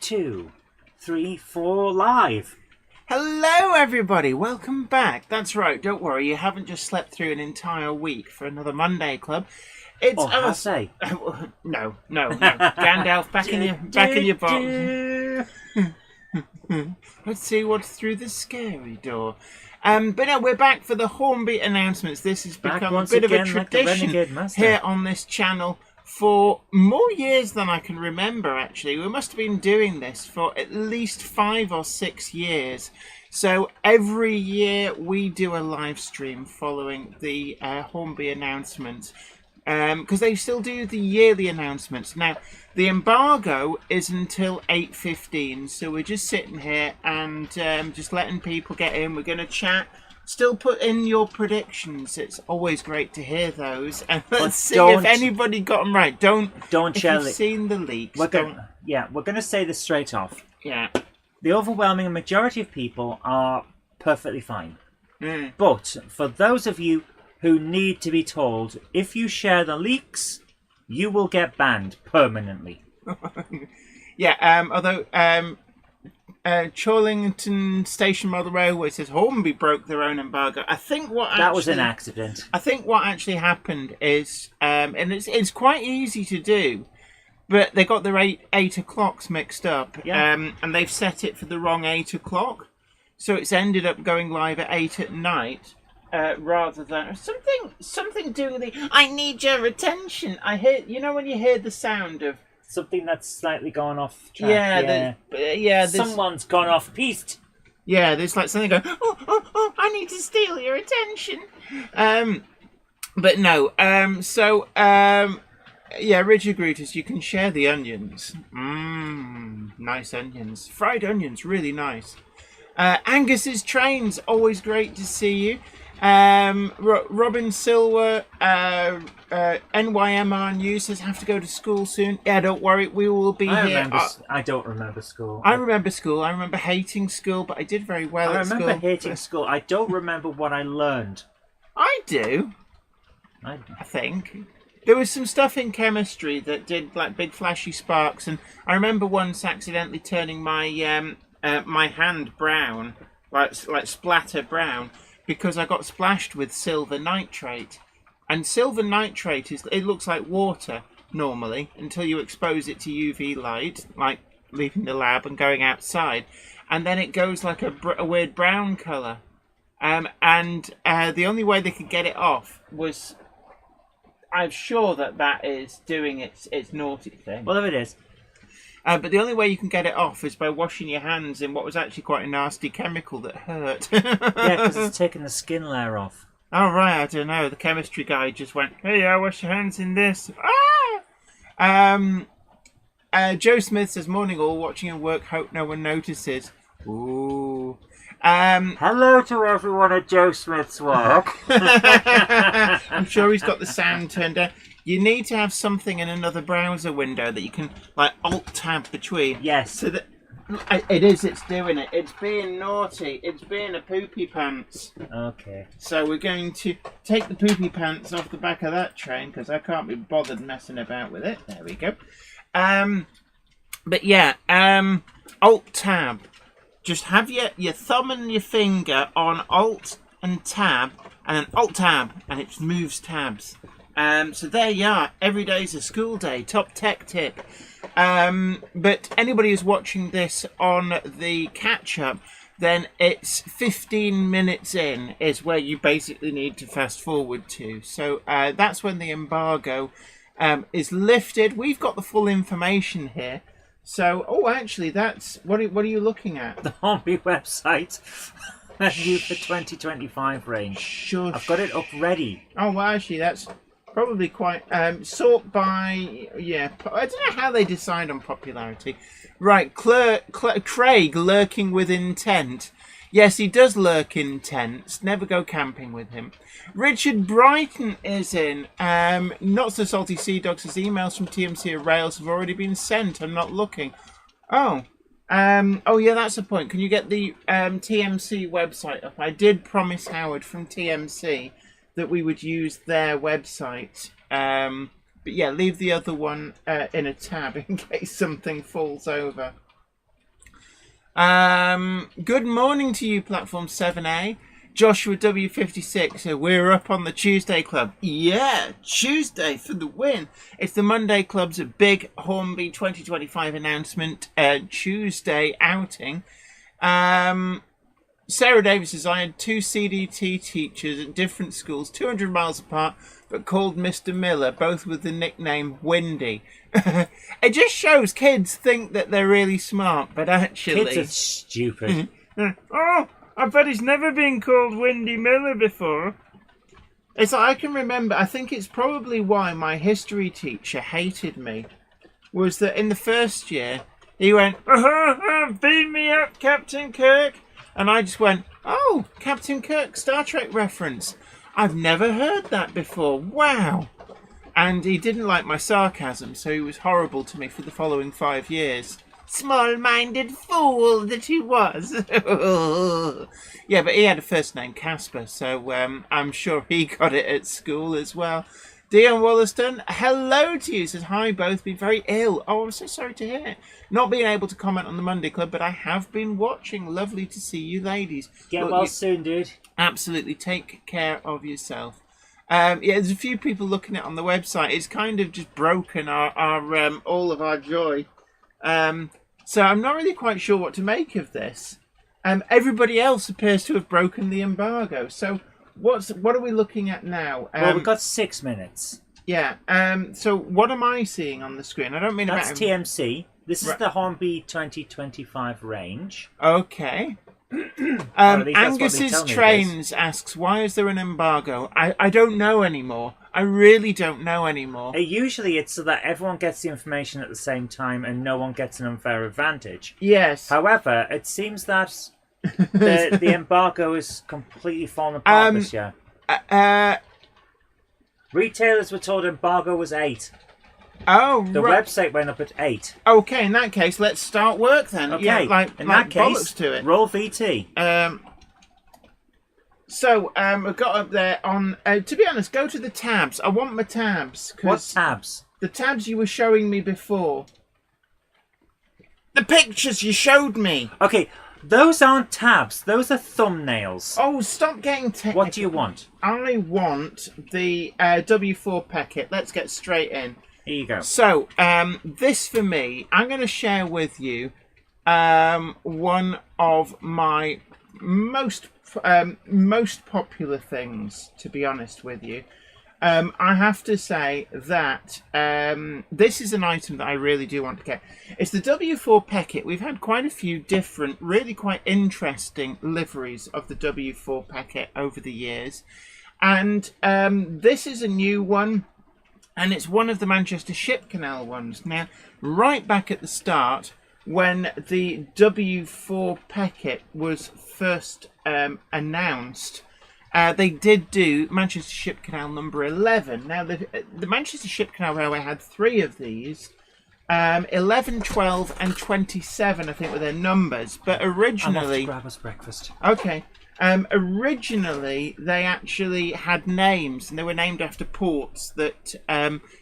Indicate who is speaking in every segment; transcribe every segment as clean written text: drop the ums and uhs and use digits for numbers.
Speaker 1: 2, 3, 4, live.
Speaker 2: Hello everybody, welcome back. That's right, don't worry, you haven't just slept through an entire week for another Monday Club. It's
Speaker 1: us.
Speaker 2: No. Gandalf, back in your box. Let's see what's through the scary door. But no, we're back for the Hornby announcements. This has become a bit of a tradition here on this channel for more years than I can remember, actually. We must have been doing this for at least 5 or 6 years. So every year we do a live stream following the Hornby announcements. Because they still do the yearly announcements. Now, the embargo is until 8:15, so we're just sitting here and just letting people get in. We're going to chat. Still put in your predictions. It's always great to hear those. And let's see if anybody got them right. Don't share. If you've seen the leaks,
Speaker 1: we're going to say this straight off.
Speaker 2: Yeah.
Speaker 1: The overwhelming majority of people are perfectly fine.
Speaker 2: Mm.
Speaker 1: But for those of you who need to be told, if you share the leaks, you will get banned permanently.
Speaker 2: Yeah, although Chorlington Station Model Railway says Hornby broke their own embargo. I think
Speaker 1: that was an accident.
Speaker 2: I think what actually happened is, and it's quite easy to do, but they got their 8 o'clocks mixed up, and they've set it for the wrong 8 o'clock, so it's ended up going live at 8 at night. Rather than something doing the I need your attention. I hear, you know, when you hear the sound of
Speaker 1: something that's slightly gone off track. Someone's gone off piste.
Speaker 2: Yeah, there's like something going, oh, I need to steal your attention. But no, Richard Grutus, you can share the onions. Nice onions. Fried onions, really nice. Angus's Trains, always great to see you. Robin Silver, NYMR News says have to go to school soon. Yeah, don't worry, we will be here.
Speaker 1: I don't remember school.
Speaker 2: I remember school. I remember hating school, but I did very well at school.
Speaker 1: I remember hating school. I don't remember what I learned.
Speaker 2: I do. I think. There was some stuff in chemistry that did like big flashy sparks, and I remember once accidentally turning my my hand brown, like splatter brown, because I got splashed with silver nitrate. And silver nitrate it looks like water normally until you expose it to UV light, like leaving the lab and going outside, and then it goes like a weird brown colour. And the only way they could get it off was, I'm sure that is doing its naughty thing.
Speaker 1: Well, there it is.
Speaker 2: But the only way you can get it off is by washing your hands in what was actually quite a nasty chemical that hurt.
Speaker 1: Yeah, because it's taking the skin layer off.
Speaker 2: Oh, right, I don't know. The chemistry guy just went, hey, wash your hands in this. Joe Smith says, morning all, watching at work, hope no one notices. Ooh.
Speaker 1: Hello to everyone at Joe Smith's work.
Speaker 2: I'm sure he's got the sound turned down. You need to have something in another browser window that you can like Alt-tab between.
Speaker 1: Yes.
Speaker 2: So that it's doing it. It's being naughty. It's being a poopy pants.
Speaker 1: Okay.
Speaker 2: So we're going to take the poopy pants off the back of that train because I can't be bothered messing about with it. There we go. But yeah, Alt-tab. Just have your thumb and your finger on Alt and Tab, and then Alt-tab, and it just moves tabs. So there you are. Every day's a school day. Top tech tip. But anybody who's watching this on the catch-up, then it's 15 minutes in is where you basically need to fast forward to. So that's when the embargo is lifted. We've got the full information here. So, actually, that's what are you looking at?
Speaker 1: The Hornby website. Review for 2025 range.
Speaker 2: Sure.
Speaker 1: I've got it up ready.
Speaker 2: Oh, well, actually, that's probably quite sort by, I don't know how they decide on popularity. Right, Craig lurking with intent. Yes, he does lurk in tents. Never go camping with him. Richard Brighton is in. Not so salty sea dogs. His emails from TMC or Rails have already been sent. I'm not looking. Oh, yeah, that's the point. Can you get the TMC website up? I did promise Howard from TMC that we would use their website. But yeah, leave the other one in a tab in case something falls over. Good morning to you, Platform 7A. Joshua W56, so we're up on the Tuesday Club. Yeah, Tuesday for the win. It's the Monday Club's big Hornby 2025 announcement Tuesday outing. Sarah Davis says, I had 2 CDT teachers at different schools, 200 miles apart, but called Mr. Miller, both with the nickname Windy. It just shows kids think that they're really smart, but actually...
Speaker 1: Kids are stupid.
Speaker 2: Oh, I bet he's never been called Windy Miller before. It's like, I can remember, I think it's probably why my history teacher hated me, was that in the first year, he went, beam me up, Captain Kirk. And I just went, oh, Captain Kirk, Star Trek reference. I've never heard that before. Wow. And he didn't like my sarcasm, so he was horrible to me for the following 5 years. Small-minded fool that he was. Yeah, but he had a first name, Casper, so I'm sure he got it at school as well. Dion Wollaston, hello to you. Says, hi, both. Been very ill. Oh, I'm so sorry to hear it. Not being able to comment on the Monday Club, but I have been watching. Lovely to see you ladies.
Speaker 1: Get well soon, dude.
Speaker 2: Absolutely. Take care of yourself. Yeah, there's a few people looking at it on the website. It's kind of just broken our all of our joy. So I'm not really quite sure what to make of this. Everybody else appears to have broken the embargo. So what are we looking at now?
Speaker 1: Well, we've got 6 minutes.
Speaker 2: Yeah. So what am I seeing on the screen? I don't mean
Speaker 1: that's
Speaker 2: about...
Speaker 1: TMC. This is the Hornby 2025 range.
Speaker 2: Okay. Angus's Trains asks, why is there an embargo? I don't know anymore. I really don't know anymore.
Speaker 1: Usually it's so that everyone gets the information at the same time and no one gets an unfair advantage.
Speaker 2: Yes.
Speaker 1: However, it seems that the embargo is completely fallen apart this year. Retailers were told embargo was 8.
Speaker 2: Oh,
Speaker 1: the website went up at 8.
Speaker 2: Okay, in that case, let's start work then.
Speaker 1: Okay,
Speaker 2: yeah,
Speaker 1: in that case,
Speaker 2: to it.
Speaker 1: roll VT.
Speaker 2: So I've got up there on. To be honest, go to the tabs. I want my tabs.
Speaker 1: What tabs?
Speaker 2: The tabs you were showing me before. The pictures you showed me.
Speaker 1: Okay, those aren't tabs. Those are thumbnails.
Speaker 2: Oh, stop getting technical.
Speaker 1: What do you want?
Speaker 2: I want the W4 packet. Let's get straight in.
Speaker 1: Here you go.
Speaker 2: So, this for me, I'm going to share with you one of my most popular things, to be honest with you. I have to say that this is an item that I really do want to get. It's the W4 packet. We've had quite a few different, really quite interesting liveries of the W4 packet over the years. And this is a new one. And it's one of the Manchester Ship Canal ones. Now, right back at the start, when the W4 packet was first announced, they did do Manchester Ship Canal number 11. Now, the Manchester Ship Canal Railway had 3 of these. 11, 12 and 27, I think, were their numbers. But originally...
Speaker 1: I'm off to grab us breakfast.
Speaker 2: Okay. Originally, they actually had names, and they were named after ports that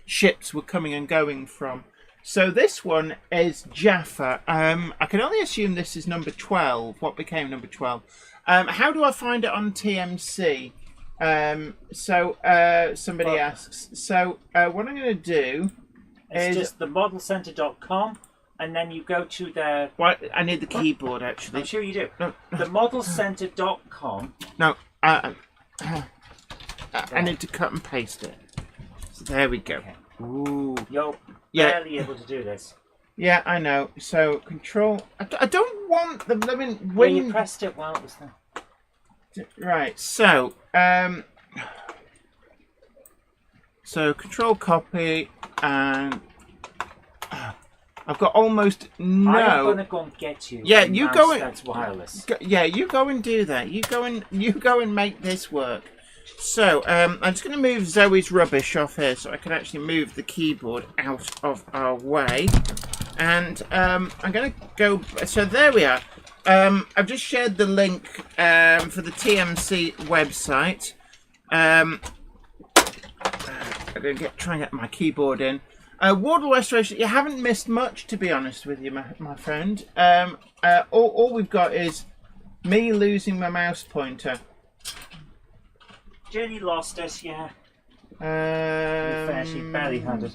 Speaker 2: ships were coming and going from. So this one is Jaffa. I can only assume this is number 12, what became number 12. How do I find it on TMC? Somebody asks. So what I'm going to do
Speaker 1: is... just themodelcentre.com. And then you go to the...
Speaker 2: What? I need the keyboard, actually.
Speaker 1: I'm sure you do. No. Themodelcentre.com.
Speaker 2: No, I need to cut and paste it. So there we go.
Speaker 1: Okay.
Speaker 2: Ooh.
Speaker 1: You're barely able to do this.
Speaker 2: Yeah, I know. So, control... I don't want the... I mean,
Speaker 1: when you pressed it while it was there.
Speaker 2: Right, so... So, control copy and... I've got almost no...
Speaker 1: I'm going to go and get you.
Speaker 2: Yeah, you go and...
Speaker 1: That's wireless.
Speaker 2: Yeah, you go and do that. You go and make this work. So, I'm just going to move Zoe's rubbish off here so I can actually move the keyboard out of our way. And I'm going to go... So, there we are. I've just shared the link for the TMC website. I'm going to try and get my keyboard in. Wardle Restoration, you haven't missed much, to be honest with you, my friend. All we've got is me losing my mouse pointer.
Speaker 1: Jenny lost us, yeah.
Speaker 2: Fair,
Speaker 1: she barely had it.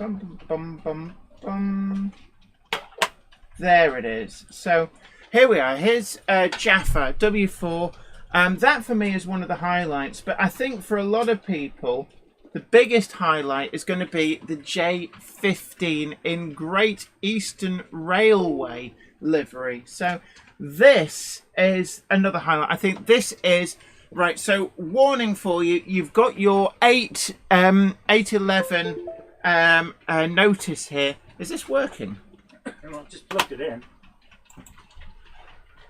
Speaker 2: There it is. So here we are. Here's Jaffa W4. That for me is one of the highlights. But I think for a lot of people, the biggest highlight is going to be the J15 in Great Eastern Railway livery. So this is another highlight. I think this is right. So warning for you: you've got your 811 notice here. Is this working?
Speaker 1: Well, I've just plugged it in.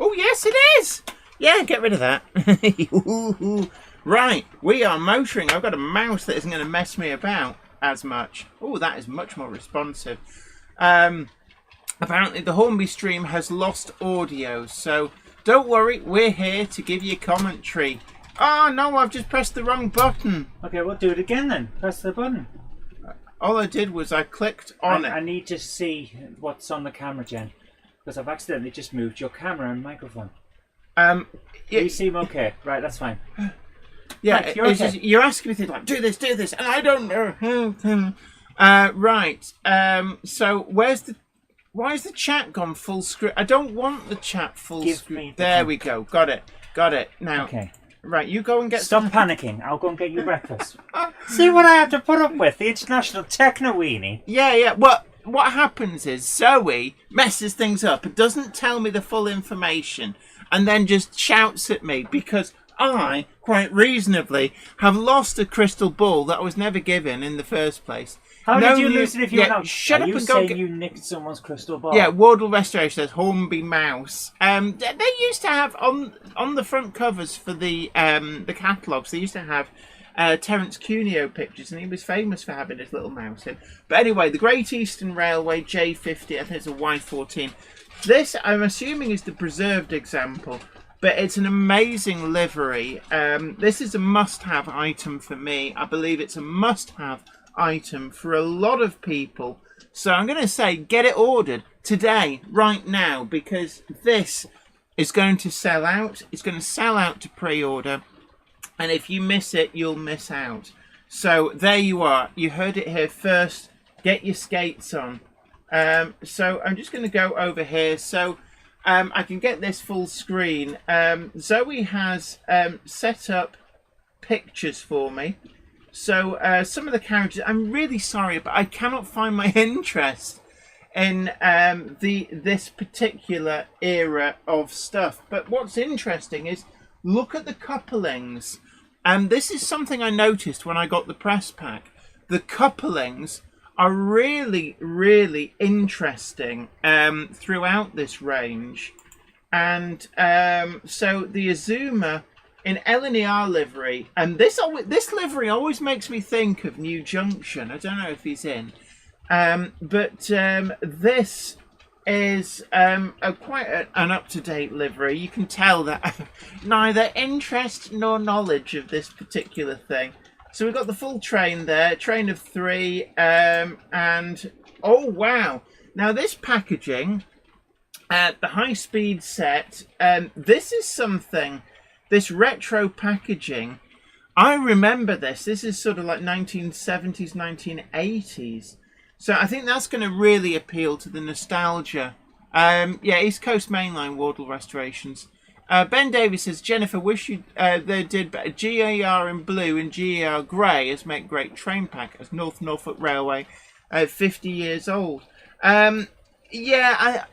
Speaker 2: Oh yes, it is. Yeah, get rid of that. Right, we are motoring. I've got a mouse that isn't going to mess me about as much. Oh, that is much more responsive. Apparently the Hornby stream has lost audio, so don't worry, we're here to give you commentary. Oh no, I've just pressed the wrong button.
Speaker 1: Okay, we'll do it again then. Press the button.
Speaker 2: All I did was I clicked on it.
Speaker 1: I need to see what's on the camera, Jen, because I've accidentally just moved your camera and microphone. You seem okay. Right, that's fine.
Speaker 2: Yeah,
Speaker 1: right, you're, okay.
Speaker 2: You're asking me things like, do this, and I don't know. Right, so why is the chat gone full screen? I don't want the chat full screen. There we go. Got it. Now,
Speaker 1: okay.
Speaker 2: Right, you go and get...
Speaker 1: Stop panicking. I'll go and get you breakfast. See what I have to put up with? The international techno weenie.
Speaker 2: Yeah. Well, what happens is Zoe messes things up and doesn't tell me the full information and then just shouts at me because I, quite reasonably, have lost a crystal ball that I was never given in the first place.
Speaker 1: How did you lose it if you were not...
Speaker 2: Shut up and go
Speaker 1: saying you nicked someone's crystal ball?
Speaker 2: Yeah, Wardle Restoration says Hornby mouse. They used to have on the front covers for the catalogues. They used to have Terence Cuneo pictures, and he was famous for having his little mouse in. But anyway, the Great Eastern Railway J50. I think it's a Y14. This, I'm assuming, is the preserved example, but it's an amazing livery. This is a must-have item for me. I believe it's a must-have item for a lot of people, so I'm going to say get it ordered today, right now, because this is going to sell out. It's going to sell out to pre-order, and if you miss it, you'll miss out. So there you are. You heard it here first. Get your skates on. So I'm just going to go over here so I can get this full screen. Zoe has set up pictures for me. So some of the characters, I'm really sorry, but I cannot find my interest in this particular era of stuff. But what's interesting is look at the couplings. This is something I noticed when I got the press pack. The couplings are really, really interesting throughout this range. And so the Azuma in LNER livery, and this livery always makes me think of New Junction. I don't know if he's in, but this is quite an up-to-date livery. You can tell that I have neither interest nor knowledge of this particular thing. So we've got the full train there, train of 3, and oh wow! Now this packaging, the high-speed set, this is something. This retro packaging, I remember this. This is sort of like 1970s, 1980s. So I think that's going to really appeal to the nostalgia. Yeah, East Coast Mainline Wardle Restorations. Ben Davies says, Jennifer, wish you they did better. GAR in blue and GAR grey as make great train pack as North Norfolk Railway, 50 years old. Yeah,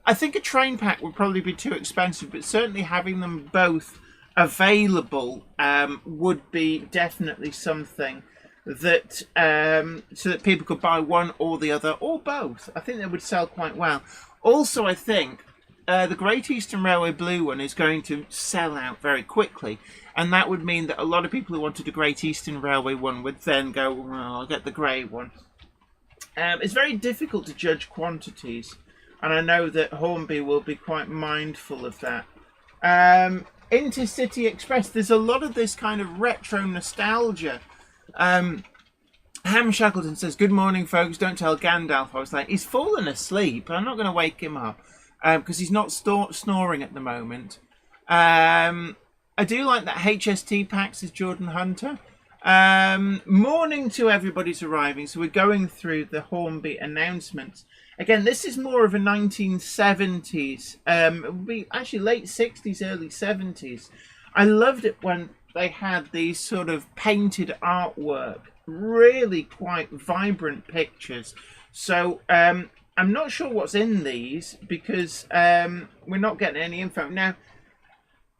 Speaker 2: I think a train pack would probably be too expensive, but certainly having them both available would be definitely something that so that people could buy one or the other or both. I think they would sell quite well. Also, I think the Great Eastern Railway blue one is going to sell out very quickly, and that would mean that a lot of people who wanted a Great Eastern Railway one would then go, well, I'll get the grey one. It's very difficult to judge quantities, and I know that Hornby will be quite mindful of that. Intercity Express, there's a lot of this kind of retro nostalgia. Ham Shackleton says, good morning, folks. Don't tell Gandalf I was late. He's fallen asleep. I'm not going to wake him up because he's not snoring at the moment. I do like that HST packs, says Jordan Hunter. Morning to everybody's arriving. So we're going through the Hornby announcements. Again, this is more of a 1970s. It would be actually late 60s, early 70s. I loved it when they had these sort of painted artwork. Really quite vibrant pictures. So I'm not sure what's in these because we're not getting any info. Now,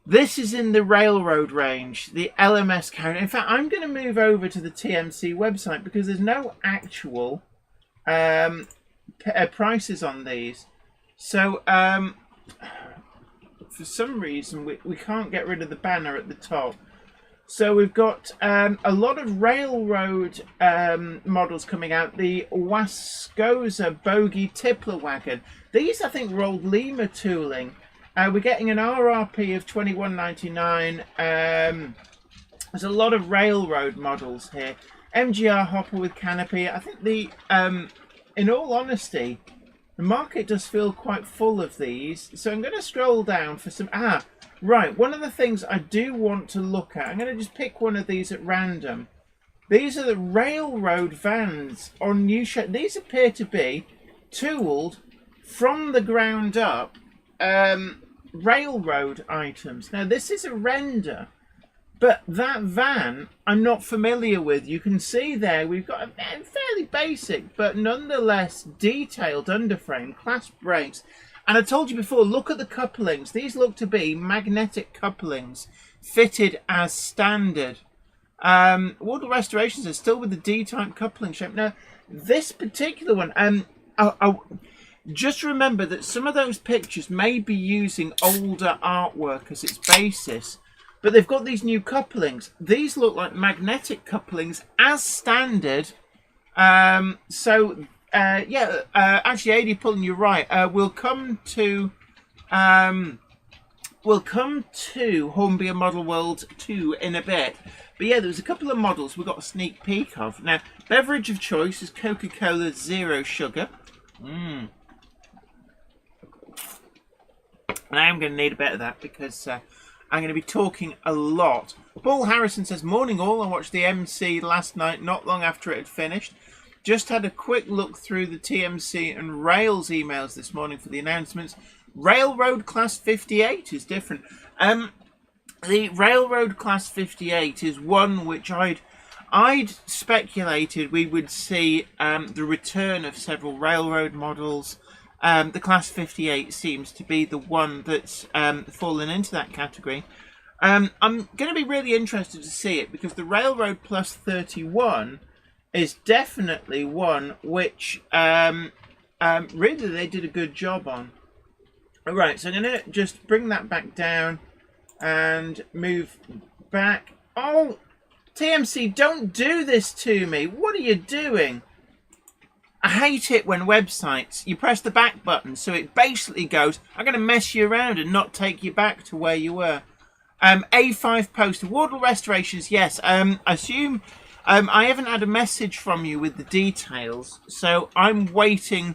Speaker 2: this is in the Railroad range, the LMS carrier. In fact, I'm going to move over to the TMC website because there's no actual prices on these. So, for some reason, we can't get rid of the banner at the top. So we've got a lot of Railroad models coming out. The Wascosa Bogie Tippler Wagon. These, I think, were old Lima tooling. We're getting an RRP of $21.99. There's a lot of Railroad models here. MGR hopper with canopy. I think the, in all honesty, the market does feel quite full of these. So I'm going to scroll down for some... Right, one of the things I do want to look at, I'm going to just pick one of these at random. These are the Railroad vans on new shape. These appear to be tooled from the ground up Railroad items. Now, this is a render, but that van I'm not familiar with. You can see there we've got a fairly basic, but nonetheless detailed underframe, clasp brakes. And I told you before, look at the couplings. These look to be magnetic couplings fitted as standard. Water Restorations is still with the D-type coupling shape. Now, this particular one, just remember that some of those pictures may be using older artwork as its basis, but they've got these new couplings. These look like magnetic couplings as standard. Actually, AD Pullen, you're right. We'll come to Hornby Model World 2 in a bit. But yeah, there was a couple of models we got a sneak peek of. Now, beverage of choice is Coca-Cola Zero Sugar. And I am going to need a bit of that because I'm going to be talking a lot. Paul Harrison says, morning all. I watched the MC last night, not long after it had finished. Just had a quick look through the TMC and Rails emails this morning for the announcements. Railroad Class 58 is different. The Railroad Class 58 is one which I'd speculated we would see the return of several Railroad models. The Class 58 seems to be the one that's fallen into that category. I'm going to be really interested to see it because the Railroad Plus 31 is definitely one which really they did a good job on. Alright, so I'm going to just bring that back down and move back. Oh, TMC, don't do this to me. What are you doing? I hate it when websites, you press the back button, so it basically goes, I'm going to mess you around and not take you back to where you were. A5 poster, Wardle Restorations, yes. I assume I haven't had a message from you with the details, so I'm waiting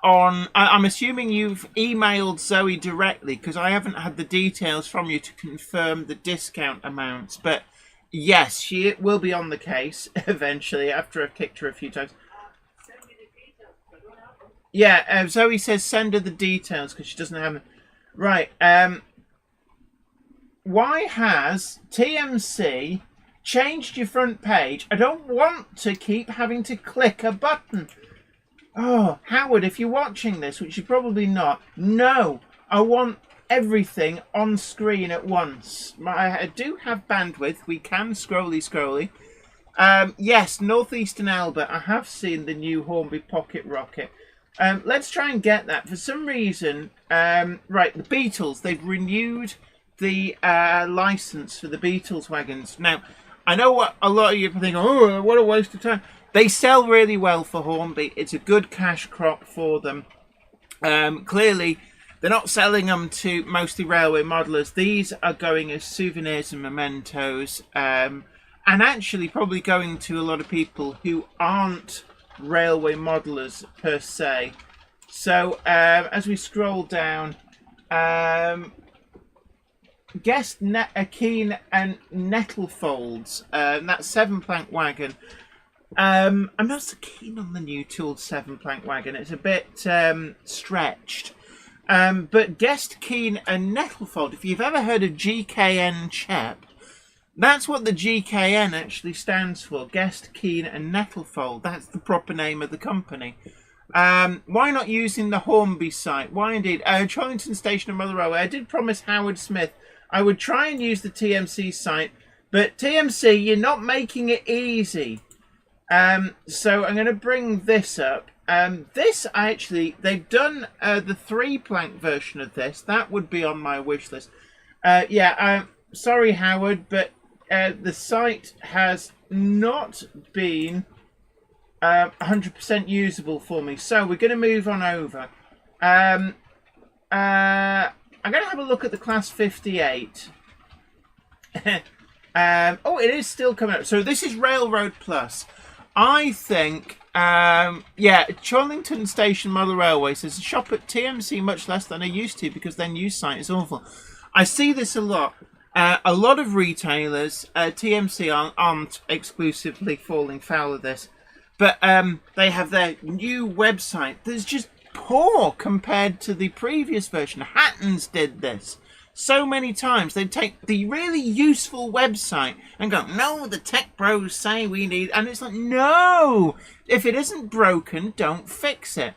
Speaker 2: on... I'm assuming you've emailed Zoe directly, because I haven't had the details from you to confirm the discount amounts. But yes, she will be on the case eventually, after I've kicked her a few times. Yeah, Zoe says send her the details because she doesn't have them. Right. Why has TMC changed your front page? I don't want to keep having to click a button. Oh, Howard, if you're watching this, which you're probably not, no, I want everything on screen at once. I do have bandwidth. We can scrolly. Yes, Northeastern Albert. I have seen the new Hornby Pocket Rocket. Let's try and get that. For some reason, right, the Beatles, they've renewed the license for the Beatles wagons. Now, I know what a lot of you think, oh, what a waste of time. They sell really well for Hornby. It's a good cash crop for them. Clearly, they're not selling them to mostly railway modelers. These are going as souvenirs and mementos. And and actually probably going to a lot of people who aren't railway modelers per se. So as we scroll down, guest Keen and Nettlefolds, that's 7-plank wagon. I'm not so keen on the new tooled 7-plank wagon. It's a bit stretched. But guest Keen and Nettlefold, if you've ever heard of GKN Chep, that's what the GKN actually stands for. Guest Keen and Nettlefold. That's the proper name of the company. Why not using the Hornby site? Why indeed? Charlington Station and Mother Railway. I did promise Howard Smith I would try and use the TMC site, but TMC, you're not making it easy. So I'm going to bring this up. This they've done the 3-plank version of this. That would be on my wish list. Sorry, Howard, but the site has not been 100% usable for me. So we're going to move on over. I'm going to have a look at the Class 58. Oh, it is still coming up. So this is Railroad Plus. I think, Charlington Station Model Railway says shop at TMC much less than I used to because their news site is awful. I see this a lot. A lot of retailers, TMC aren't exclusively falling foul of this, but they have their new website that's just poor compared to the previous version. Hatton's did this so many times. They'd take the really useful website and go, no, the tech bros say we need, and it's like, no, if it isn't broken, don't fix it.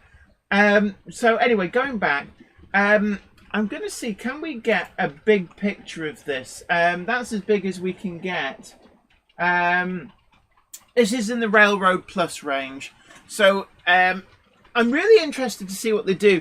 Speaker 2: So anyway, going back, I'm going to see, can we get a big picture of this? That's as big as we can get. This is in the Railroad Plus range. So I'm really interested to see what they do.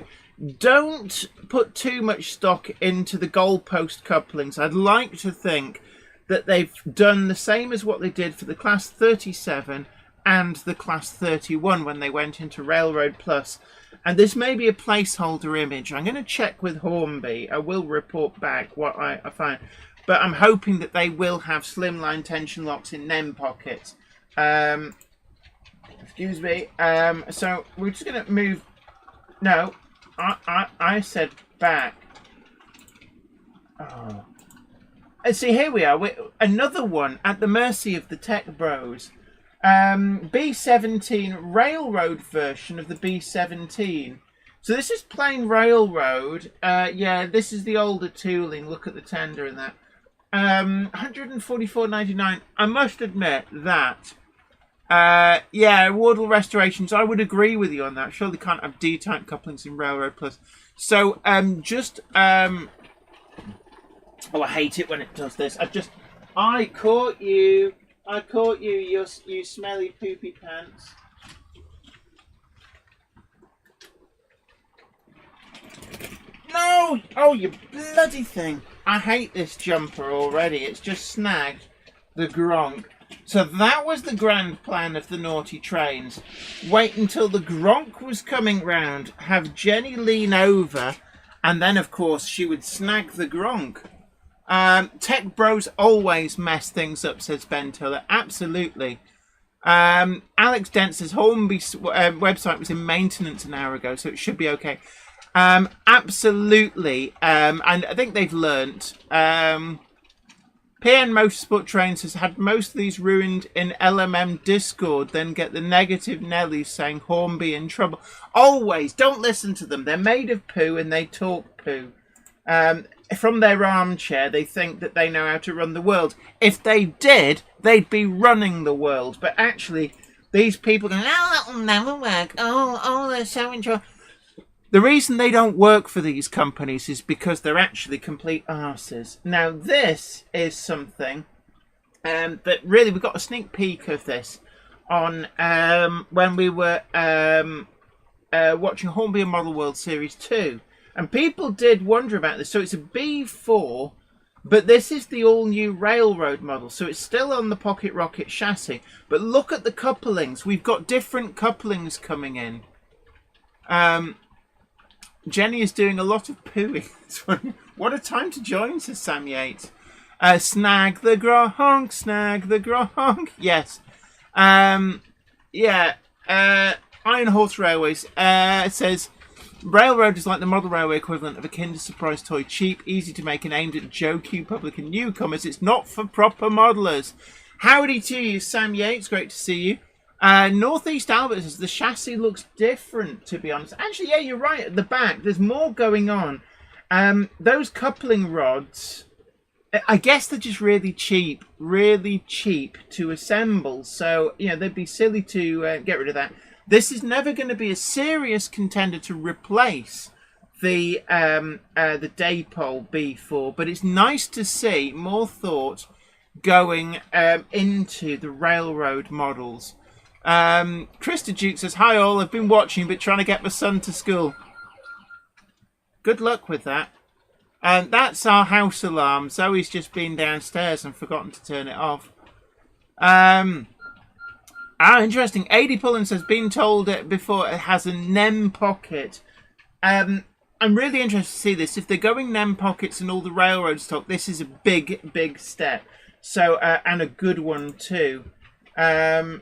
Speaker 2: Don't put too much stock into the goalpost couplings. I'd like to think that they've done the same as what they did for the Class 37 and the Class 31 when they went into Railroad Plus. And this may be a placeholder image. I'm going to check with Hornby. I will report back what I find. But I'm hoping that they will have slimline tension locks in NEM pockets. Excuse me. So we're just going to move... No, I said back. Oh. And see, here we are. Another one at the mercy of the tech bros. B17 Railroad version of the B17. So this is plain Railroad. Yeah, this is the older tooling. Look at the tender and that. 144.99. I must admit that. Yeah, Wardle restorations. I would agree with you on that. Surely can't have D-type couplings in Railroad Plus. So oh, I hate it when it does this. I caught you. I caught you, you smelly poopy pants. No! Oh, you bloody thing. I hate this jumper already. It's just snagged the gronk. So that was the grand plan of the naughty trains. Wait until the gronk was coming round, have Jenny lean over, and then, of course, she would snag the gronk. Tech bros always mess things up, says Ben Tiller. Absolutely. Alex Dent says Hornby's website was in maintenance an hour ago, so it should be okay. Absolutely. And I think they've learnt. PN Motorsport Trains has had most of these ruined in LMM Discord, then get the negative Nellies saying Hornby in trouble. Always. Don't listen to them. They're made of poo and they talk poo. From their armchair, they think that they know how to run the world. If they did, they'd be running the world. But actually, these people go, oh, that will never work. Oh, they're so enjoyable. The reason they don't work for these companies is because they're actually complete arses. Now, this is something that really, we got a sneak peek of this on when we were watching Hornby and Model World Series 2. And people did wonder about this. So it's a B4, but this is the all-new Railroad model. So it's still on the Pocket Rocket chassis. But look at the couplings. We've got different couplings coming in. Jenny is doing a lot of pooing. What a time to join, says Sam Yates. Snag the gronk, snag the gronk. Yes. Yeah. Iron Horse Railways says, Railroad is like the model railway equivalent of a Kinder Surprise toy. Cheap, easy to make, and aimed at Joe Q public and newcomers. It's not for proper modelers. Howdy to you, Sam Yates. Great to see you. Northeast Albert says the chassis looks different, to be honest. Actually, yeah, you're right. At the back, there's more going on. Those coupling rods, I guess they're just really cheap to assemble. So, you know, they'd be silly to get rid of that. This is never going to be a serious contender to replace the Daypole B4, but it's nice to see more thought going into the railroad models. Krista Duke says, hi all, I've been watching but trying to get my son to school. Good luck with that. And that's our house alarm. Zoe's just been downstairs and forgotten to turn it off. Interesting. AD Pullen says, been told it before, it has a NEM pocket. I'm really interested to see this. If they're going NEM pockets and all the railroad stock, this is a big step. So, and a good one too. We've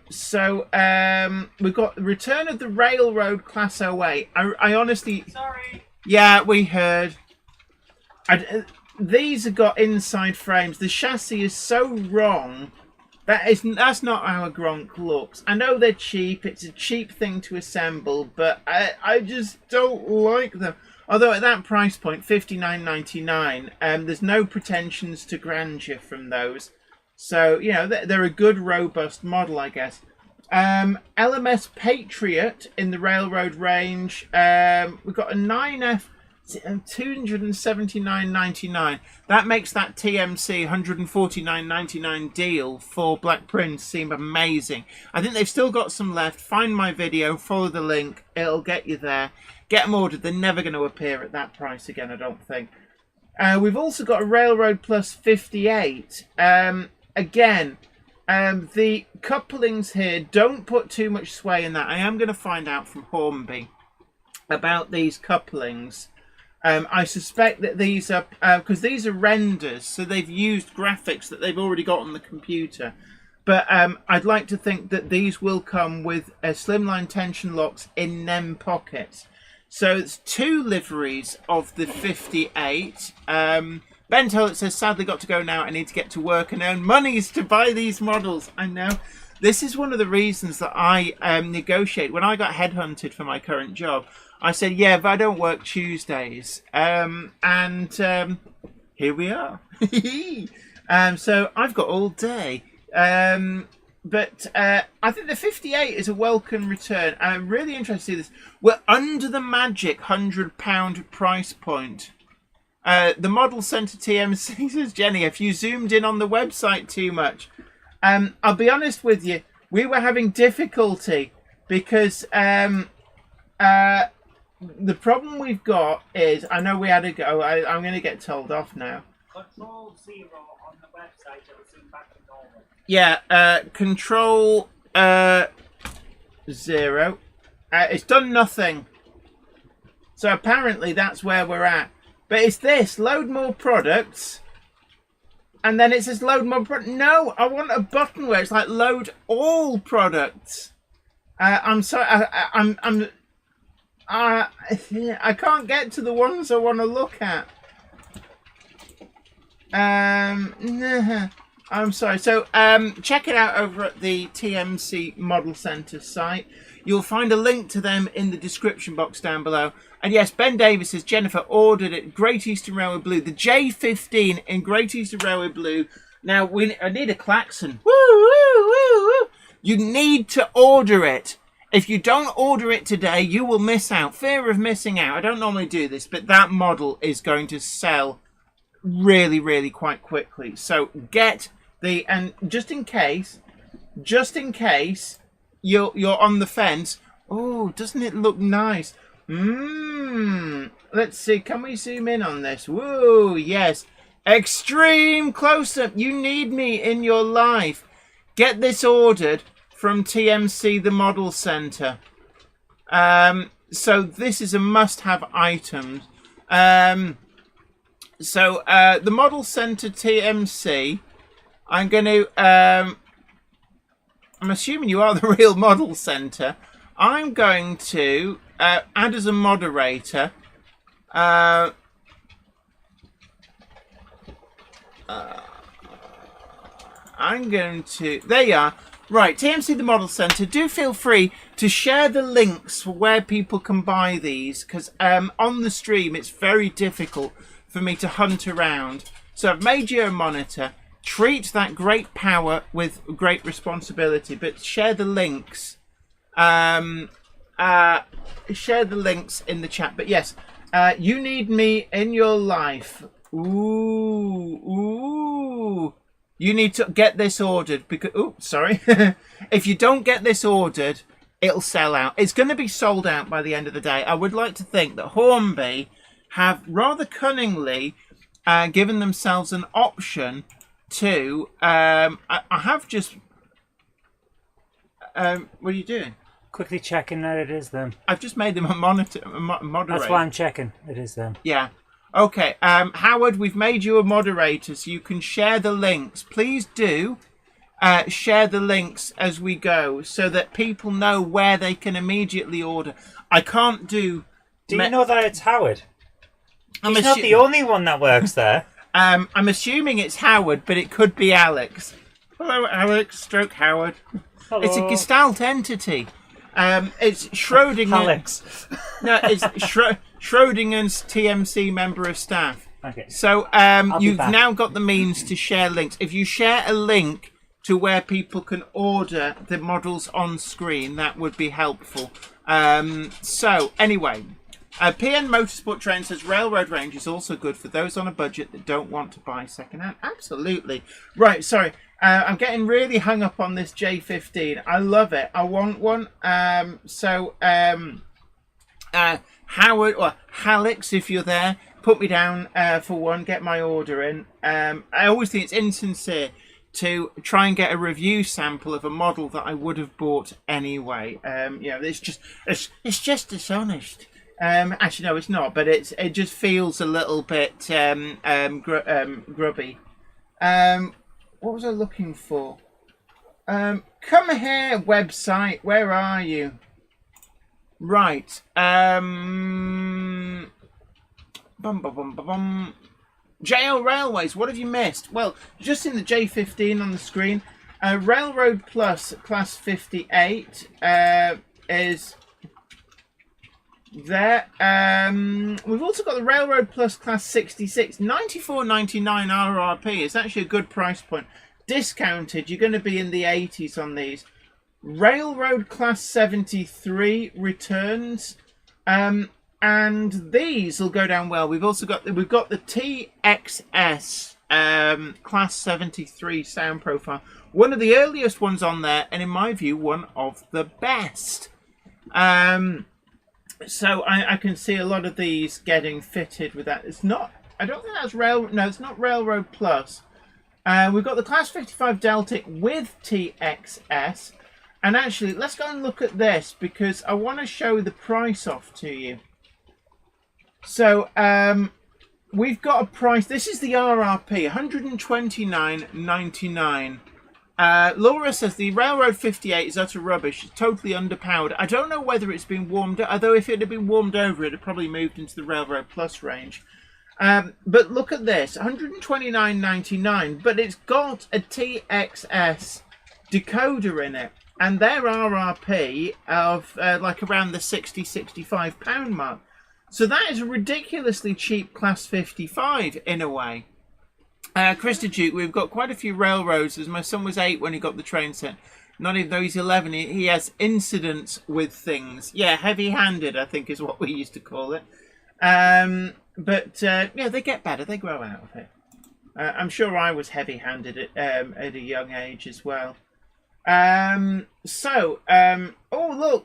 Speaker 2: got Return of the Railroad Class 08. I honestly...
Speaker 1: Sorry.
Speaker 2: Yeah, we heard. These have got inside frames. The chassis is so wrong. That's not how a Gronk looks. I know they're cheap. It's a cheap thing to assemble, but I just don't like them. Although at that price point, $59.99, there's no pretensions to grandeur from those. So, you know, they're a good, robust model, I guess. LMS Patriot in the railroad range. We've got a 9F, $279.99. That makes that TMC $149.99 deal for Black Prince seem amazing. I think they've still got some left. Find my video, follow the link. It'll get you there. Get them ordered. They're never going to appear at that price again, I don't think. We've also got a Railroad Plus 58. Again, the couplings here, don't put too much sway in that. I am going to find out from Hornby about these couplings. I suspect that these are, because these are renders, so they've used graphics that they've already got on the computer. But I'd like to think that these will come with slimline tension locks in NEM pockets. So it's 2 liveries of the 58. Ben Tollett says, sadly got to go now. I need to get to work and earn monies to buy these models. I know. This is one of the reasons that I negotiate. When I got headhunted for my current job, I said, yeah, but I don't work Tuesdays. Here we are. So I've got all day. But I think the 58 is a welcome return. I'm really interested to see this. We're under the magic £100 price point. The Model Centre TMC says, Jenny, if you zoomed in on the website too much. I'll be honest with you. We were having difficulty because the problem we've got is, I know we had to go. I'm going to get told off now.
Speaker 1: Control 0 on the website. It'll zoom back to normal.
Speaker 2: Yeah, Control 0. It's done nothing. So apparently that's where we're at. But it's this, load more products. And then it says load more products. No, I want a button where it's like load all products. I'm sorry, I can't get to the ones I want to look at. I'm sorry. So check it out over at the TMC Model Centre site. You'll find a link to them in the description box down below. And yes, Ben Davis says, Jennifer ordered it, Great Eastern Railway Blue. The J15 in Great Eastern Railway Blue. Now, I need a klaxon. Woo, woo, woo, woo. You need to order it. If you don't order it today, you will miss out. Fear of missing out. I don't normally do this, but that model is going to sell really, really quite quickly. So get the, and just in case you're on the fence. Oh, doesn't it look nice? Let's see. Can we zoom in on this? Whoa, yes. Extreme close-up. You need me in your life. Get this ordered from TMC, the Model Centre. So this is a must-have item. So the Model Center TMC, I'm going to... I'm assuming you are the real Model Center. I'm going to add as a moderator... I'm going to... There you are. Right, TMC the Model Center. Do feel free to share the links for where people can buy these, because on the stream it's very difficult for me to hunt around. So I've made you a monitor. Treat that great power with great responsibility, but share the links. Share the links in the chat. But yes, you need me in your life. Ooh. You need to get this ordered because... Oh, sorry. If you don't get this ordered, it'll sell out. It's going to be sold out by the end of the day. I would like to think that Hornby have rather cunningly given themselves an option to... I have just... what are you doing?
Speaker 1: Quickly checking that it is them.
Speaker 2: I've just made them a moderator.
Speaker 1: That's why I'm checking. It is them.
Speaker 2: Yeah. Okay, Howard, we've made you a moderator so you can share the links. Please do share the links as we go so that people know where they can immediately order. I can't do...
Speaker 1: Do you know that it's Howard? He's not the only one that works there.
Speaker 2: I'm assuming it's Howard, but it could be Alex. Hello, Alex, stroke Howard.
Speaker 1: Hello.
Speaker 2: It's a Gestalt entity. It's Schrödinger.
Speaker 1: Alex.
Speaker 2: No, it's Schrödinger's TMC member of staff.
Speaker 1: Okay.
Speaker 2: So you've now got the means to share links. If you share a link to where people can order the models on screen, that would be helpful. So anyway, PN Motorsport Train says Railroad Range is also good for those on a budget that don't want to buy second-hand. Absolutely. Right, sorry. I'm getting really hung up on this J15. I love it. I want one. Howard or Halix, if you're there, put me down for one. Get my order in. I always think it's insincere to try and get a review sample of a model that I would have bought anyway. It's just dishonest. Actually, no, it's not. But it just feels a little bit grubby. What was I looking for? Come here, website. Where are you? Right. JL Railways, what have you missed? Well, just in the J15 on the screen, Railroad Plus Class 58 is there. We've also got the Railroad Plus Class 66, $94.99 RRP. It's actually a good price point. Discounted, you're going to be in the 80s on these. Railroad Class 73 returns, and these will go down well. We've got the TXS Class 73 sound profile, one of the earliest ones on there, and in my view, one of the best. So I can see a lot of these getting fitted with that. It's not. I don't think that's rail. No, it's not Railroad Plus. We've got the Class 55 Deltic with TXS. And actually, let's go and look at this because I want to show the price off to you. So, we've got a price. This is the RRP, $129.99. Laura says the Railroad 58 is utter rubbish. It's totally underpowered. I don't know whether it's been warmed up, although if it had been warmed over, it had probably moved into the Railroad Plus range. But look at this, $129.99, but it's got a TXS decoder in it. And their RRP of like around the £60-65 mark. So that is a ridiculously cheap Class 55 in a way. Krista Duke, we've got quite a few railroads. As my son was 8 when he got the train set. Not even though he's 11, he has incidents with things. Yeah, heavy-handed, I think is what we used to call it. But they get better. They grow out of it. I'm sure I was heavy-handed at a young age as well. Oh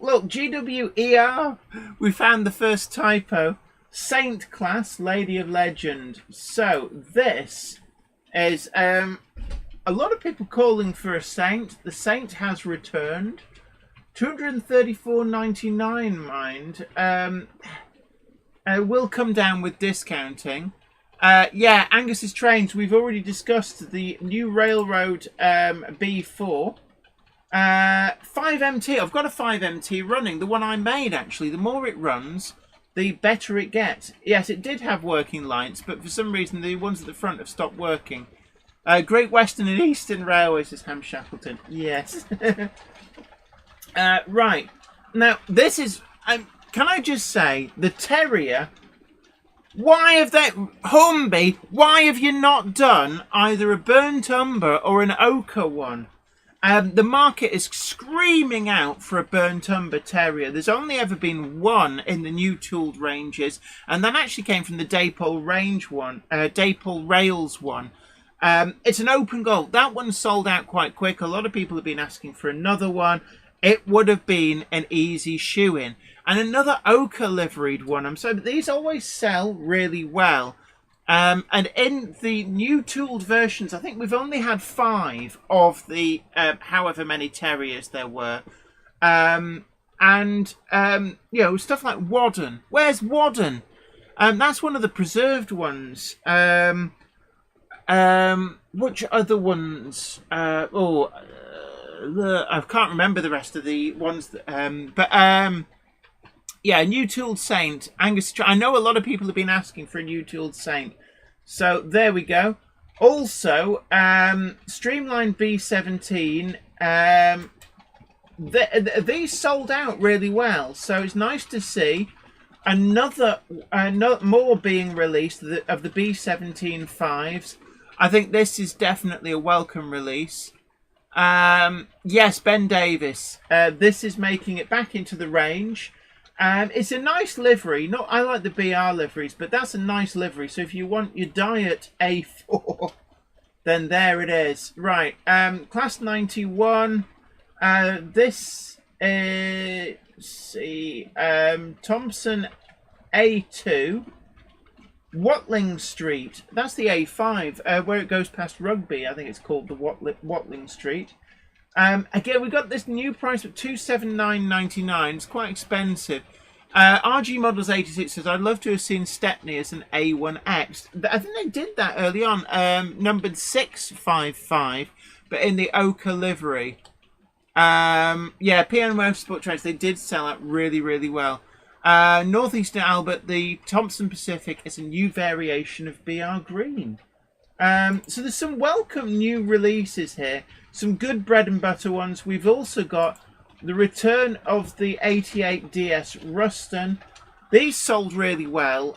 Speaker 2: look, GWER. We found the first typo. Saint class, Lady of Legend. So this is a lot of people calling for a Saint. The Saint has returned. $234.99, mind. Will come down with discounting. Yeah, Angus's trains. We've already discussed the new Railroad B4. 5MT. I've got a 5MT running. The one I made, actually. The more it runs, the better it gets. Yes, it did have working lights, but for some reason the ones at the front have stopped working. Great Western and Eastern Railways, says Ham Shackleton. Yes. Right. Now, this is... can I just say, the Terrier... Why have they... Hornby, why have you not done either a burnt umber or an ochre one? The market is screaming out for a burnt umber terrier. There's only ever been one in the new tooled ranges, and that actually came from the Daypole range one, Daypole Rails one. It's an open goal. That one sold out quite quick. A lot of people have been asking for another one. It would have been an easy shoe-in. And another ochre liveried one. So these always sell really well. And in the new tooled versions, I think we've only had 5 of the however many terriers there were. You know, stuff like Wadden. Where's Wadden? That's one of the preserved ones. Which other ones? I can't remember the rest of the ones. Yeah, New Tooled Saint. Angus, I know a lot of people have been asking for a New Tooled Saint. So, there we go. Also, Streamline B17. These sold out really well. So, it's nice to see another more being released of the B17 5s. I think this is definitely a welcome release. Yes, Ben Davis. This is making it back into the range. It's a nice livery. I like the BR liveries, but that's a nice livery. So if you want your diet A4, then there it is. Right. Class 91. This is Thompson A2. Watling Street. That's the A5, where it goes past Rugby. I think it's called the Watling Street. Again, we've got this new price of $279.99. It's quite expensive. RG Models 86 says, I'd love to have seen Stepney as an A1X. I think they did that early on, numbered 655, but in the ochre livery. Yeah, PN Motorsport Trains, they did sell out really, really well. Northeastern Albert, the Thompson Pacific is a new variation of BR Green. So there's some welcome new releases here. Some good bread and butter ones. We've also got the return of the 88 DS Ruston. These sold really well.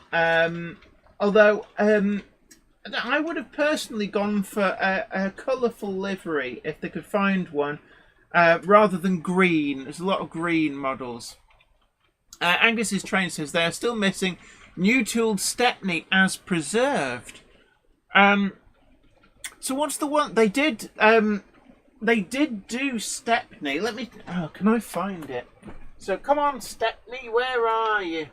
Speaker 2: Although I would have personally gone for a colourful livery if they could find one, rather than green. There's a lot of green models. Angus's train says they are still missing new tooled Stepney as preserved. So what's the one they did? They did do Stepney. Let me. Oh, can I find it? So come on, Stepney, where are you?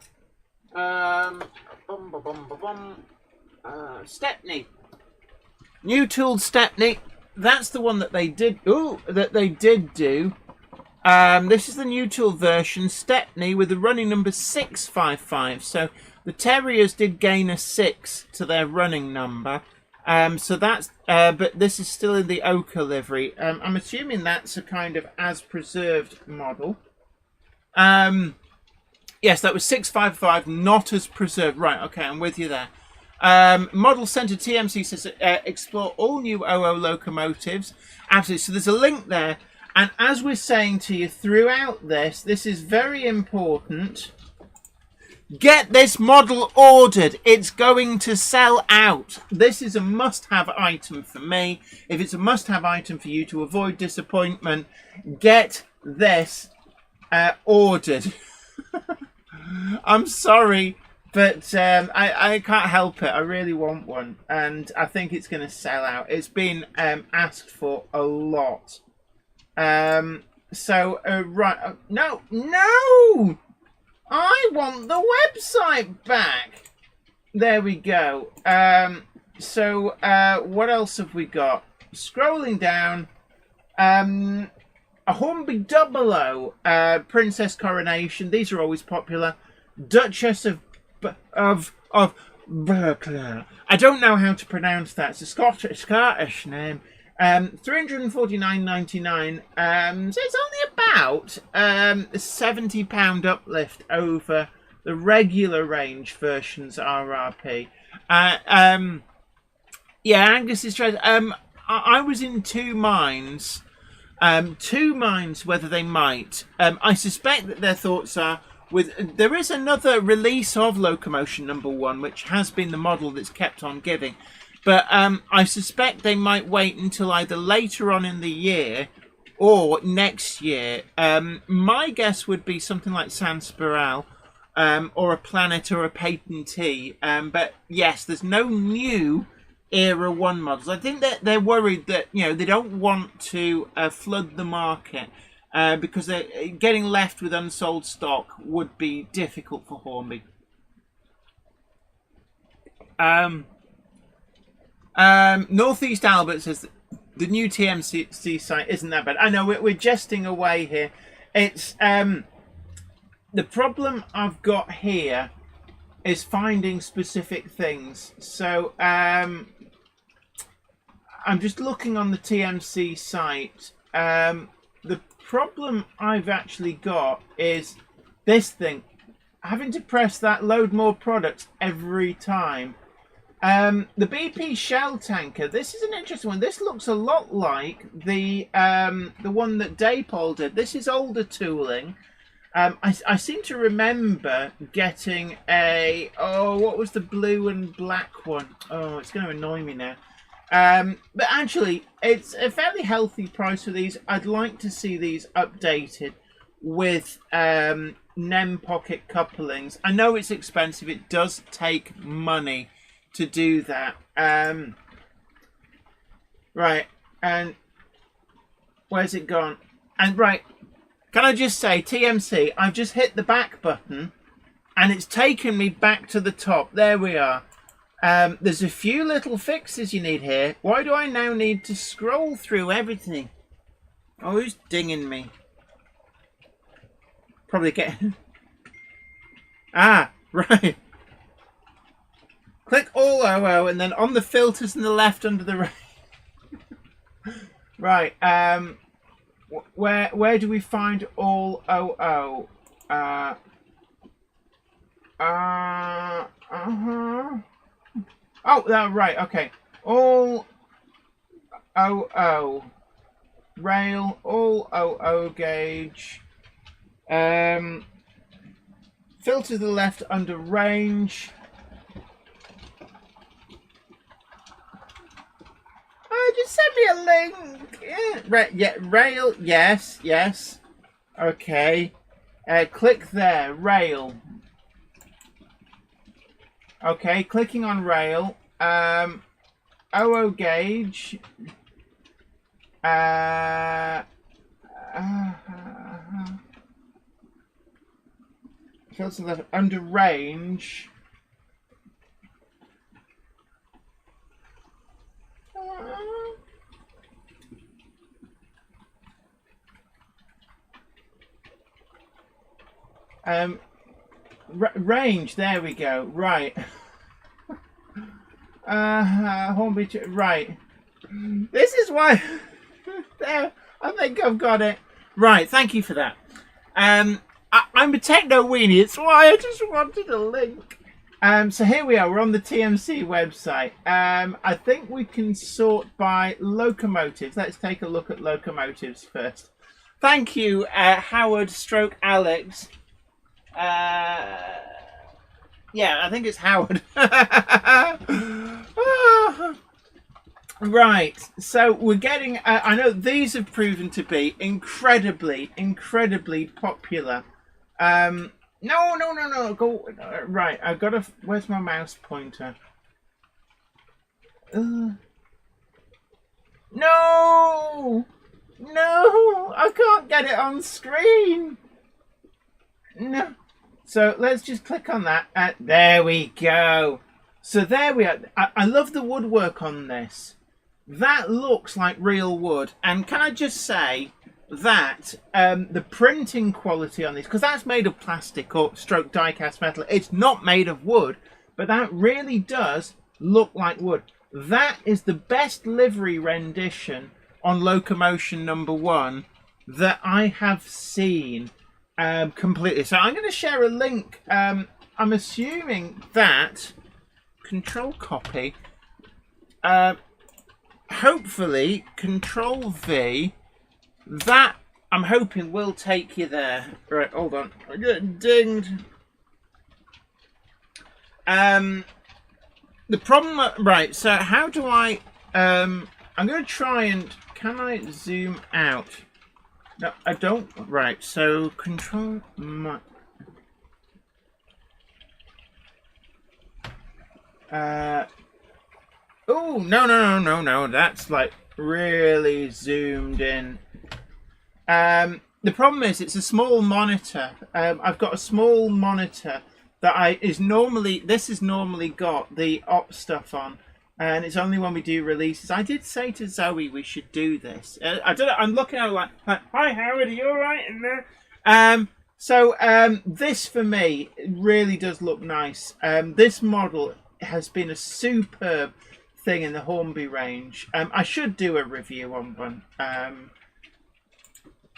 Speaker 2: Stepney. New tooled Stepney. That's the one that they did. That they did do. This is the new tool version, Stepney, with the running number 655. So the Terriers did gain a 6 to their running number. So that's, but this is still in the ochre livery. I'm assuming that's a kind of as preserved model. Yes, that was 655, not as preserved. Right, okay, I'm with you there. Model Centre TMC says explore all new OO locomotives. Absolutely. So there's a link there. And as we're saying to you throughout this is very important. Get this model ordered. It's going to sell out. This is a must-have item for me. If it's a must-have item for you to avoid disappointment, get this ordered. I'm sorry, but I can't help it. I really want one, and I think it's going to sell out. It's been asked for a lot. Right. No! I want the website back. There we go. What else have we got? Scrolling down. A Hornby 00, Princess Coronation. These are always popular. Duchess of I don't know how to pronounce that. It's a Scottish name. £349.99. So it's only about a £70 uplift over the regular range version's RRP. Yeah, Angus is trying. I was in two minds. Whether they might. I suspect that their thoughts are there is another release of Locomotion #1, which has been the model that's kept on giving. But I suspect they might wait until either later on in the year or next year. My guess would be something like San Spiral, or a Planet or a Patentee. But yes, there's no new Era 1 models. I think that they're worried that they don't want to flood the market because getting left with unsold stock would be difficult for Hornby. Northeast Albert says the new TMC site isn't that bad. I know we're jesting away here. It's the problem I've got here is finding specific things. So I'm just looking on the TMC site. The problem I've actually got is this thing, having to press that load more products every time. The BP Shell tanker, this is an interesting one. This looks a lot like the one that Dapol did. This is older tooling. I seem to remember getting what was the blue and black one? Oh, it's going to annoy me now. But actually, it's a fairly healthy price for these. I'd like to see these updated with NEM pocket couplings. I know it's expensive. It does take money to do that. Right, and where's it gone? And right, can I just say, TMC, I've just hit the back button and it's taken me back to the top. There we are. There's a few little fixes you need here. Why do I now need to scroll through everything? Oh, who's dinging me? Probably getting... Ah, right. Click all OO and then on the filters on the left under the right. Where do we find all OO? Oh, right. Okay. All OO. Rail. All OO gauge. Filter to the left under range. Just send me a link. Yeah, rail. Yes. Okay. Click there. Rail. Okay, clicking on rail. OO gauge. Filter left under range. Range, there we go. Right. Hornby, right. This is why. There, I think I've got it. Right, thank you for that. I'm a techno weenie. It's why I just wanted a link. So here we are. We're on the TMC website. I think we can sort by locomotives. Let's take a look at locomotives first. Thank you, Howard stroke Alex. Yeah, I think it's Howard. Right, so we're getting... I know these have proven to be incredibly popular. No. Go... right, I've got to... Where's my mouse pointer? No! I can't get it on screen! No. So let's just click on that. There we go. So there we are. I love the woodwork on this. That looks like real wood. And can I just say that the printing quality on this, because that's made of plastic or stroke die cast metal, it's not made of wood, but that really does look like wood. That is the best livery rendition on Locomotion #1 that I have seen completely. So I'm going to share a link. I'm assuming that Control Copy, hopefully Control V, that I'm hoping will take you there. Right, hold on. I'm getting dinged. The problem, right, so how do I, I'm going to try and, can I zoom out? No, I don't, right, so Control, oh, no, that's like really zoomed in. The problem is it's a small monitor. I've got a small monitor that this is normally got the op stuff on, and it's only when we do releases. I did say to Zoe we should do this. I don't know, I'm looking at her like, hi Howard, are you alright in there? This for me really does look nice. This model has been a superb thing in the Hornby range. I should do a review on one.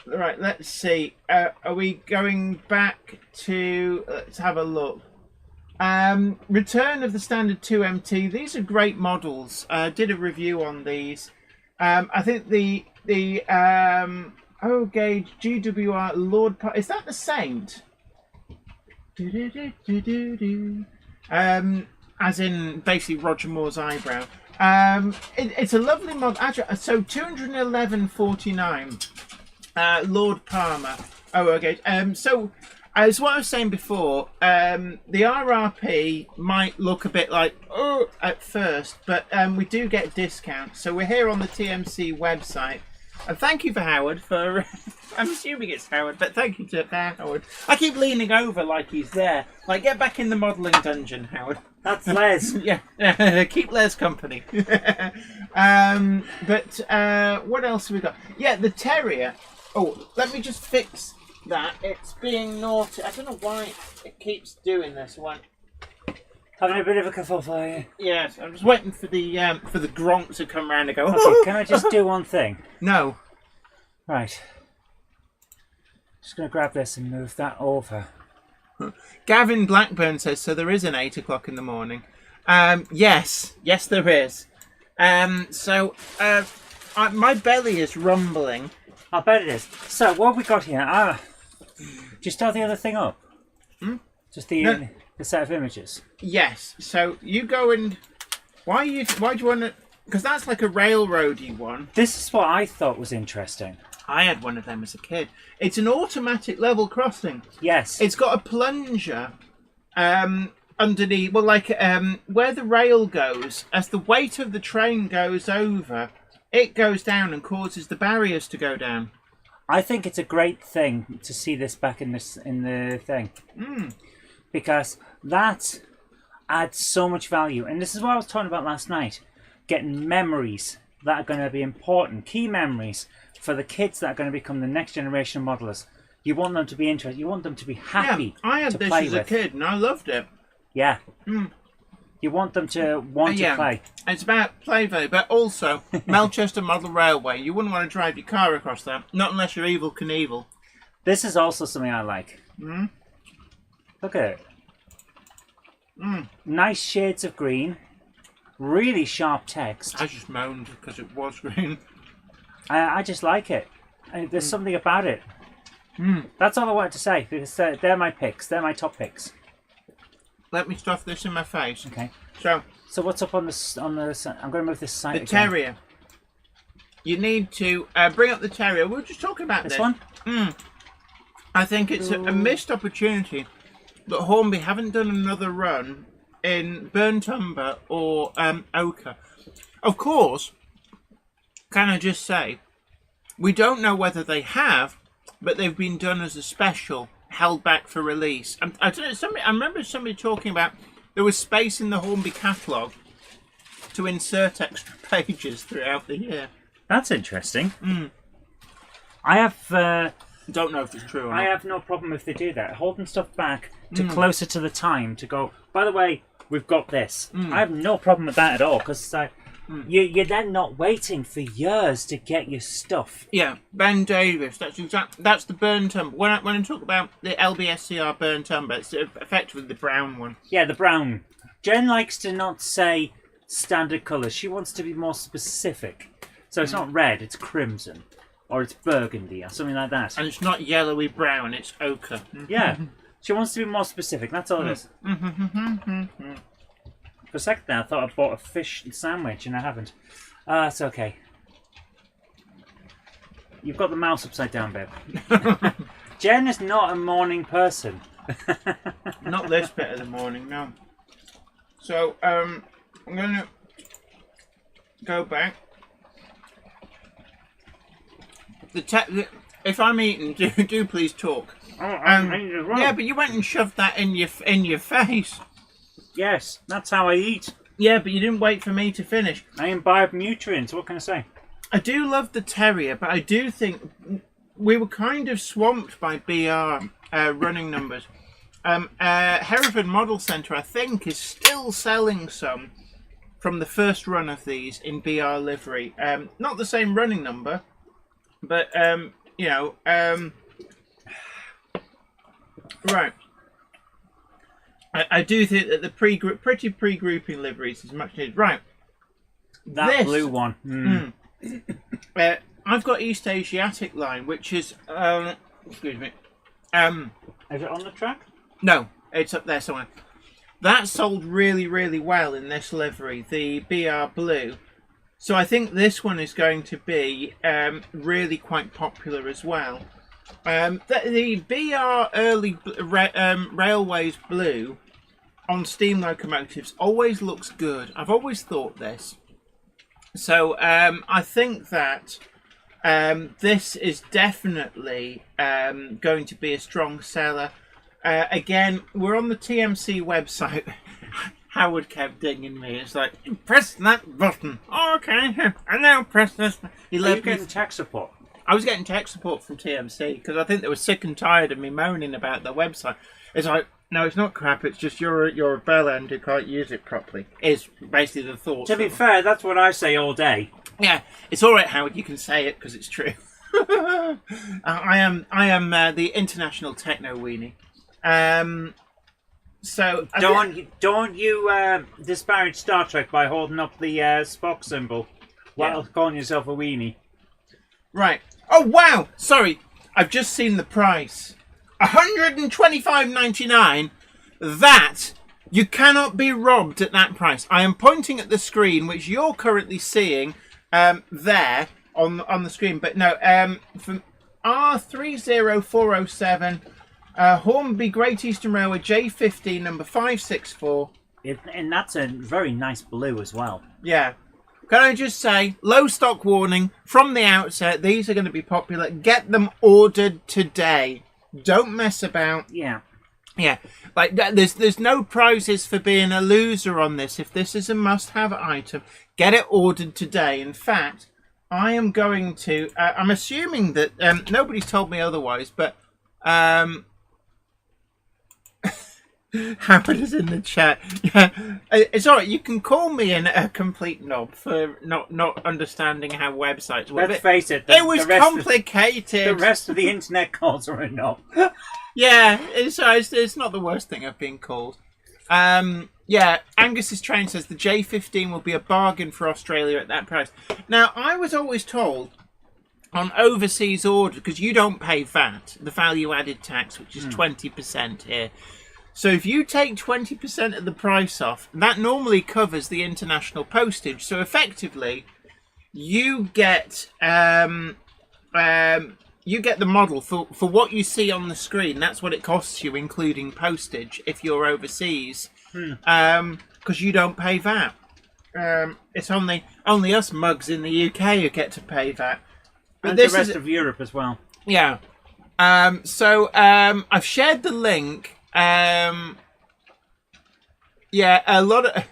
Speaker 2: Right, let's see. Are we going back to... Let's have a look. Return of the Standard 2MT. These are great models. I did a review on these. I think the O gauge GWR Lord... Is that the Saint? As in basically Roger Moore's eyebrow. It's a lovely model. Actually, so 211.49. Lord Palmer. Oh, okay. So, as what I was saying before, the RRP might look a bit like at first, but we do get discounts. So we're here on the TMC website, and thank you for Howard for. I'm assuming it's Howard, but thank you to Howard. I keep leaning over like he's there. Like, get back in the modelling dungeon, Howard.
Speaker 1: That's Les.
Speaker 2: Yeah, keep Les company. But what else have we got? Yeah, the Terrier. Oh, let me just fix that. It's being naughty. I don't know why it keeps doing this one.
Speaker 1: Having a bit of a kerfuffle, are you?
Speaker 2: Yes, I'm just waiting for the Gronk to come round and go.
Speaker 1: Okay, can I just do one thing?
Speaker 2: No.
Speaker 1: Right. Just going to grab this and move that over.
Speaker 2: Gavin Blackburn says, so there is an 8 o'clock in the morning. Yes, there is. My belly is rumbling.
Speaker 1: I bet it is. So, what have we got here? Just start the other thing up. Just the set of images.
Speaker 2: Yes. So you go and why do you want to? Because that's like a railroady one.
Speaker 1: This is what I thought was interesting.
Speaker 2: I had one of them as a kid. It's an automatic level crossing.
Speaker 1: Yes.
Speaker 2: It's got a plunger underneath. Well, like where the rail goes, as the weight of the train goes over, it goes down and causes the barriers to go down.
Speaker 1: I think it's a great thing to see this back in the thing. Because that adds so much value. And this is what I was talking about last night. Getting memories that are going to be important. Key memories for the kids that are going to become the next generation of modelers. You want them to be interested. You want them to be happy.
Speaker 2: Yeah, I had this as a kid and I loved it.
Speaker 1: Yeah. You want them to want to play.
Speaker 2: It's about play value, but also Melchester Model Railway. You wouldn't want to drive your car across that, not unless you're Evel Knievel.
Speaker 1: This is also something I like. Look at it. Nice shades of green. Really sharp text.
Speaker 2: I just moaned because it was green.
Speaker 1: I just like it. There's something about it. That's all I wanted to say, because they're my picks. They're my top picks.
Speaker 2: Let me stuff this in my face.
Speaker 1: Okay.
Speaker 2: So
Speaker 1: what's up on the? I'm going to move this side.
Speaker 2: The Terrier. You need to bring up the Terrier. We were just talking about this.
Speaker 1: This one.
Speaker 2: I think it's a missed opportunity that Hornby haven't done another run in Burnt Umber or Ochre. Of course, can I just say, we don't know whether they have, but they've been done as a special, held back for release. I don't know. I remember somebody talking about there was space in the Hornby catalogue to insert extra pages throughout the year.
Speaker 1: That's interesting. I have.
Speaker 2: Don't know if it's true or not.
Speaker 1: I have no problem if they do that. Holding stuff back to closer to the time to go. By the way, we've got this. I have no problem with that at all, because you're then not waiting for years to get your stuff.
Speaker 2: Yeah, Ben Davis. That's the burnt umber. When I talk about the LBSCR burnt umber, it's effectively the brown one.
Speaker 1: Yeah, the brown. Jen likes to not say standard colours. She wants to be more specific. So it's not red, it's crimson. Or it's burgundy or something like that.
Speaker 2: And it's not yellowy brown, it's ochre.
Speaker 1: Yeah. She wants to be more specific, that's all it is. For a second there, I thought I bought a fish sandwich, and I haven't. It's okay. You've got the mouse upside down, babe. Jen is not a morning person.
Speaker 2: Not this bit of the morning, no. So, I'm going to go back. If I'm eating, do please talk. Yeah, but you went and shoved that in your face.
Speaker 1: Yes, that's how I eat.
Speaker 2: Yeah, but you didn't wait for me to finish.
Speaker 1: I imbibe nutrients, what can I say?
Speaker 2: I do love the terrier, but I do think we were kind of swamped by BR running numbers. Hereford Model Centre, I think, is still selling some from the first run of these in BR livery. Not the same running number, but, right. I do think that the pre-grouping liveries is much needed. Right.
Speaker 1: That blue one.
Speaker 2: I've got East Asiatic line, which is... excuse me.
Speaker 1: Is it on the track?
Speaker 2: No, it's up there somewhere. That sold really, really well in this livery, the BR Blue. So I think this one is going to be really quite popular as well. The BR early Railways Blue on steam locomotives always looks good. I've always thought this. So I think that this is definitely going to be a strong seller. Again, we're on the TMC website. Howard kept dinging me. It's like, press that button. Oh, okay, I now press this.
Speaker 1: Are you getting tech support?
Speaker 2: I was getting tech support from TMC because I think they were sick and tired of me moaning about their website. It's like, no, it's not crap. It's just you're a bell end who can't use it properly. Is basically the thought.
Speaker 1: To be fair, that's what I say all day.
Speaker 2: Yeah, it's all right, Howard. You can say it because it's true. I am the international techno weenie. So don't you disparage Star Trek by holding up the Spock symbol while calling yourself a weenie. Right. Oh wow! Sorry, I've just seen the price. $125.99. That you cannot be robbed at that price. I am pointing at the screen, which you're currently seeing there on the screen. But no, from R30407. Hornby Great Eastern Railway J15 number 564.
Speaker 1: And that's a very nice blue as well.
Speaker 2: Yeah. Can I just say, low stock warning from the outset. These are going to be popular. Get them ordered today. Don't mess about.
Speaker 1: Yeah.
Speaker 2: Yeah. Like there's no prizes for being a loser on this. If this is a must-have item, get it ordered today. In fact, I am going to. I'm assuming that nobody's told me otherwise, but. Howard is in the chat. Yeah, it's alright. You can call me a complete knob for not understanding how websites work.
Speaker 1: Let's face it.
Speaker 2: It was complicated.
Speaker 1: The rest of the internet calls are a knob.
Speaker 2: Yeah, it's not the worst thing I've been called. Yeah, Angus's train says the J15 will be a bargain for Australia at that price. Now, I was always told on overseas order, because you don't pay VAT, the value-added tax, which is 20% here. So if you take 20% of the price off, that normally covers the international postage. So effectively, you get the model for what you see on the screen. That's what it costs you, including postage, if you're overseas, because you don't pay VAT. It's only us mugs in the UK who get to pay VAT. But
Speaker 1: and the rest of Europe as well.
Speaker 2: Yeah. So I've shared the link. Yeah, a lot of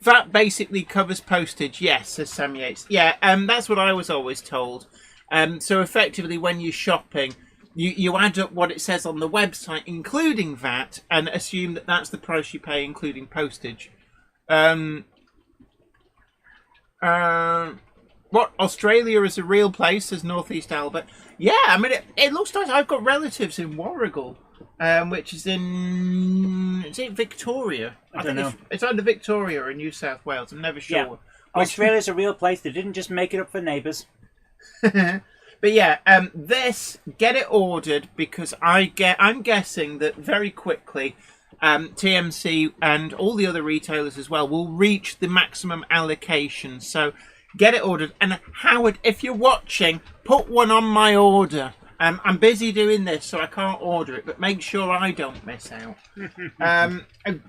Speaker 2: that basically covers postage. Yes, says Sam Yates. Yeah, that's what I was always told. So effectively, when you're shopping, you add up what it says on the website, including VAT, and assume that that's the price you pay, including postage. What, Australia is a real place, says Northeast Albert. Yeah, I mean, it looks nice. I've got relatives in Warrigal, which is it Victoria?
Speaker 1: I don't know.
Speaker 2: It's either Victoria or New South Wales. I'm never sure.
Speaker 1: Yeah. Australia's a real place. They didn't just make it up for neighbours.
Speaker 2: But yeah, get it ordered because I'm guessing that very quickly TMC and all the other retailers as well will reach the maximum allocation. So get it ordered. And Howard, if you're watching, put one on my order. I'm busy doing this, so I can't order it, but make sure I don't miss out.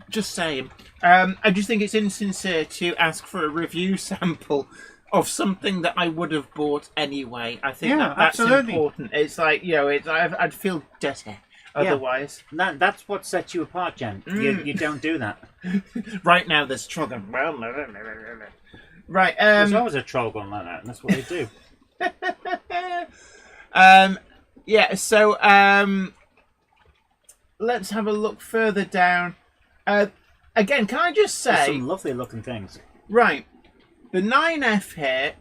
Speaker 2: Just saying. I just think it's insincere to ask for a review sample of something that I would have bought anyway. I think that's
Speaker 1: absolutely
Speaker 2: important. It's like, I'd feel dirty otherwise.
Speaker 1: Yeah. That's what sets you apart, Jen. You don't do that.
Speaker 2: Right now, there's troll going, right.
Speaker 1: There's always a troll going like that, and that's what they do.
Speaker 2: Yeah, so let's have a look further down. Again, can I just say...
Speaker 1: There's some lovely looking things.
Speaker 2: Right. The 9F here,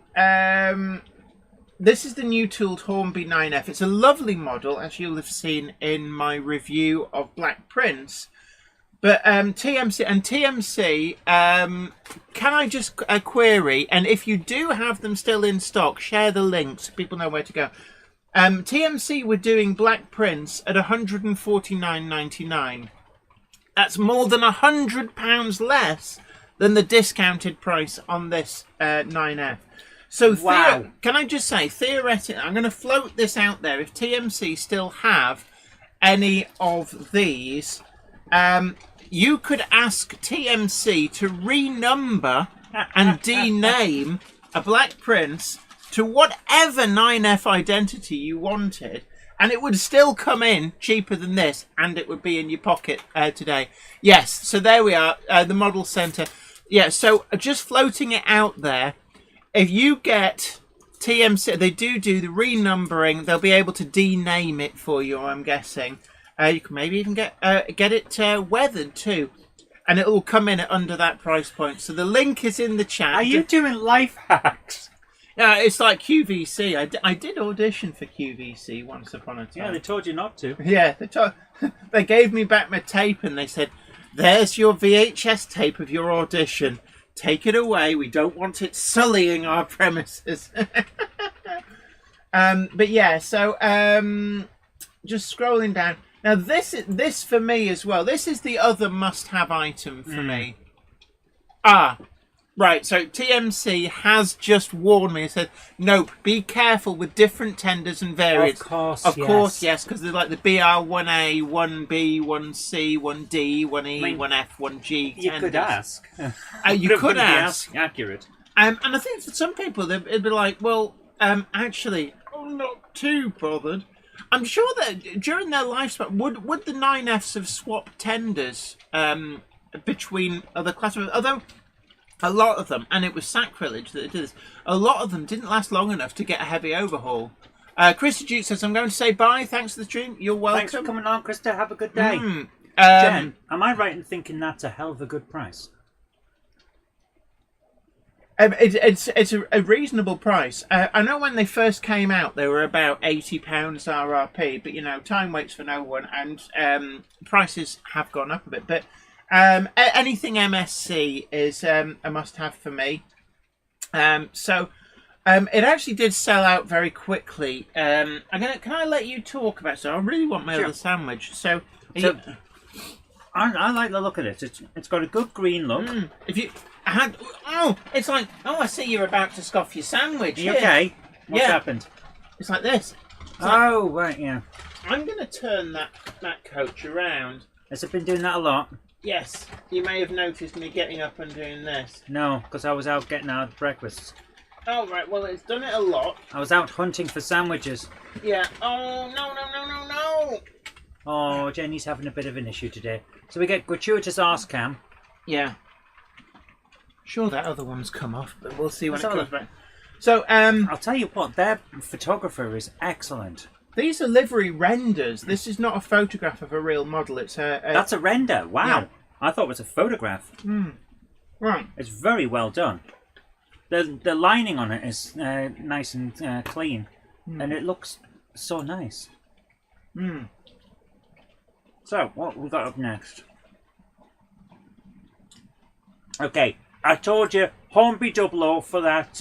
Speaker 2: this is the new tooled Hornby 9F. It's a lovely model, as you'll have seen in my review of Black Prince. But TMC, can I just query, and if you do have them still in stock, share the link so people know where to go. TMC were doing Black Prince at £149.99. That's more than £100 less than the discounted price on this 9F. So
Speaker 1: wow.
Speaker 2: Can I just say, theoretically, I'm going to float this out there. If TMC still have any of these, you could ask TMC to renumber and dename a Black Prince to whatever 9F identity you wanted, and it would still come in cheaper than this, and it would be in your pocket today. Yes, so there we are, the model centre. Yeah, so just floating it out there, if you get TMC, they do the renumbering, they'll be able to dename it for you, I'm guessing. You can maybe even get it weathered too, and it will come in at under that price point. So the link is in the chat.
Speaker 1: Are you doing life hacks?
Speaker 2: Yeah, it's like QVC. I did audition for QVC once upon a time.
Speaker 1: Yeah, they told you not to.
Speaker 2: Yeah, they gave me back my tape and they said, "There's your VHS tape of your audition. Take it away. We don't want it sullying our premises." But yeah, so just scrolling down. Now this for me as well. This is the other must-have item for me. Right, so TMC has just warned me and said, nope, be careful with different tenders and variants. Of course, yes, because they're like the BR1A, 1B, 1C, 1D, 1E, 1F, 1G tenders.
Speaker 1: You could ask.
Speaker 2: You could ask.
Speaker 1: Accurate.
Speaker 2: And I think for some people, it'd be like, well, actually, I'm not too bothered. I'm sure that during their lifespan, would the 9Fs have swapped tenders between other classes? Although a lot of them, and it was sacrilege that they did this, a lot of them didn't last long enough to get a heavy overhaul. Krista Duke says, I'm going to say bye. Thanks for the stream. You're welcome.
Speaker 1: Thanks for coming on, Krista. Have a good day. Jen, am I right in thinking that's a hell of a good price?
Speaker 2: It's a reasonable price. I know when they first came out, they were about £80 RRP, but time waits for no one, and prices have gone up a bit. But anything MSC is a must-have for me. So it actually did sell out very quickly. Can I let you talk about it? So I really want my other sandwich.
Speaker 1: I like the look of it. It's got a good green look.
Speaker 2: If you had, it's like, I see you're about to scoff your sandwich.
Speaker 1: Okay. What's happened?
Speaker 2: It's like this.
Speaker 1: Right, yeah.
Speaker 2: I'm going to turn that coach around.
Speaker 1: Has it been doing that a lot?
Speaker 2: Yes. You may have noticed me getting up and doing this.
Speaker 1: No, because I was out getting our breakfast.
Speaker 2: Oh, right. Well, it's done it a lot.
Speaker 1: I was out hunting for sandwiches.
Speaker 2: Yeah. Oh, no.
Speaker 1: Oh, Jenny's having a bit of an issue today. So we get gratuitous arse cam.
Speaker 2: Yeah. Sure, that other one's come off, but we'll see when it comes back. So,
Speaker 1: I'll tell you what, their photographer is excellent.
Speaker 2: These are livery renders. This is not a photograph of a real model. It's a...
Speaker 1: That's a render. Wow. Yeah. I thought it was a photograph.
Speaker 2: Right.
Speaker 1: It's very well done. The lining on it is nice and clean, and it looks so nice. So, what we got up next? Okay, I told you Hornby 00 for that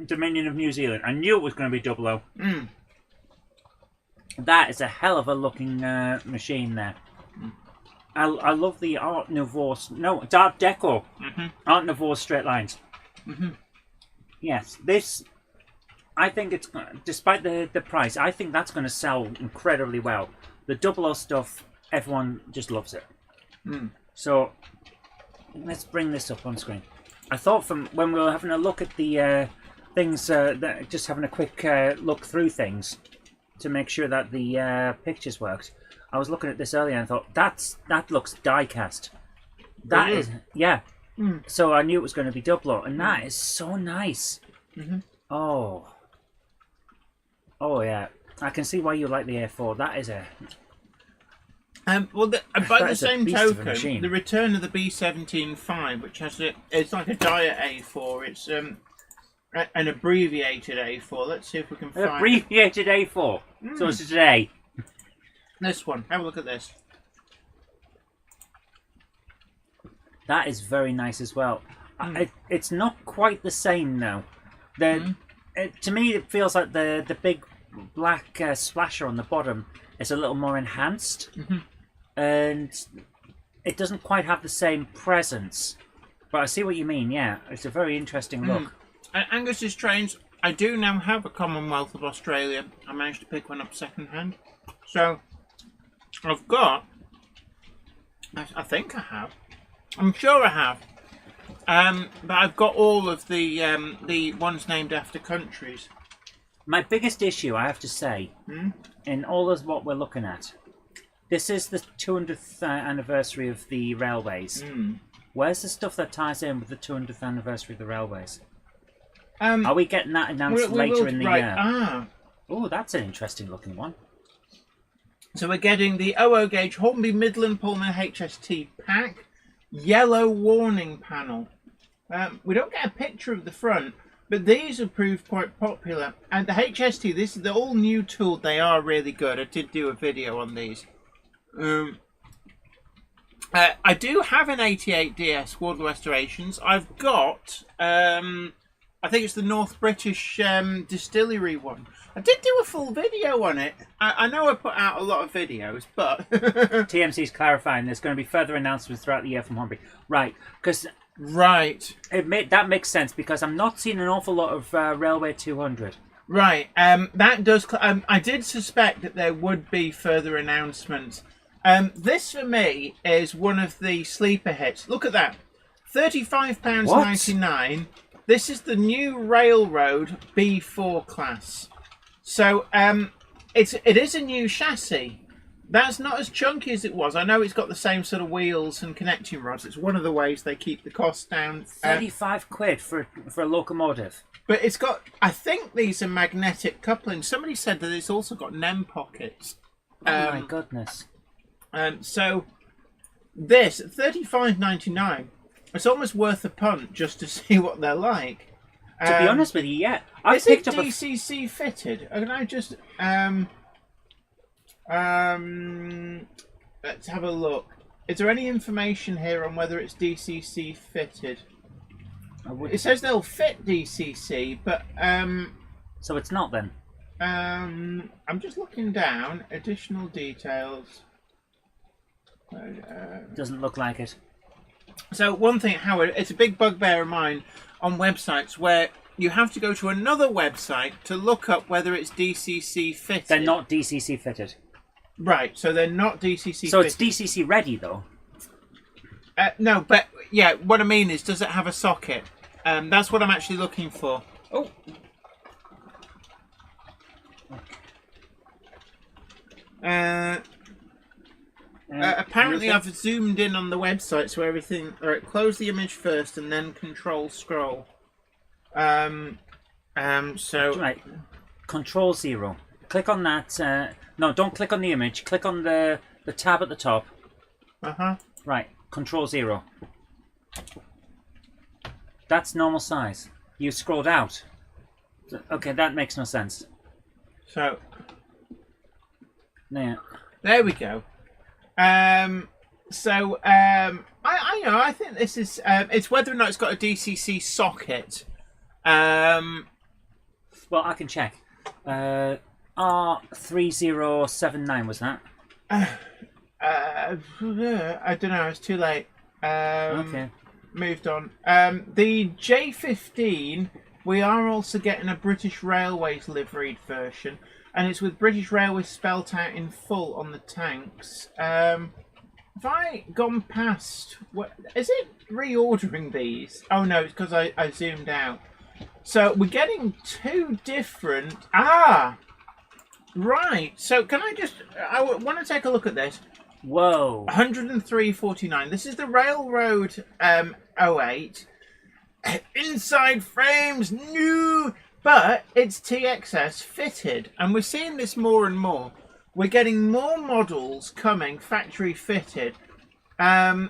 Speaker 1: Dominion of New Zealand. I knew it was going to be 00. That is a hell of a looking machine there. I love the Art Nouveau, Art Deco, Art Nouveau straight lines. Yes, this, I think it's, despite the price, I think that's going to sell incredibly well. The 00 stuff, everyone just loves it. So, let's bring this up on screen. I thought from when we were having a look at the things, just having a quick look through things to make sure that the pictures worked. I was looking at this earlier and I thought, that looks die-cast. That is, yeah. So I knew it was going to be 00, and that is so nice. Oh yeah, I can see why you like the A4. That is a
Speaker 2: well, by the same token, the return of the B17.5, which has it's like a diet A4. It's an abbreviated A4. Let's see if we can find
Speaker 1: abbreviated A4. So it's today.
Speaker 2: This one. Have a look at this.
Speaker 1: That is very nice as well. It's not quite the same now. To me, it feels like the big black splasher on the bottom is a little more enhanced, and it doesn't quite have the same presence. But I see what you mean. Yeah, it's a very interesting look.
Speaker 2: Angus's trains. I do now have a Commonwealth of Australia. I managed to pick one up second hand, so I've got. I think I have. I'm sure I have. But I've got all of the ones named after countries.
Speaker 1: My biggest issue, I have to say, in all of what we're looking at, this is the 200th anniversary of the railways. Where's the stuff that ties in with the 200th anniversary of the railways? Are we getting that announced later in the year? Oh, that's an interesting looking one.
Speaker 2: So we're getting the 00 gauge Hornby Midland Pullman HST pack. Yellow warning panel. We don't get a picture of the front, but these have proved quite popular. And the HST, this is the all new tool. They are really good. I did do a video on these. I do have an 88 DS Wardle Restorations. I've got, I think it's the North British distillery one. I did do a full video on it. I know I put out a lot of videos, but...
Speaker 1: TMC's clarifying there's going to be further announcements throughout the year from Hornby. Right, because...
Speaker 2: Right.
Speaker 1: That makes sense, because I'm not seeing an awful lot of Railway 200.
Speaker 2: Right, that does... I did suspect that there would be further announcements. This, for me, is one of the sleeper hits. Look at that. £35.99. This is the new Railroad B4 class. So, it is a new chassis. That's not as chunky as it was. I know it's got the same sort of wheels and connecting rods. It's one of the ways they keep the cost down.
Speaker 1: 35 quid for a locomotive.
Speaker 2: But it's got, I think these are magnetic couplings. Somebody said that it's also got NEM pockets.
Speaker 1: Oh my goodness.
Speaker 2: So, this, £35.99, it's almost worth a punt just to see what they're like.
Speaker 1: To be honest with you, yeah. I
Speaker 2: picked
Speaker 1: picked
Speaker 2: up
Speaker 1: up
Speaker 2: DCC fitted. Can I just let's have a look. Is there any information here on whether it's DCC fitted? It says they'll fit DCC, but
Speaker 1: so it's not then.
Speaker 2: I'm just looking down. Additional details.
Speaker 1: Doesn't look like it.
Speaker 2: So one thing, Howard, it's a big bugbear of mine on websites where you have to go to another website to look up whether it's DCC fitted.
Speaker 1: They're not DCC fitted.
Speaker 2: Right, so they're not DCC
Speaker 1: so
Speaker 2: fitted.
Speaker 1: So it's DCC ready, though?
Speaker 2: No, but yeah, what I mean is, does it have a socket? That's what I'm actually looking for. Oh. Apparently I've zoomed in on the website so everything... Alright, close the image first and then control scroll. So...
Speaker 1: Right. Control 0. Click on that. No, don't click on the image. Click on the tab at the top.
Speaker 2: Uh-huh.
Speaker 1: Right. Control 0. That's normal size. You scrolled out. Okay, that makes no sense.
Speaker 2: So
Speaker 1: Yeah.
Speaker 2: there we go. I think this is it's whether or not it's got a DCC socket.
Speaker 1: Well, I can check. R3079 was that?
Speaker 2: I don't know. It's too late.
Speaker 1: Okay.
Speaker 2: Moved on. The J15. We are also getting a British Railways liveried version, and it's with British Railways spelt out in full on the tanks. Have I gone past? What is it? Reordering these? Oh no, it's because I zoomed out. So we're getting two different. Right. So can I just? I want to take a look at this.
Speaker 1: Whoa.
Speaker 2: 103.49. This is the Railroad 08. Inside frames, new, but it's TXS fitted, and we're seeing this more and more. We're getting more models coming factory fitted, and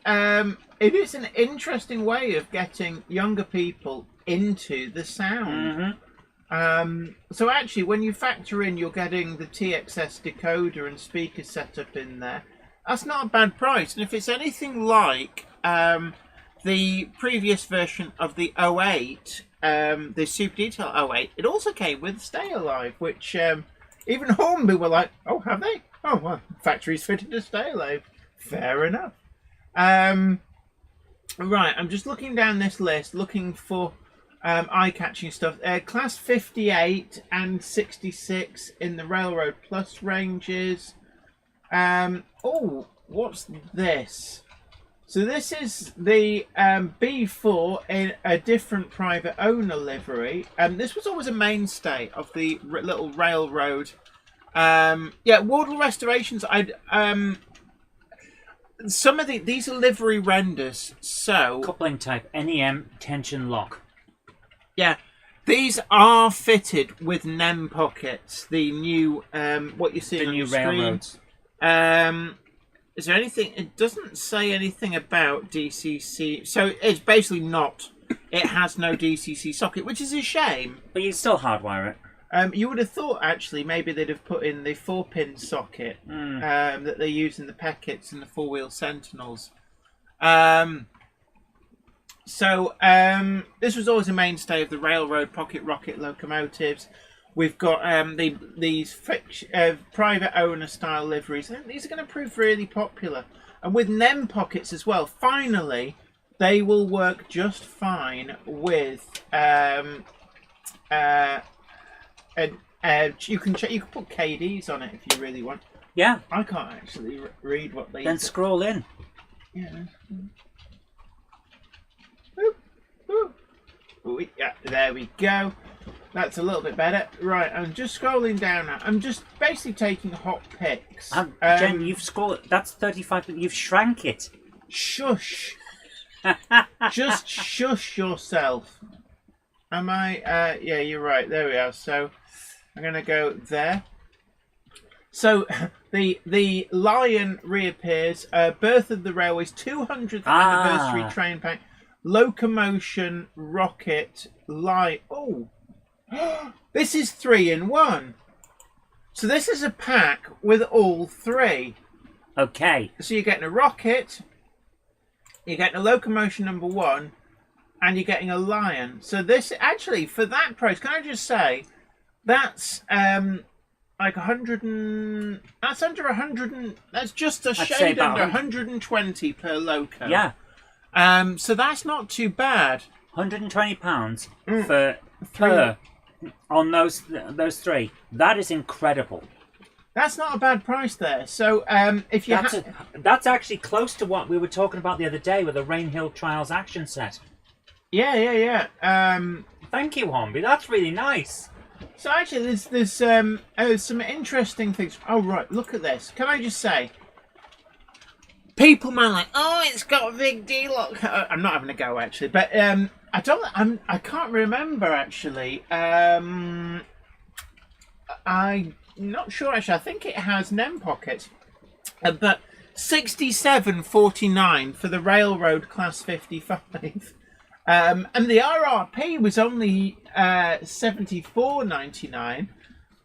Speaker 2: it is an interesting way of getting younger people into the sound. So actually, when you factor in, you're getting the TXS decoder and speaker setup in there. That's not a bad price, and if it's anything like the previous version of the 08, the Super Detail 08, it also came with Stay Alive, which even Hornby were like, oh, have they? Oh, well, factory's fitted to Stay Alive. Fair enough. Right, I'm just looking down this list, looking for eye-catching stuff. Class 58 and 66 in the Railroad Plus ranges. Oh, what's this? So this is the B4 in a different private owner livery. This was always a mainstay of the little railroad. Wardle restorations. Some of these are livery renders. So
Speaker 1: Coupling type NEM tension lock.
Speaker 2: Yeah, these are fitted with NEM pockets. The new what you see
Speaker 1: The
Speaker 2: on
Speaker 1: new
Speaker 2: your screen.
Speaker 1: railroads.
Speaker 2: Is there anything? It doesn't say anything about DCC, so it's basically not. It has no DCC socket, which is a shame.
Speaker 1: But you still hardwire it.
Speaker 2: You would have thought actually maybe they'd have put in the 4-pin socket that they use in the Peckets and the 4-wheel Sentinels. This was always a mainstay of the railroad pocket rocket locomotives. We've got these private owner style liveries. I think these are going to prove really popular. And with NEM pockets as well, finally, they will work just fine with you can put KDs on it if you really want.
Speaker 1: Yeah.
Speaker 2: I can't actually read what they.
Speaker 1: Then scroll in.
Speaker 2: Yeah. Ooh, yeah, there we go. That's a little bit better. Right, I'm just scrolling down now. I'm just basically taking hot picks.
Speaker 1: Jen, you've scrolled. That's 35. You've shrank it.
Speaker 2: Shush. Just shush yourself. Am I? Yeah, you're right. There we are. So I'm going to go there. So the lion reappears. Birth of the Railways 200th anniversary train pack. Locomotion, rocket, light. Oh, this is 3-in-1. So this is a pack with all three.
Speaker 1: Okay.
Speaker 2: So you're getting a rocket, you're getting a locomotion number 1, and you're getting a lion. So this actually, for that price, can I just say, that's like 100 and that's under 100 and that's just a shade under 120 per loco.
Speaker 1: Yeah.
Speaker 2: So that's not too bad.
Speaker 1: £120 per on those three. That is incredible.
Speaker 2: That's not a bad price there. So if you
Speaker 1: that's actually close to what we were talking about the other day with the Rainhill Trials action set.
Speaker 2: Yeah.
Speaker 1: Thank you, Hornby. That's really nice.
Speaker 2: So actually, there's some interesting things. Oh right, look at this. Can I just say? People might like, oh, it's got a big D-lock. I'm not having a go actually, but I can't remember actually. I'm not sure actually. I think it has NEM pockets, but 67.49 for the Railroad Class 55. And the RRP was only $74.99.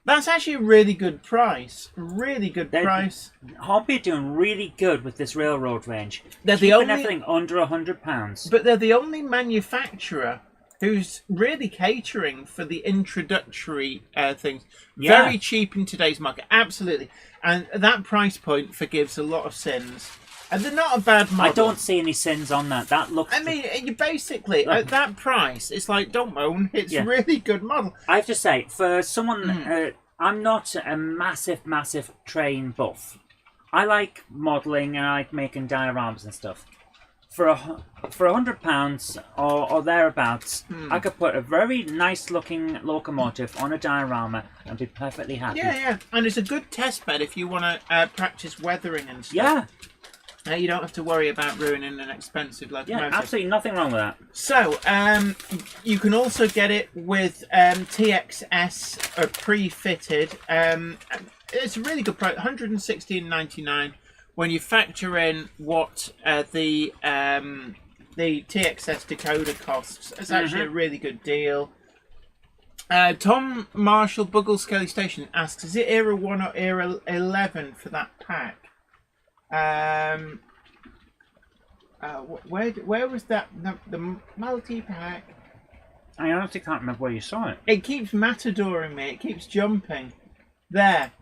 Speaker 2: That's actually a really good price. Really good price.
Speaker 1: Hornby are doing really good with this railroad range.
Speaker 2: They're
Speaker 1: keeping
Speaker 2: the only
Speaker 1: everything under £100.
Speaker 2: But they're the only manufacturer who's really catering for the introductory things.
Speaker 1: Yeah.
Speaker 2: Very cheap in today's market, absolutely. And that price point forgives a lot of sins. And they're not a bad model.
Speaker 1: I don't see any sins on that. That looks...
Speaker 2: I mean, you basically, at that price, it's like, don't moan, it's a really good model.
Speaker 1: I have to say, for someone... I'm not a massive train buff. I like modelling and I like making dioramas and stuff. For £100 or thereabouts, I could put a very nice looking locomotive on a diorama and be perfectly happy.
Speaker 2: Yeah. And it's a good test bed if you want to practice weathering and stuff.
Speaker 1: Yeah.
Speaker 2: You don't have to worry about ruining an expensive locomotive.
Speaker 1: Yeah, absolutely nothing wrong with that.
Speaker 2: So, you can also get it with TXS pre-fitted. It's a really good price, $116.99. When you factor in what the TXS decoder costs, it's actually a really good deal. Tom Marshall, Buggle Skelly Station asks, is it Era 1 or Era 11 for that pack? Where was that? The multi-pack?
Speaker 1: I honestly can't remember where you saw it.
Speaker 2: It keeps matadoring me. It keeps jumping. There.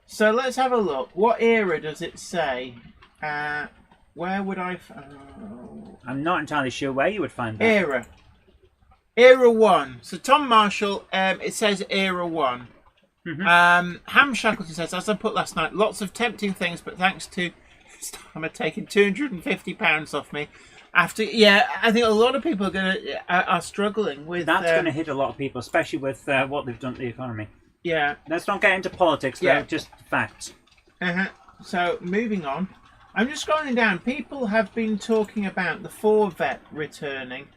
Speaker 2: So let's have a look. What era does it say? Where would I...
Speaker 1: I'm not entirely sure where you would find that.
Speaker 2: Era. Era 1. So Tom Marshall, it says Era 1. Ham Shackleton says, as I put last night, lots of tempting things, but thanks to Starmer taking £250 off me. I think a lot of people are struggling with...
Speaker 1: That's going to hit a lot of people, especially with what they've done to the economy.
Speaker 2: Yeah.
Speaker 1: Let's not get into politics, though, just facts.
Speaker 2: So, moving on. I'm just scrolling down. People have been talking about the 4VEP returning.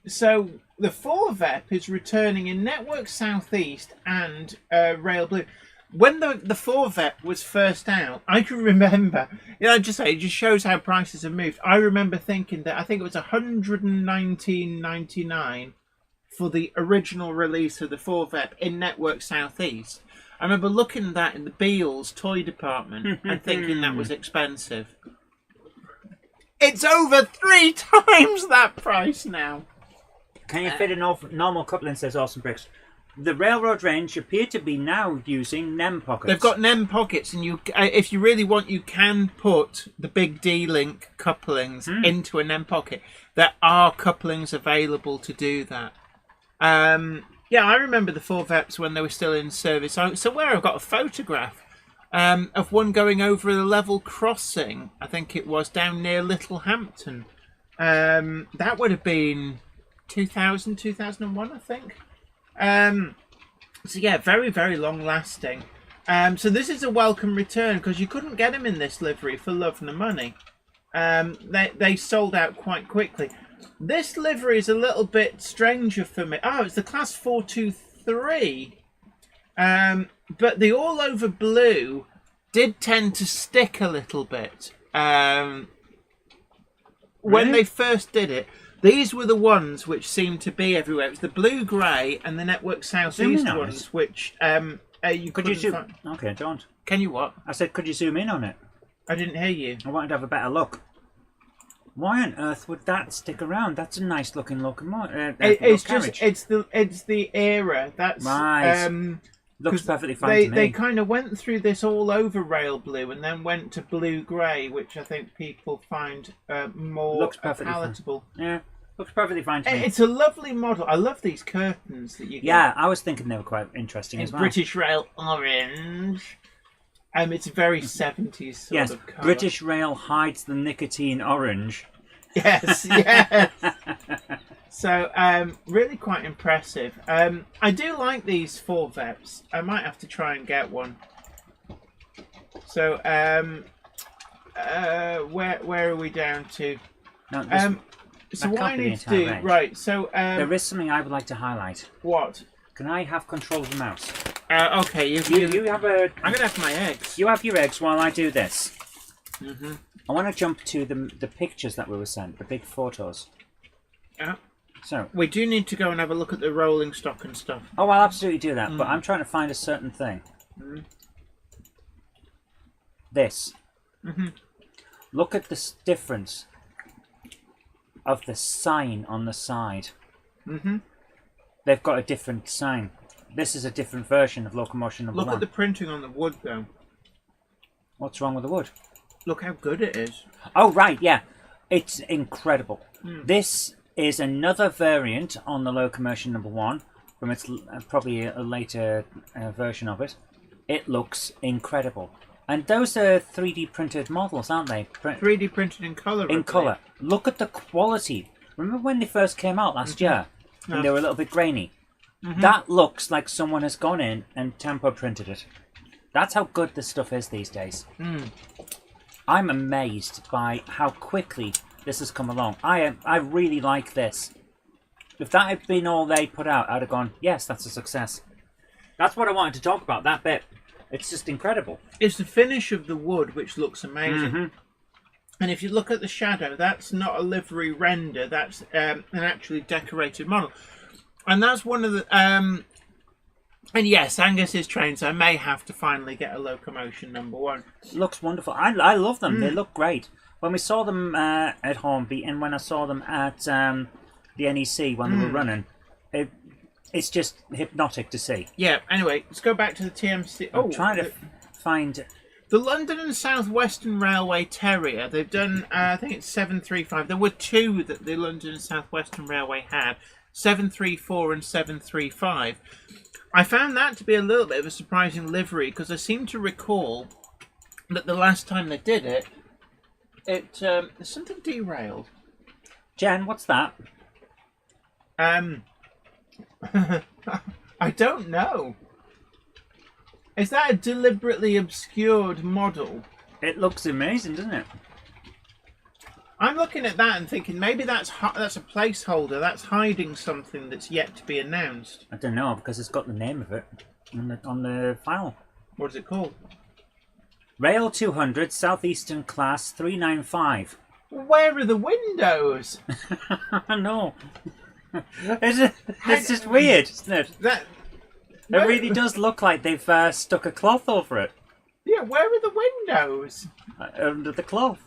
Speaker 2: So, the 4VEP is returning in Network Southeast and Rail Blue. When the 4VEP was first out, I can remember, it just shows how prices have moved. I remember thinking that I think it was $119.99 for the original release of the 4VEP in Network Southeast. I remember looking at that in the Beals toy department and thinking that was expensive. It's over 3 times that price now.
Speaker 1: Can you fit a normal coupling, says Awesome Bricks. The railroad range appear to be now using NEM pockets.
Speaker 2: They've got NEM pockets, and if you really want, you can put the big D-link couplings into a NEM pocket. There are couplings available to do that. I remember the 4VEPs when they were still in service. So where I've got a photograph of one going over the level crossing, I think it was down near Littlehampton. That would have been 2000, 2001, I think. Very, very long lasting. So this is a welcome return because you couldn't get them in this livery for love nor money. They sold out quite quickly. This livery is a little bit stranger for me. Oh, it's the class 423. But the all over blue did tend to stick a little bit. When they first did it, these were the ones which seemed to be everywhere. It was the blue-grey and the Network Southeast ones, which you
Speaker 1: could you zoom? Okay, don't.
Speaker 2: Can you what?
Speaker 1: I said, could you zoom in on it?
Speaker 2: I didn't hear you.
Speaker 1: I wanted to have a better look. Why on earth would that stick around? That's a nice-looking locomotive.
Speaker 2: It's the era. That's
Speaker 1: right. Looks perfectly fine to me.
Speaker 2: They kind of went through this all over rail blue and then went to blue grey, which I think people find more palatable.
Speaker 1: Fine. Yeah, looks perfectly fine to me.
Speaker 2: It's a lovely model. I love these curtains that you get.
Speaker 1: Yeah, I was thinking they were quite interesting as well.
Speaker 2: British Rail orange. It's a very 70s sort of colour.
Speaker 1: British Rail hides the nicotine orange.
Speaker 2: Yes. So, really quite impressive. I do like these 4VEPs. I might have to try and get one. So, where are we down to?
Speaker 1: No,
Speaker 2: so what I need to do, range. Right, so...
Speaker 1: there is something I would like to highlight.
Speaker 2: What?
Speaker 1: Can I have control of the mouse?
Speaker 2: Okay,
Speaker 1: you have a...
Speaker 2: I'm going to have my eggs.
Speaker 1: You have your eggs while I do this. I want to jump to the pictures that we were sent, the big photos.
Speaker 2: Yeah.
Speaker 1: So
Speaker 2: We do need to go and have a look at the rolling stock and stuff.
Speaker 1: oh, I'll absolutely do that, but I'm trying to find a certain thing. This. Look at this difference of the sign on the side. They've got a different sign. This is a different version of Locomotion number 1.
Speaker 2: Look at the printing on the wood, though.
Speaker 1: What's wrong with the wood?
Speaker 2: Look how good it is.
Speaker 1: Oh, right, yeah. It's incredible. This is another variant on the Locomotion number 1 from its probably a later version of it. It looks incredible. And those are 3D printed models, aren't they?
Speaker 2: 3D printed in colour.
Speaker 1: In colour. Look at the quality. Remember when they first came out last year? And they were a little bit grainy? That looks like someone has gone in and tamper printed it. That's how good this stuff is these days. I'm amazed by how quickly this has come along. I really like this. If that had been all they put out, I'd have gone, yes, that's a success. That's what I wanted to talk about, that bit. It's just incredible.
Speaker 2: It's the finish of the wood which looks amazing. And if you look at the shadow, that's not a livery render, that's an actually decorated model. And that's one of the... and yes, Angus's trains, I may have to finally get a Locomotion number 1.
Speaker 1: Looks wonderful. I love them. They look great. When we saw them at Hornby and when I saw them at the NEC when they were running, it's just hypnotic to see.
Speaker 2: Yeah, anyway, let's go back to the TMC.
Speaker 1: I'm trying to find...
Speaker 2: The London and South Western Railway Terrier, they've done, I think it's 735. There were 2 that the London and South Western Railway had, 734 and 735. I found that to be a little bit of a surprising livery because I seem to recall that the last time they did it, something derailed.
Speaker 1: Jen, what's that?
Speaker 2: I don't know. Is that a deliberately obscured model?
Speaker 1: It looks amazing, doesn't it?
Speaker 2: I'm looking at that and thinking maybe that's a placeholder. That's hiding something that's yet to be announced.
Speaker 1: I don't know because it's got the name of it on the file.
Speaker 2: What is it called?
Speaker 1: Rail 200 Southeastern Class 395.
Speaker 2: Where are the windows?
Speaker 1: I know. It's just weird, isn't it? It really does look like they've stuck a cloth over it.
Speaker 2: Yeah, where are the windows?
Speaker 1: Under the cloth.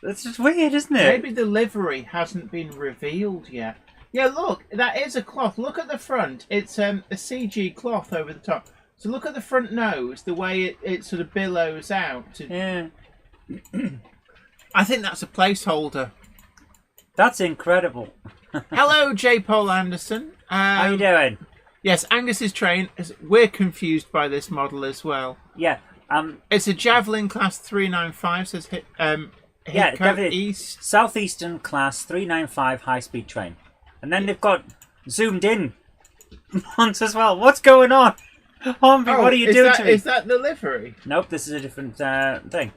Speaker 1: It's just weird, isn't it?
Speaker 2: Maybe the livery hasn't been revealed yet. Yeah, look, that is a cloth. Look at the front. It's a CG cloth over the top. So look at the front nose, the way it sort of billows out.
Speaker 1: Yeah.
Speaker 2: I think that's a placeholder.
Speaker 1: That's incredible.
Speaker 2: Hello, J. Paul Anderson.
Speaker 1: How you doing?
Speaker 2: Yes, Angus's train. We're confused by this model as well.
Speaker 1: Yeah.
Speaker 2: It's a Javelin Class 395. Says Hidcote East.
Speaker 1: Southeastern Class 395 high-speed train. And then they've got zoomed in ones as well. What's going on? Hornby, what are you doing to me?
Speaker 2: Is that the livery?
Speaker 1: Nope, this is a different thing.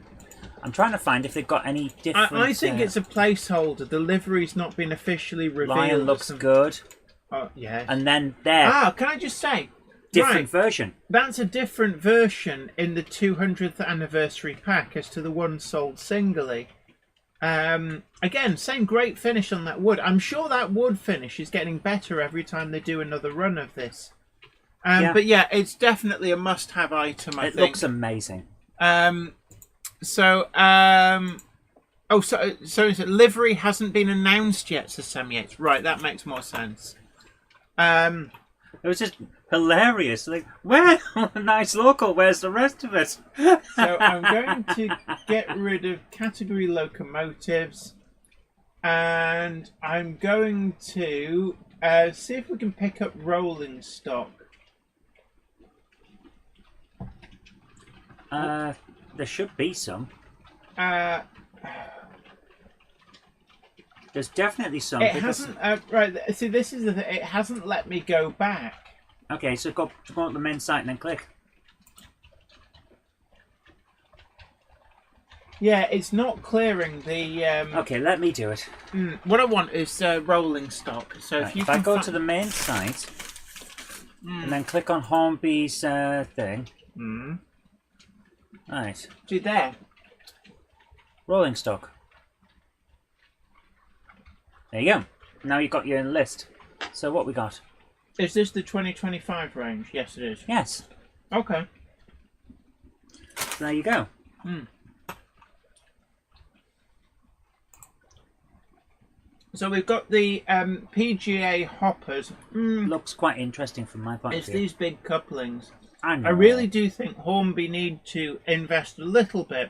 Speaker 1: I'm trying to find if they've got any different...
Speaker 2: I think it's a placeholder. The livery's not been officially revealed.
Speaker 1: Lion looks good.
Speaker 2: Oh, yeah.
Speaker 1: And then there...
Speaker 2: Ah, can I just say...
Speaker 1: Different version.
Speaker 2: That's a different version in the 200th anniversary pack as to the one sold singly. Again, same great finish on that wood. I'm sure that wood finish is getting better every time they do another run of this. But yeah, it's definitely a must-have item, I think.
Speaker 1: It looks amazing.
Speaker 2: So livery hasn't been announced yet, says Sam Yates. Right, that makes more sense.
Speaker 1: It was just hilarious. Like, where? Nice local. Where's the rest of it?
Speaker 2: So I'm going to get rid of category locomotives, and I'm going to see if we can pick up rolling stock.
Speaker 1: There should be some. There's definitely some.
Speaker 2: It hasn't. Right. See, this is the thing. It hasn't let me go back.
Speaker 1: Okay, so go on the main site and then click.
Speaker 2: Yeah, it's not clearing the.
Speaker 1: Okay, let me do it.
Speaker 2: What I want is rolling stock. So
Speaker 1: Right,
Speaker 2: if you
Speaker 1: if I go to the main site and then click on Hornby's thing. Right.
Speaker 2: See there.
Speaker 1: rolling stock. There you go. Now you've got your list. So what we got?
Speaker 2: Is this the 2025 range? Yes, it is.
Speaker 1: Yes.
Speaker 2: Okay.
Speaker 1: So there you go.
Speaker 2: So we've got the PGA hoppers.
Speaker 1: Looks quite interesting from my point of
Speaker 2: It's
Speaker 1: view.
Speaker 2: these big couplings.
Speaker 1: I know.
Speaker 2: I really do think Hornby need to invest a little bit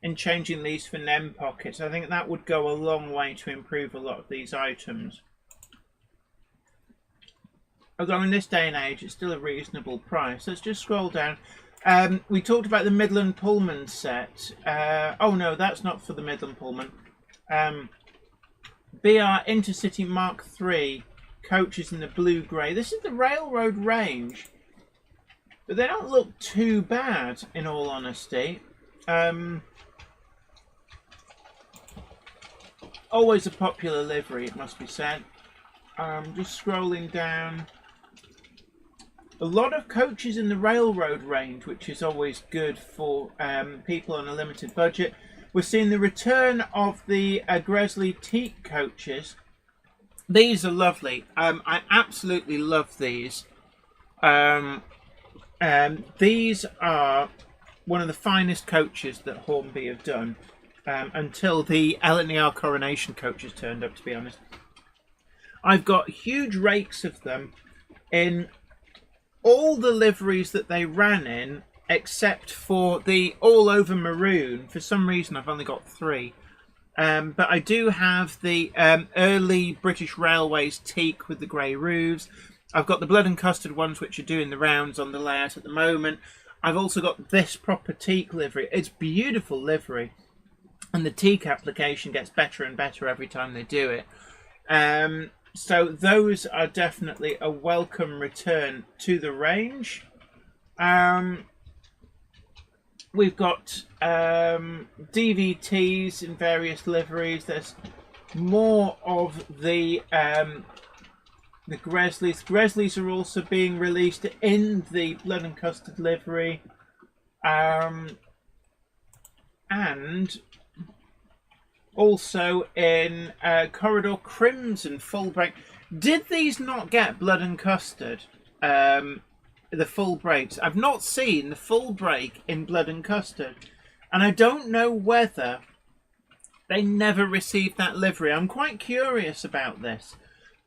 Speaker 2: in changing these for NEM pockets. I think that would go a long way to improve a lot of these items. Although in this day and age, it's still a reasonable price. Let's just scroll down. We talked about the Midland Pullman set. Oh no, that's not for the Midland Pullman. BR Intercity Mark III coaches in the blue-grey. This is the railroad range. But they don't look too bad, in all honesty. Always a popular livery, it must be said. Just scrolling down. A lot of coaches in the railroad range, which is always good for people on a limited budget. We're seeing the return of the Gresley teak coaches. These are lovely. I absolutely love these. These are one of the finest coaches that Hornby have done until the LNER Coronation coaches turned up, to be honest. I've got huge rakes of them in all the liveries that they ran in, except for the all-over maroon. For some reason, I've only got 3. But I do have the early British Railways teak with the grey roofs. I've got the blood and custard ones, which are doing the rounds on the layout at the moment. I've also got this proper teak livery. It's beautiful livery. And the teak application gets better and better every time they do it. So those are definitely a welcome return to the range. We've got DVTs in various liveries. There's more of the Gresleys. Gresleys are also being released in the blood and custard livery. And also in Corridor Crimson full break. Did these not get blood and custard? The full breaks. I've not seen the full break in blood and custard, and I don't know whether they never received that livery. I'm quite curious about this.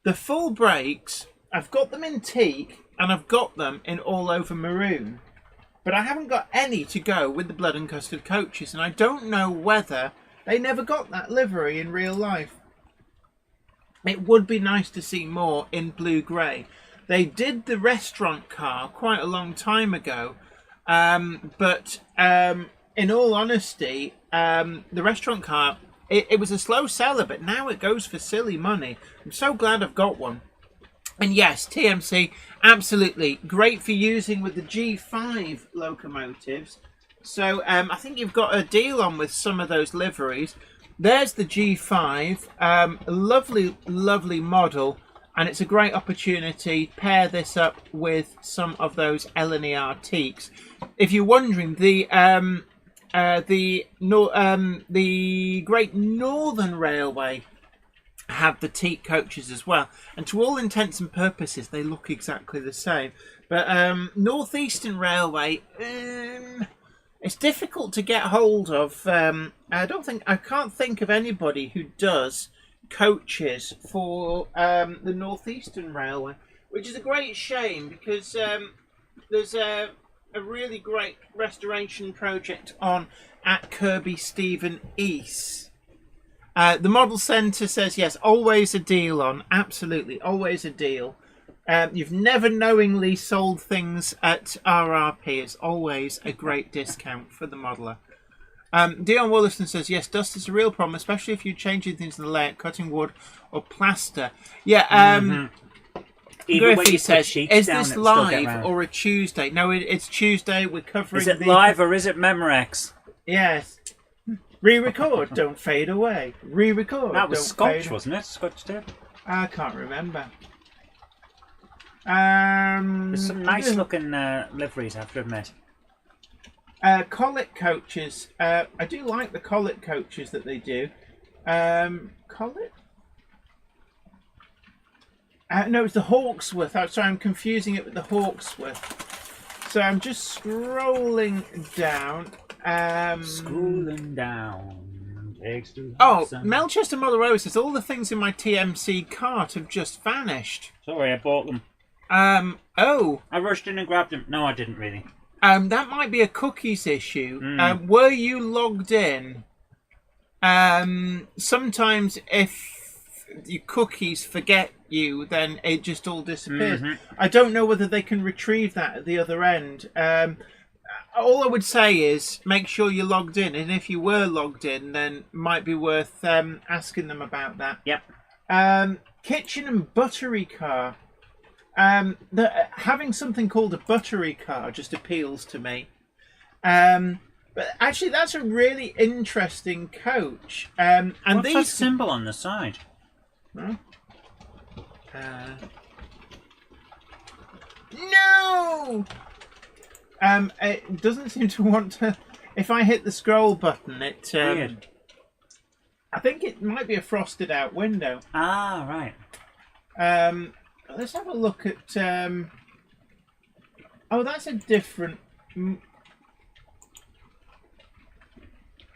Speaker 2: The full breaks, I've got them in teak and I've got them in all over maroon, but I haven't got any to go with the blood and custard coaches, and I don't know whether they never got that livery in real life. It would be nice to see more in blue-grey. They did the restaurant car quite a long time ago, but in all honesty, the restaurant car, it was a slow seller, but now it goes for silly money. I'm so glad I've got one. And yes, TMC, absolutely great for using with the G5 locomotives. So I think you've got a deal on with some of those liveries. There's the G5, lovely, lovely model. And it's a great opportunity to pair this up with some of those LNER teaks. If you're wondering, the Great Northern Railway have the teak coaches as well, and to all intents and purposes, they look exactly the same. But Northeastern Railway, it's difficult to get hold of. I can't think of anybody who does coaches for the Northeastern Railway, which is a great shame because there's a really great restoration project on at Kirby Stephen East. The Model Centre says yes, always a deal on, absolutely, always a deal. You've never knowingly sold things at RRP. It's always a great discount for the modeler. Dion Wollaston says, yes, dust is a real problem, especially if you're changing things in the layout, cutting wood or plaster. Yeah,
Speaker 1: Even when you
Speaker 2: says,
Speaker 1: sheets
Speaker 2: is
Speaker 1: down,
Speaker 2: this
Speaker 1: it'll still get
Speaker 2: live
Speaker 1: round.
Speaker 2: or a Tuesday? No, it's Tuesday. We're covering
Speaker 1: Is it live or is it Memorex?
Speaker 2: Yes. Re-record, don't fade away. Re-record,
Speaker 1: That was
Speaker 2: don't
Speaker 1: Scotch,
Speaker 2: fade...
Speaker 1: wasn't it? Scotch tape?
Speaker 2: I can't remember.
Speaker 1: There's some nice looking liveries, I have to admit.
Speaker 2: Collet coaches. I do like the collet coaches that they do. Collet? No, it's the Hawksworth. I'm sorry, I'm confusing it with the Hawksworth. So I'm just scrolling down.
Speaker 1: Scrolling down.
Speaker 2: Oh, Melchester Model Row says all the things in my TMC cart have just vanished.
Speaker 1: Sorry, I bought them.
Speaker 2: Oh.
Speaker 1: I rushed in and grabbed them. No, I didn't really.
Speaker 2: That might be a cookies issue. Were you logged in? Sometimes if your cookies forget you, then it just all disappears. I don't know whether they can retrieve that at the other end. All I would say is make sure you're logged in, and if you were logged in, then it might be worth asking them about that.
Speaker 1: Yep.
Speaker 2: Kitchen and buttery car. Having something called a buttery car just appeals to me. But actually, that's a really interesting coach. And
Speaker 1: what's that symbol on the side?
Speaker 2: Huh? No! It doesn't seem to want to. If I hit the scroll button, it.
Speaker 1: Weird.
Speaker 2: I think it might be a frosted out window.
Speaker 1: Ah, right.
Speaker 2: Let's have a look at. Oh, that's a different.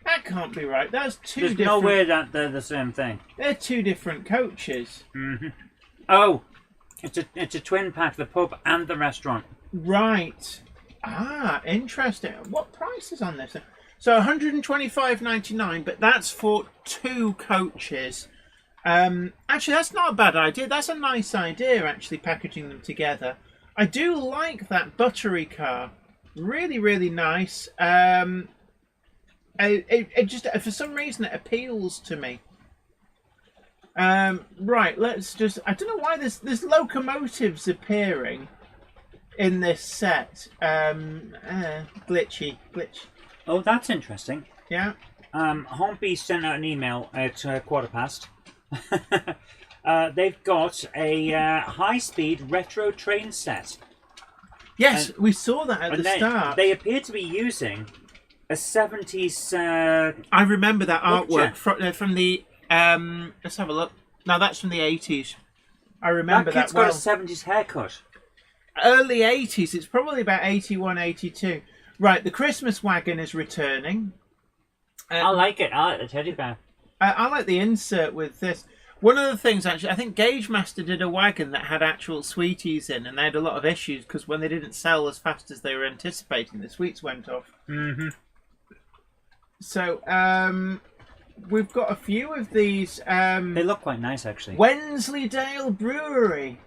Speaker 2: That can't be right. That's two
Speaker 1: There's
Speaker 2: different.
Speaker 1: no way that they're the same thing.
Speaker 2: They're two different coaches.
Speaker 1: Oh, it's a twin pack, the pub and the restaurant.
Speaker 2: Right. Ah, interesting. What price is on this? So $125.99, but that's for two coaches. Actually, that's not a bad idea. That's a nice idea, actually, packaging them together. I do like that buttery car. Really, really nice. It just, for some reason, it appeals to me. Right, let's just... I don't know why there's locomotives appearing in this set. Glitch.
Speaker 1: Oh, that's interesting.
Speaker 2: Yeah.
Speaker 1: Hornby sent out an email at 1:15. They've got a high-speed retro train set.
Speaker 2: Yes, we saw that at the start.
Speaker 1: They appear to be using a 70s...
Speaker 2: I remember that artwork from the... let's have a look. No, that's from the 80s. I remember that well.
Speaker 1: That kid's got a 70s haircut.
Speaker 2: Early 80s. It's probably about 81, 82. Right, the Christmas wagon is returning.
Speaker 1: I like it. I like the teddy bear.
Speaker 2: I like the insert with this. One of the things, actually, I think Gauge Master did a wagon that had actual sweeties in, and they had a lot of issues because when they didn't sell as fast as they were anticipating, the sweets went off. So, we've got a few of these.
Speaker 1: They look quite nice, actually.
Speaker 2: Wensleydale Brewery.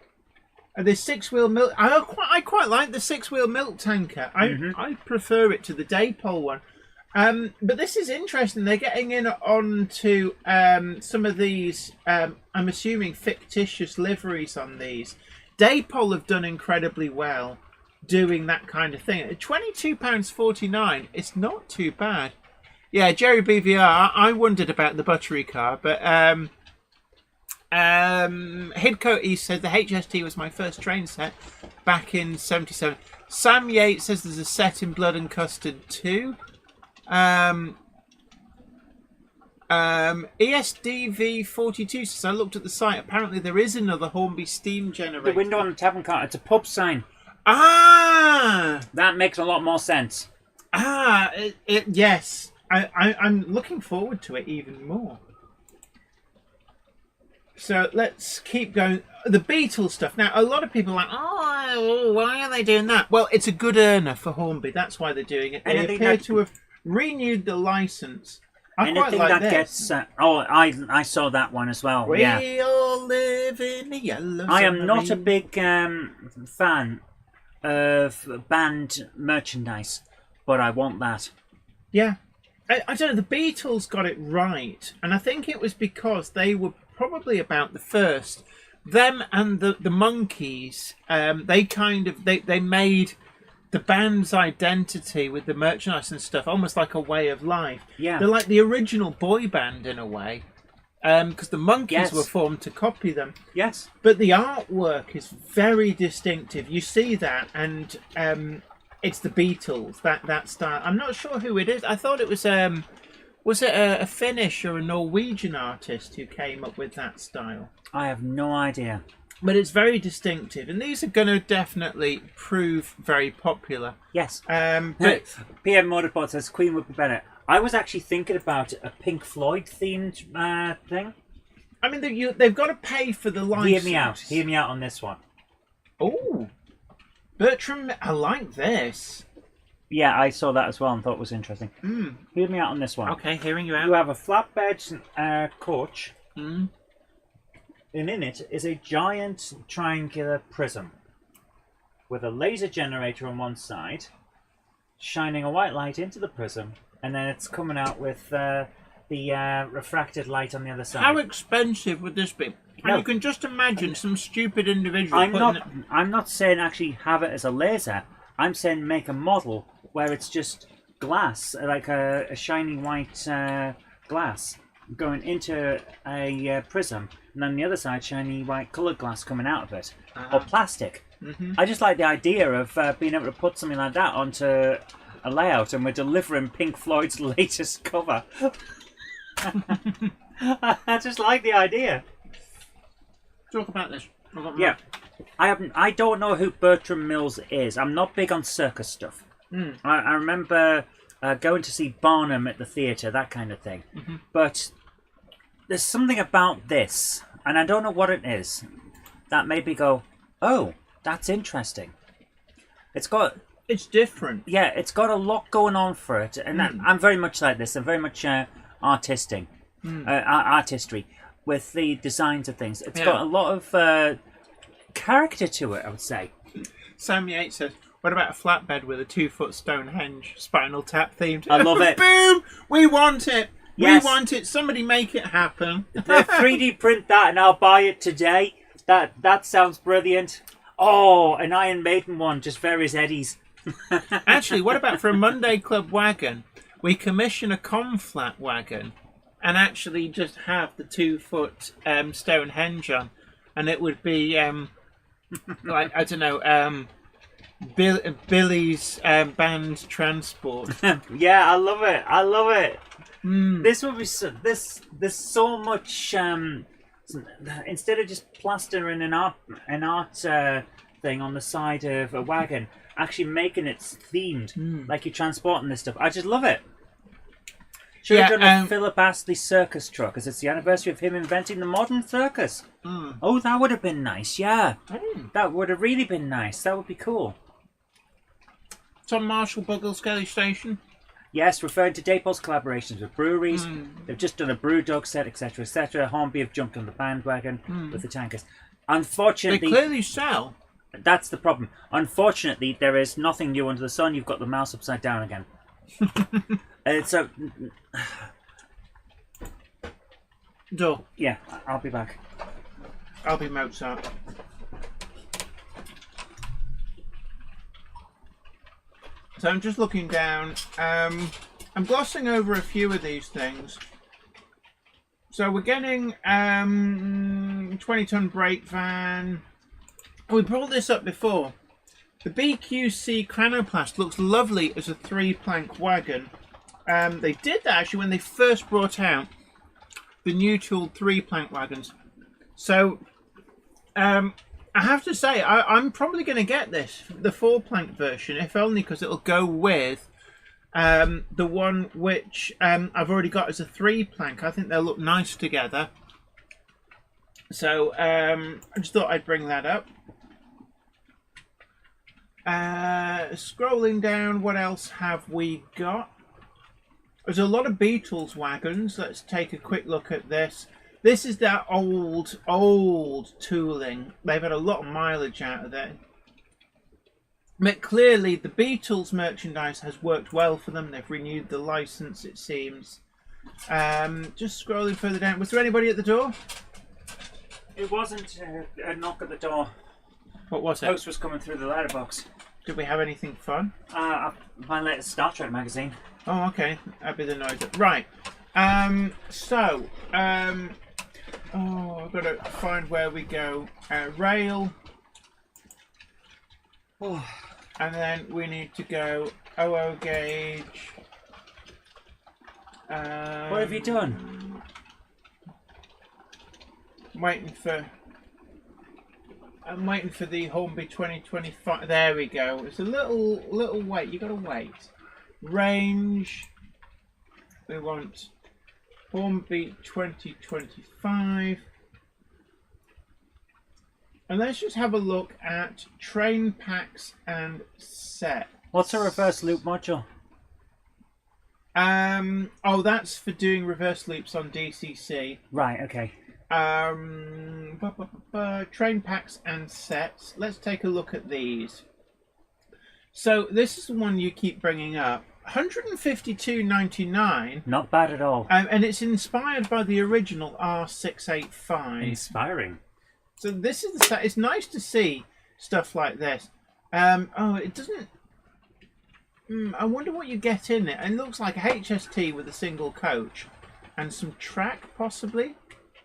Speaker 2: The 6-wheel milk. I quite like the 6-wheel milk tanker. I prefer it to the Daypole one. But this is interesting. They're getting in onto some of these, I'm assuming, fictitious liveries on these. Daypole have done incredibly well doing that kind of thing. At £22.49, it's not too bad. Yeah, Jerry BVR, I wondered about the buttery car, but Hidco East says the HST was my first train set back in 77. Sam Yates says there's a set in Blood and Custard too. ESDV42 says I looked at the site. Apparently there is another Hornby steam generator.
Speaker 1: The window on the tavern car, it's a pub sign.
Speaker 2: Ah!
Speaker 1: That makes a lot more sense.
Speaker 2: Ah, yes. I'm looking forward to it even more. So let's keep going. The Beatles stuff. Now, a lot of people are like, oh, why are they doing that? Well, it's a good earner for Hornby. That's why they're doing it. They appear to have renewed the license. I quite like this.
Speaker 1: I saw that one as well.
Speaker 2: We all live in a yellow
Speaker 1: I am not a big fan of band merchandise, but I want that.
Speaker 2: Yeah. I don't know, the Beatles got it right, and I think it was because they were probably about the first. Them and the Monkees, they made the band's identity with the merchandise and stuff almost like a way of life.
Speaker 1: Yeah.
Speaker 2: They're like the original boy band in a way, because the Monkees were formed to copy them.
Speaker 1: Yes.
Speaker 2: But the artwork is very distinctive. You see that, and It's the Beatles, that style. I'm not sure who it is. I thought it was it a Finnish or a Norwegian artist who came up with that style?
Speaker 1: I have no idea.
Speaker 2: But it's very distinctive, and these are going to definitely prove very popular.
Speaker 1: Yes.
Speaker 2: But
Speaker 1: PM Motorpod says Queen would be better. I was actually thinking about a Pink Floyd themed thing.
Speaker 2: I mean, they've got to pay for the license.
Speaker 1: Hear me out on this one.
Speaker 2: Oh, Bertram, I like this.
Speaker 1: Yeah, I saw that as well and thought it was interesting. Hear me out on this one.
Speaker 2: Okay, hearing you out.
Speaker 1: You have a flatbed coach,
Speaker 2: Mm.
Speaker 1: and in it is a giant triangular prism with a laser generator on one side, shining a white light into the prism, and then it's coming out with the refracted light on the other side.
Speaker 2: How expensive would this be? And
Speaker 1: No.
Speaker 2: you can just imagine some stupid individual.
Speaker 1: I'm not saying actually have it as a laser. I'm saying make a model where it's just glass, like a shiny white glass going into a prism, and then the other side shiny white coloured glass coming out of it, or plastic.
Speaker 2: Mm-hmm.
Speaker 1: I just like the idea of being able to put something like that onto a layout, and we're delivering Pink Floyd's latest cover. I just like the idea.
Speaker 2: Talk about this.
Speaker 1: Yeah, I don't know who Bertram Mills is. I'm not big on circus stuff. I remember going to see Barnum at the theatre, that kind of thing.
Speaker 2: Mm-hmm.
Speaker 1: But there's something about this, and I don't know what it is, that made me go, "Oh, that's interesting."
Speaker 2: It's different.
Speaker 1: Yeah, it's got a lot going on for it, and I'm very much like this. I'm very much artistry with the designs of things. It's got a lot of character to it, I would say.
Speaker 2: Sam Yates says, "What about a flatbed with a 2-foot Stonehenge Spinal Tap themed?"
Speaker 1: I love it.
Speaker 2: Boom! We want it.
Speaker 1: Yes.
Speaker 2: We want it. Somebody make it happen.
Speaker 1: They 3D print that, and I'll buy it today. That sounds brilliant. Oh, an Iron Maiden one, just various eddies.
Speaker 2: Actually, what about for a Monday Club wagon? We commission a conflat wagon and actually just have the 2-foot Stonehenge on, and it would be like, I don't know, Billy's band transport.
Speaker 1: Yeah, I love it. I love it. This would be there's so much. Instead of just plastering an art thing on the side of a wagon, actually making it themed, like you're transporting this stuff. I just love it. Should have done a Philip Astley circus truck, because it's the anniversary of him inventing the modern circus. Oh, that would have been nice. Yeah, that would have really been nice. That would be cool.
Speaker 2: Tom Marshall, Buggle Skelly Station.
Speaker 1: Yes, referring to Daypol's collaborations with breweries. They've just done a Brewdog set, etc., etc. Hornby have jumped on the bandwagon with the tankers. Unfortunately,
Speaker 2: They clearly sell.
Speaker 1: that's the problem. Unfortunately, there is nothing new under the sun. You've got the mouse upside down again. So,
Speaker 2: Door.
Speaker 1: yeah, I'll be back.
Speaker 2: I'll be Mozart. So I'm just looking down. I'm glossing over a few of these things. So we're getting 20-ton brake van. We brought this up before. The BQC Cranoplast looks lovely as a 3-plank wagon. They did that actually when they first brought out the new tooled 3-plank wagons. So I have to say, I'm probably going to get this, the 4-plank version, if only because it'll go with the one which I've already got as a 3-plank. I think they'll look nice together. So I just thought I'd bring that up. Scrolling down, what else have we got? There's a lot of Beatles wagons. Let's take a quick look at this. This is that old tooling. They've had a lot of mileage out of it. But clearly the Beatles merchandise has worked well for them. They've renewed the license, it seems. Just scrolling further down. Was there anybody at the door?
Speaker 1: It wasn't a knock at the door.
Speaker 2: What was it?
Speaker 1: Post was coming through the letterbox.
Speaker 2: Did we have anything fun?
Speaker 1: My latest Star Trek magazine.
Speaker 2: Oh, okay. That'd be the noise. Right. Oh, I've got to find where we go. Rail. And then we need to go 00 gauge.
Speaker 1: What have you done?
Speaker 2: I'm waiting for the Hornby 2025. There we go. It's a little wait. You got to wait. Range. We want Hornby 2025. And let's just have a look at train packs and sets.
Speaker 1: What's a reverse loop module?
Speaker 2: Oh, that's for doing reverse loops on DCC.
Speaker 1: Right, okay.
Speaker 2: Train packs and sets. Let's take a look at these. So this is the one you keep bringing up. 152.99.
Speaker 1: Not bad at all.
Speaker 2: And it's inspired by the original R685.
Speaker 1: Inspiring.
Speaker 2: So this is the set. It's nice to see stuff like this. Oh, it doesn't. I wonder what you get in it. It looks like a HST with a single coach and some track, possibly.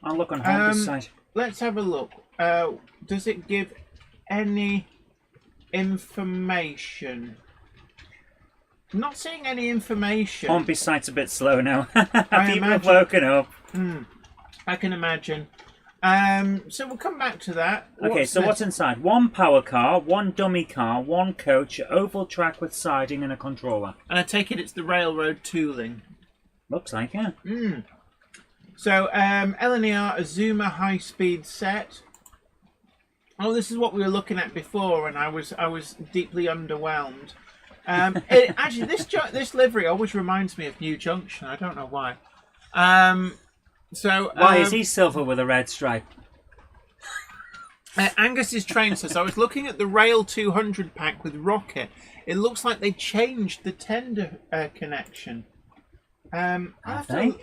Speaker 1: I'll look on Hornby's site.
Speaker 2: Let's have a look. Does it give any information? I'm not seeing any information.
Speaker 1: Hornby's site's a bit slow now.
Speaker 2: I
Speaker 1: People have woken up.
Speaker 2: I can imagine. So we'll come back to that.
Speaker 1: Okay, so what's inside? One power car, one dummy car, one coach, oval track with siding and a controller.
Speaker 2: And I take it it's the railroad tooling.
Speaker 1: Looks like, yeah.
Speaker 2: So, LNER Azuma high-speed set. Oh, this is what we were looking at before, and I was deeply underwhelmed. Actually, this livery always reminds me of New Junction. I don't know why.
Speaker 1: Why is he silver with a red stripe?
Speaker 2: Angus's train says, I was looking at the Rail 200 pack with Rocket. It looks like they changed the tender connection. I'll have to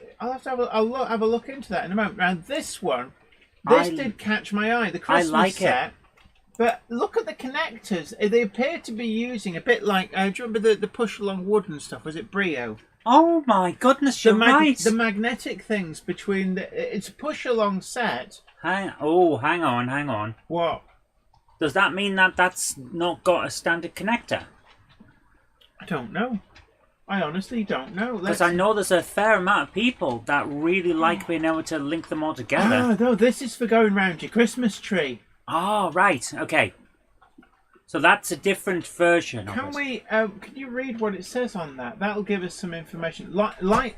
Speaker 2: have a look into that in a moment. Now this one, did catch my eye. The Christmas set. But look at the connectors. They appear to be using a bit like. Do you remember the push along wood and stuff? Was it Brio?
Speaker 1: Oh my goodness, you're right.
Speaker 2: The magnetic things between it's a push along set.
Speaker 1: Hang on.
Speaker 2: What?
Speaker 1: Does that mean that that's not got a standard connector?
Speaker 2: I don't know. I honestly don't know.
Speaker 1: Because I know there's a fair amount of people that really like being able to link them all together.
Speaker 2: Oh, no, this is for going round your Christmas tree.
Speaker 1: Oh, right. Okay. So that's a different version
Speaker 2: Can
Speaker 1: of
Speaker 2: we? Can you read what it says on that? That'll give us some information. Light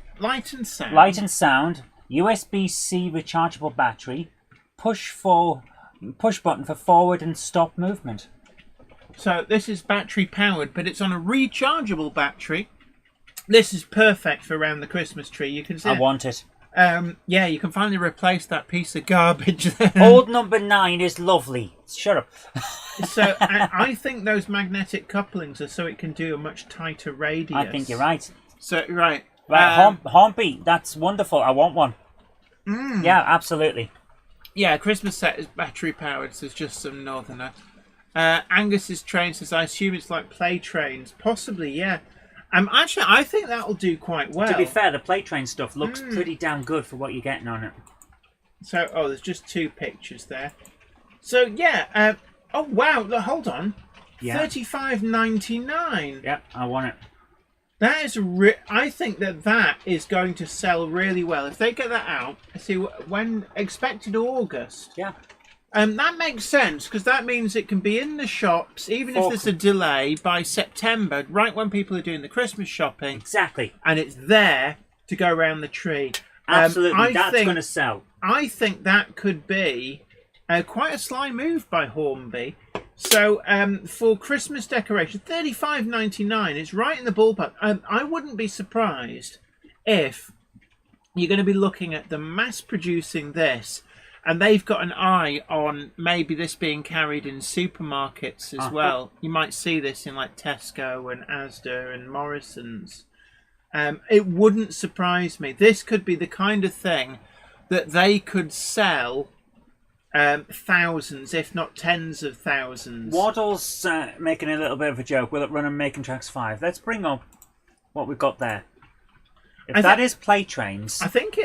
Speaker 2: and sound.
Speaker 1: Light and sound. USB-C rechargeable battery. Push button for forward and stop movement.
Speaker 2: So this is battery powered, but it's on a rechargeable battery. This is perfect for around the Christmas tree. You can see.
Speaker 1: I want it.
Speaker 2: Yeah, you can finally replace that piece of garbage there.
Speaker 1: Old number 9 is lovely. Shut up.
Speaker 2: So I think those magnetic couplings are so it can do a much tighter radius.
Speaker 1: I think you're right.
Speaker 2: So right.
Speaker 1: Hornby, that's wonderful. I want one. Yeah, absolutely.
Speaker 2: Yeah, Christmas set is battery powered, so it's just some northerner. Angus's train says, I assume it's like play trains. Possibly, yeah. Actually, I think that'll do quite well.
Speaker 1: To be fair, the play train stuff looks pretty damn good for what you're getting on it.
Speaker 2: So, there's just 2 pictures there. So, yeah. Oh, wow. Hold on. Yeah. $35.99.
Speaker 1: Yeah, I want it.
Speaker 2: That is I think that is going to sell really well. If they get that out, see, when expected August.
Speaker 1: Yeah.
Speaker 2: That makes sense, because that means it can be in the shops, even if there's a delay, by September, right when people are doing the Christmas shopping.
Speaker 1: Exactly.
Speaker 2: And it's there to go around the tree.
Speaker 1: Absolutely, that's going to sell.
Speaker 2: I think that could be quite a sly move by Hornby. So, for Christmas decoration, $35.99, it's right in the ballpark. I wouldn't be surprised if you're going to be looking at them mass-producing this, and they've got an eye on maybe this being carried in supermarkets as well. You might see this in like Tesco and Asda and Morrison's. It wouldn't surprise me. This could be the kind of thing that they could sell thousands, if not tens of thousands.
Speaker 1: Waddle's making a little bit of a joke. Will it run on Making Tracks 5? Let's bring up what we've got there. If that is play trains,
Speaker 2: I think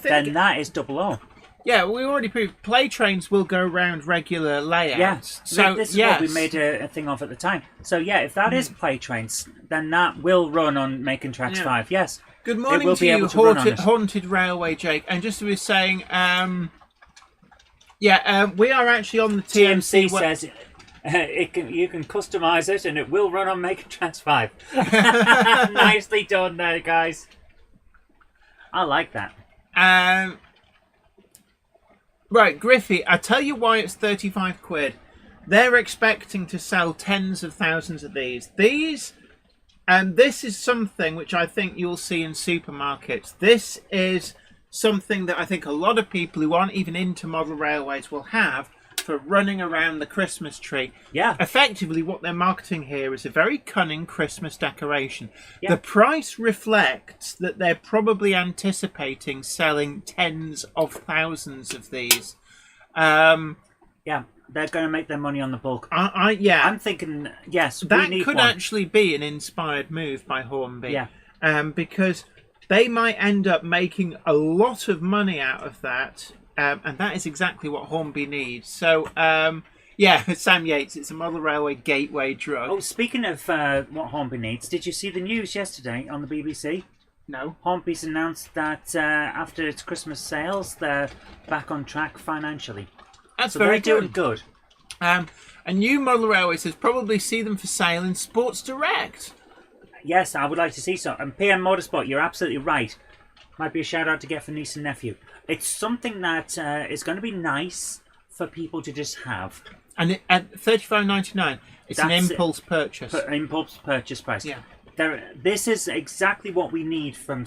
Speaker 1: then that is double O.
Speaker 2: Yeah, we already proved play trains will go around regular layouts.
Speaker 1: Yes.
Speaker 2: So
Speaker 1: this is what we made a thing of at the time. So yeah, if that is play trains, then that will run on Making Tracks 5. Yes.
Speaker 2: Good morning to you, Haunted Railway Jake. And just to be saying, we are actually on the TMC.
Speaker 1: TMC says you can customize it and it will run on Making Tracks 5. Nicely done there, guys. I like that.
Speaker 2: Right, Griffey, I tell you why it's 35 quid. They're expecting to sell tens of thousands of these. This is something which I think you'll see in supermarkets. This is something that I think a lot of people who aren't even into model railways will have for running around the Christmas tree.
Speaker 1: Yeah.
Speaker 2: Effectively, what they're marketing here is a very cunning Christmas decoration.
Speaker 1: Yeah.
Speaker 2: The price reflects that they're probably anticipating selling tens of thousands of these.
Speaker 1: Yeah, they're going to make their money on the bulk. I'm thinking, yes,
Speaker 2: that
Speaker 1: we need
Speaker 2: could
Speaker 1: one.
Speaker 2: actually be an inspired move by Hornby.
Speaker 1: Yeah.
Speaker 2: Because they might end up making a lot of money out of that. And that is exactly what Hornby needs. So, Sam Yates, it's a model railway gateway drug.
Speaker 1: Oh, speaking of what Hornby needs, did you see the news yesterday on the BBC?
Speaker 2: No.
Speaker 1: Hornby's announced that after its Christmas sales, they're back on track financially.
Speaker 2: That's
Speaker 1: so
Speaker 2: very
Speaker 1: they're doing good.
Speaker 2: A new model railway says probably see them for sale in Sports Direct.
Speaker 1: Yes, I would like to see so. And PM Motorsport, you're absolutely right. Might be a shout out to get for niece and nephew. It's something that is going to be nice for people to just have.
Speaker 2: And at $35.99, it's an impulse purchase.
Speaker 1: Impulse purchase price.
Speaker 2: Yeah.
Speaker 1: This is exactly what we need from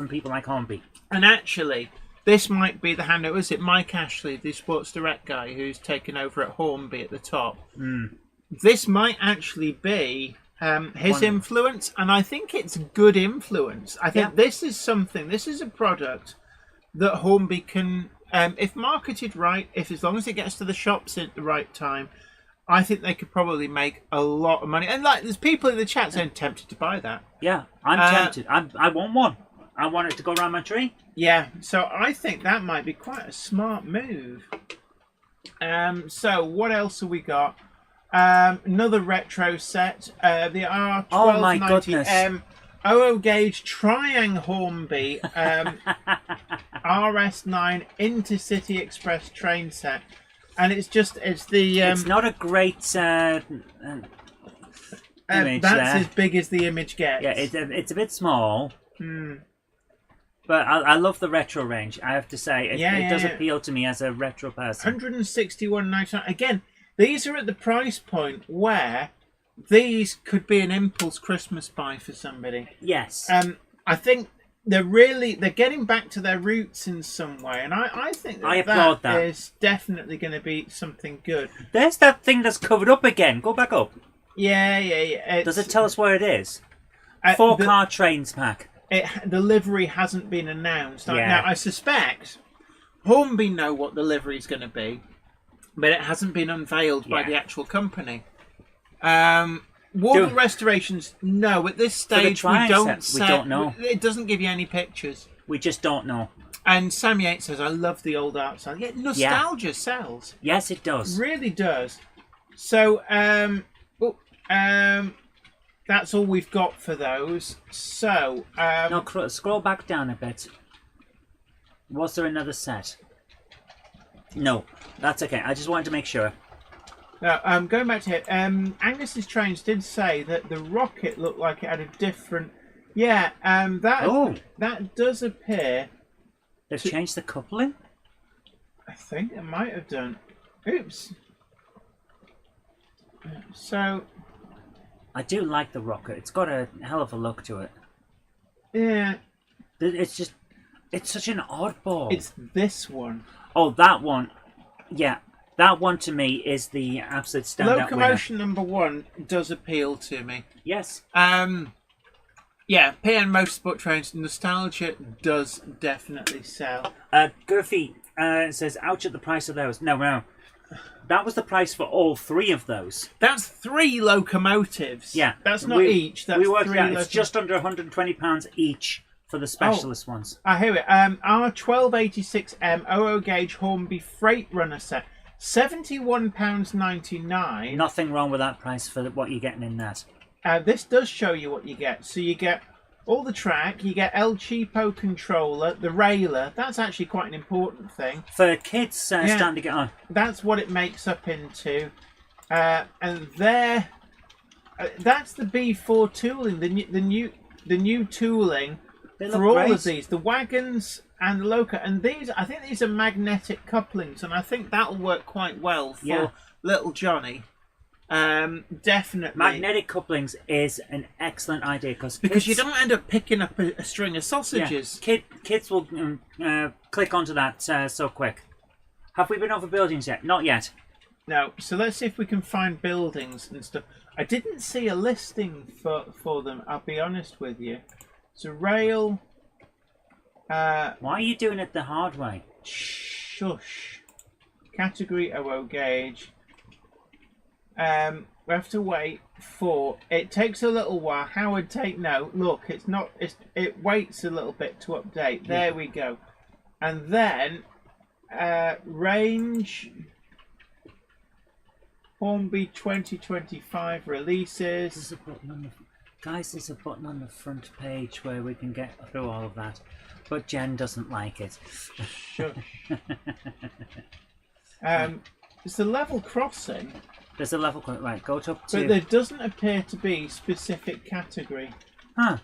Speaker 1: people like Hornby.
Speaker 2: And actually, this might be the handout. Is it Mike Ashley, the Sports Direct guy, who's taken over at Hornby at the top? This might actually be his influence, and I think it's good influence. I think this is a product that Hornby can, if marketed right, as long as it gets to the shops at the right time, I think they could probably make a lot of money. And there's people in the chat saying tempted to buy that.
Speaker 1: Yeah, I'm tempted. I want one. I want it to go around my tree.
Speaker 2: Yeah, so I think that might be quite a smart move. So what else have we got? Another retro set. The R1290M OO gauge Triang Hornby RS9 Intercity Express train set. And it's the...
Speaker 1: it's not a great image
Speaker 2: that's as big as the image gets.
Speaker 1: Yeah, it's a bit small. But I love the retro range, I have to say. It does appeal to me as a retro person.
Speaker 2: $161.99. Again, these are at the price point where these could be an impulse Christmas buy for somebody.
Speaker 1: Yes.
Speaker 2: I think they're getting back to their roots in some way, and I think
Speaker 1: I applaud that
Speaker 2: is definitely going to be something good.
Speaker 1: There's that thing that's covered up again. Go back up.
Speaker 2: Yeah.
Speaker 1: Does it tell us where it is? 4-car trains pack.
Speaker 2: The livery hasn't been announced.
Speaker 1: Yeah.
Speaker 2: Now, I suspect Hornby know what the livery is going to be, but it hasn't been unveiled by the actual company. Wall restorations, no. At this stage, we don't know. It doesn't give you any pictures.
Speaker 1: We just don't know.
Speaker 2: And Sam Yates says, I love the old art style. Yeah, nostalgia sells.
Speaker 1: Yes, it does.
Speaker 2: It really does. So, that's all we've got for those. So,
Speaker 1: no, scroll back down a bit. Was there another set? No, that's okay. I just wanted to make sure.
Speaker 2: Now, going back to it, Angus's trains did say that the rocket looked like it had a different... Yeah, that does appear...
Speaker 1: They've changed the coupling?
Speaker 2: I think it might have done. Oops. So...
Speaker 1: I do like the rocket. It's got a hell of a look to it.
Speaker 2: Yeah.
Speaker 1: It's such an oddball.
Speaker 2: It's this one.
Speaker 1: Oh, that one. Yeah. That one to me is the absolute standout
Speaker 2: Locomotion
Speaker 1: winner.
Speaker 2: number 1 does appeal to me.
Speaker 1: Yes.
Speaker 2: PN Motorsport Trains nostalgia does definitely sell.
Speaker 1: Goofy says, ouch at the price of those. No. That was the price for all 3 of those.
Speaker 2: That's 3 locomotives.
Speaker 1: Yeah.
Speaker 2: That's not each. That's 3
Speaker 1: It's just under £120 each for the specialist ones.
Speaker 2: I hear it. R1286M OO gauge Hornby Freight Runner set, £71.99.
Speaker 1: Nothing wrong with that price for what you're getting in that.
Speaker 2: This does show you what you get. So you get all the track, you get El Cheapo controller, the railer. That's actually quite an important thing.
Speaker 1: For kids starting to get on.
Speaker 2: That's what it makes up into. And there, that's the B4 tooling, the new tooling for all of these. The wagons and the loco. And these, I think these are magnetic couplings, and I think that'll work quite well for little Johnny. Definitely.
Speaker 1: Magnetic couplings is an excellent idea
Speaker 2: because you don't end up picking up a string of sausages.
Speaker 1: Yeah. Kids will click onto that so quick. Have we been over buildings yet? Not yet.
Speaker 2: No. So let's see if we can find buildings and stuff. I didn't see a listing for them, I'll be honest with you. So rail.
Speaker 1: Why are you doing it the hard way?
Speaker 2: Shush. Category OO gauge. We have to wait for. It takes a little while. Howard, take note. Look, it's not. It waits a little bit to update. There we go. And then range. Hornby 2025 releases.
Speaker 1: There's a button on the, guys, there's a button on the front page where we can get through all of that, but Jen doesn't like it.
Speaker 2: Shush. It's a level crossing.
Speaker 1: There's a level crossing. Right, go to up to.
Speaker 2: But there doesn't appear to be specific category.
Speaker 1: Huh.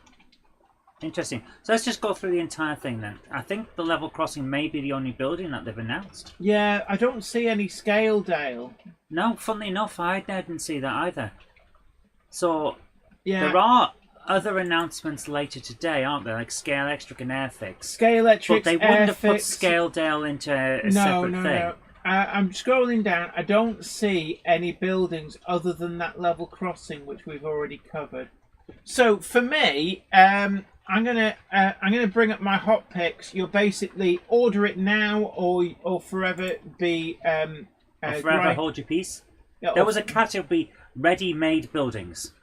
Speaker 1: Interesting. So let's just go through the entire thing then. I think the level crossing may be the only building that they've announced.
Speaker 2: Yeah, I don't see any Scaledale.
Speaker 1: No, funnily enough, I didn't see that either. So
Speaker 2: there
Speaker 1: are other announcements later today, aren't there? Like Scale Electric and Airfix.
Speaker 2: Scale Electric,
Speaker 1: but they wouldn't have put Scaledale into a separate thing.
Speaker 2: No. I'm scrolling down. I don't see any buildings other than that level crossing, which we've already covered. So for me, I'm gonna bring up my hot picks. You'll basically order it now, or forever be
Speaker 1: or forever hold your peace.
Speaker 2: Yeah,
Speaker 1: there was a category ready-made buildings.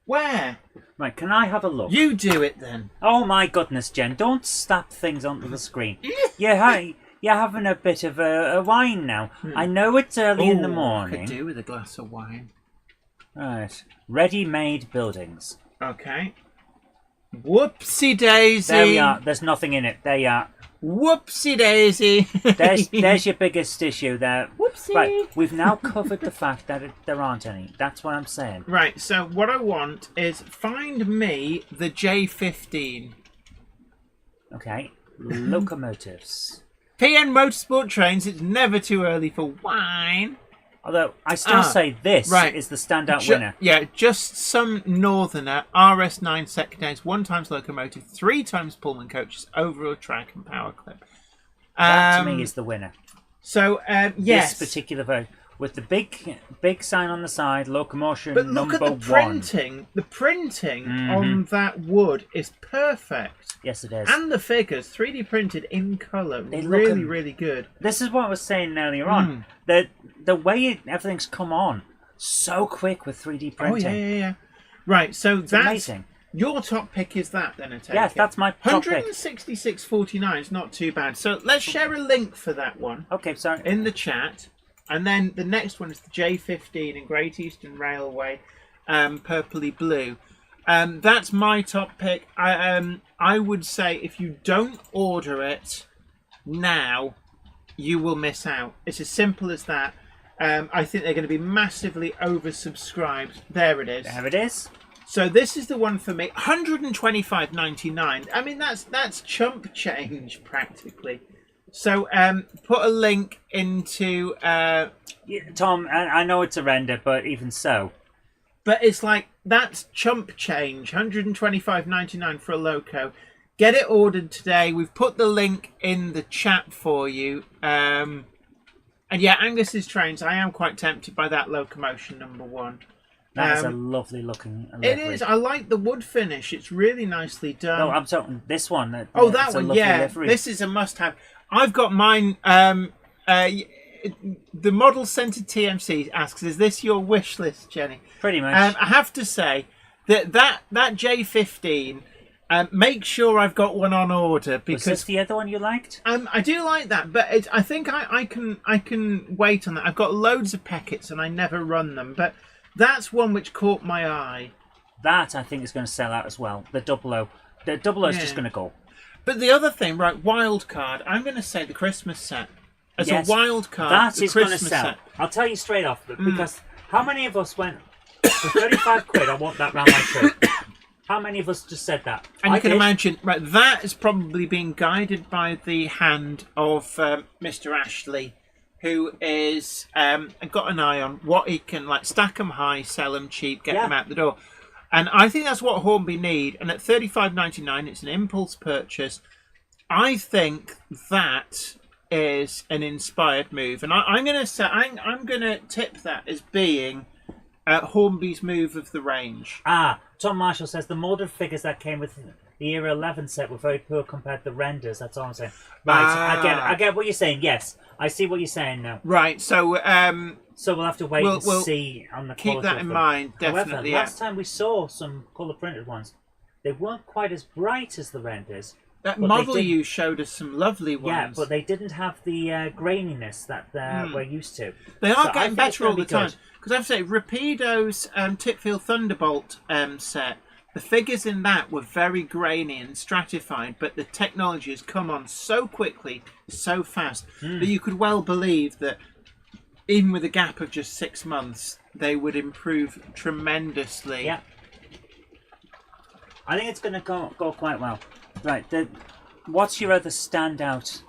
Speaker 2: Where?
Speaker 1: Right, can I have a look?
Speaker 2: You do it then.
Speaker 1: Oh my goodness, Jen! Don't slap things onto the screen. You're having a bit of a wine now. I know it's early in the morning.
Speaker 2: Could do with a glass of wine.
Speaker 1: Right, ready-made buildings.
Speaker 2: Okay. Whoopsie daisy.
Speaker 1: There we are. There's nothing in it. There you are.
Speaker 2: Whoopsie daisy.
Speaker 1: There's your biggest issue there.
Speaker 2: Whoopsie.
Speaker 1: Right, we've now covered the fact that there aren't any. That's what I'm saying.
Speaker 2: Right, so what I want is find me the J15.
Speaker 1: Okay, locomotives.
Speaker 2: PN Motorsport Trains, it's never too early for wine.
Speaker 1: Although, I still say this is the standout winner.
Speaker 2: Yeah, just some Northerner, RS9 second days, 1 times locomotive, 3 times Pullman coaches, overall track and power clip.
Speaker 1: That, to me, is the winner.
Speaker 2: So, yes.
Speaker 1: This particular vote. With the big sign on the side, Locomotion
Speaker 2: but look
Speaker 1: number
Speaker 2: at the printing. 1. The printing on that wood is perfect.
Speaker 1: Yes, it is.
Speaker 2: And the figures, 3D printed in colour, really, really good.
Speaker 1: This is what I was saying earlier on. The way everything's come on so quick with 3D printing.
Speaker 2: Oh, yeah. Right, so
Speaker 1: that's amazing.
Speaker 2: Your top pick is that, then, I take it?
Speaker 1: Yes, that's my top pick.
Speaker 2: 166.49 is not too bad. So let's share a link for that one.
Speaker 1: Okay, sorry.
Speaker 2: In the chat. And then the next one is the J15 in Great Eastern Railway, purpley blue. That's my top pick. I would say if you don't order it now, you will miss out. It's as simple as that. I think they're going to be massively oversubscribed. There it is.
Speaker 1: There it is.
Speaker 2: So this is the one for me. £125.99. I mean, that's chump change practically. So put a link into
Speaker 1: Tom. I know it's a render, but even so.
Speaker 2: But it's like that's chump change. £125.99 for a loco. Get it ordered today. We've put the link in the chat for you. And yeah, Angus's trains. I am quite tempted by that Locomotion number 1.
Speaker 1: That is a lovely looking livery.
Speaker 2: It is. I like the wood finish. It's really nicely done.
Speaker 1: No, I'm talking this one.
Speaker 2: That one. Yeah,
Speaker 1: livery.
Speaker 2: This is a must-have. I've got mine. The Model Centre TMC asks, "Is this your wish list, Jenny?"
Speaker 1: Pretty much.
Speaker 2: I have to say that J15. Make sure I've got one on order because
Speaker 1: was this the other one you liked?
Speaker 2: I do like that, but I think I can wait on that. I've got loads of packets and I never run them, but that's one which caught my eye.
Speaker 1: That I think is going to sell out as well. The double O. The double O is just going to go.
Speaker 2: But the other thing, right? Wild card. I'm going to say the Christmas set as a wild card.
Speaker 1: That is going to
Speaker 2: Christmas
Speaker 1: sell.
Speaker 2: set.
Speaker 1: I'll tell you straight off because how many of us went for 35 quid? I want that round my tree. How many of us just said that?
Speaker 2: And you can imagine, right? That is probably being guided by the hand of Mr. Ashley, who is got an eye on what he can stack them high, sell them cheap, get them out the door. And I think that's what Hornby need. And at $35.99, it's an impulse purchase. I think that is an inspired move, and I'm going to say I'm going to tip that as being Hornby's move of the range.
Speaker 1: Tom Marshall says the molded figures that came with the Era 11 set were very poor compared to the renders. That's all I'm saying. Right, I get what you're saying. Yes, I see what you're saying now.
Speaker 2: Right, so
Speaker 1: we'll have to wait and see on the quality.
Speaker 2: Keep that in mind, definitely.
Speaker 1: However, last time we saw some colour printed ones, they weren't quite as bright as the renders.
Speaker 2: That model you showed us some lovely ones.
Speaker 1: Yeah, but they didn't have the graininess that we're used to.
Speaker 2: They are getting better all the time. Because I have to say, Rapido's Tipfield Thunderbolt set, the figures in that were very grainy and stratified, but the technology has come on so quickly, so fast, that you could well believe that even with a gap of just 6 months, they would improve tremendously.
Speaker 1: Yeah. I think it's going to go quite well. Right, what's your other standout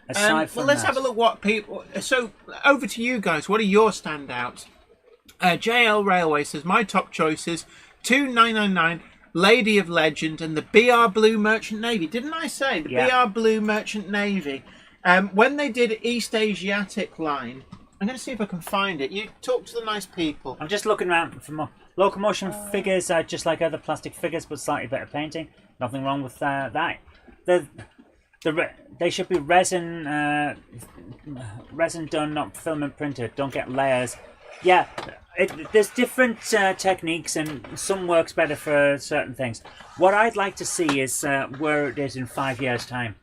Speaker 1: aside from
Speaker 2: let's have a look what people... So, over to you guys. What are your standouts? JL Railway says, my top choices, 2999, Lady of Legend, and the BR Blue Merchant Navy. Didn't I say? The BR Blue Merchant Navy. When they did East Asiatic line, I'm going to see if I can find it. You talk to the nice people.
Speaker 1: I'm just looking around for more. Locomotion figures are just like other plastic figures, but slightly better painting. Nothing wrong with that. They should be resin done, not filament printed. Don't get layers. Yeah, there's different techniques, and some works better for certain things. What I'd like to see is where it is in 5 years' time.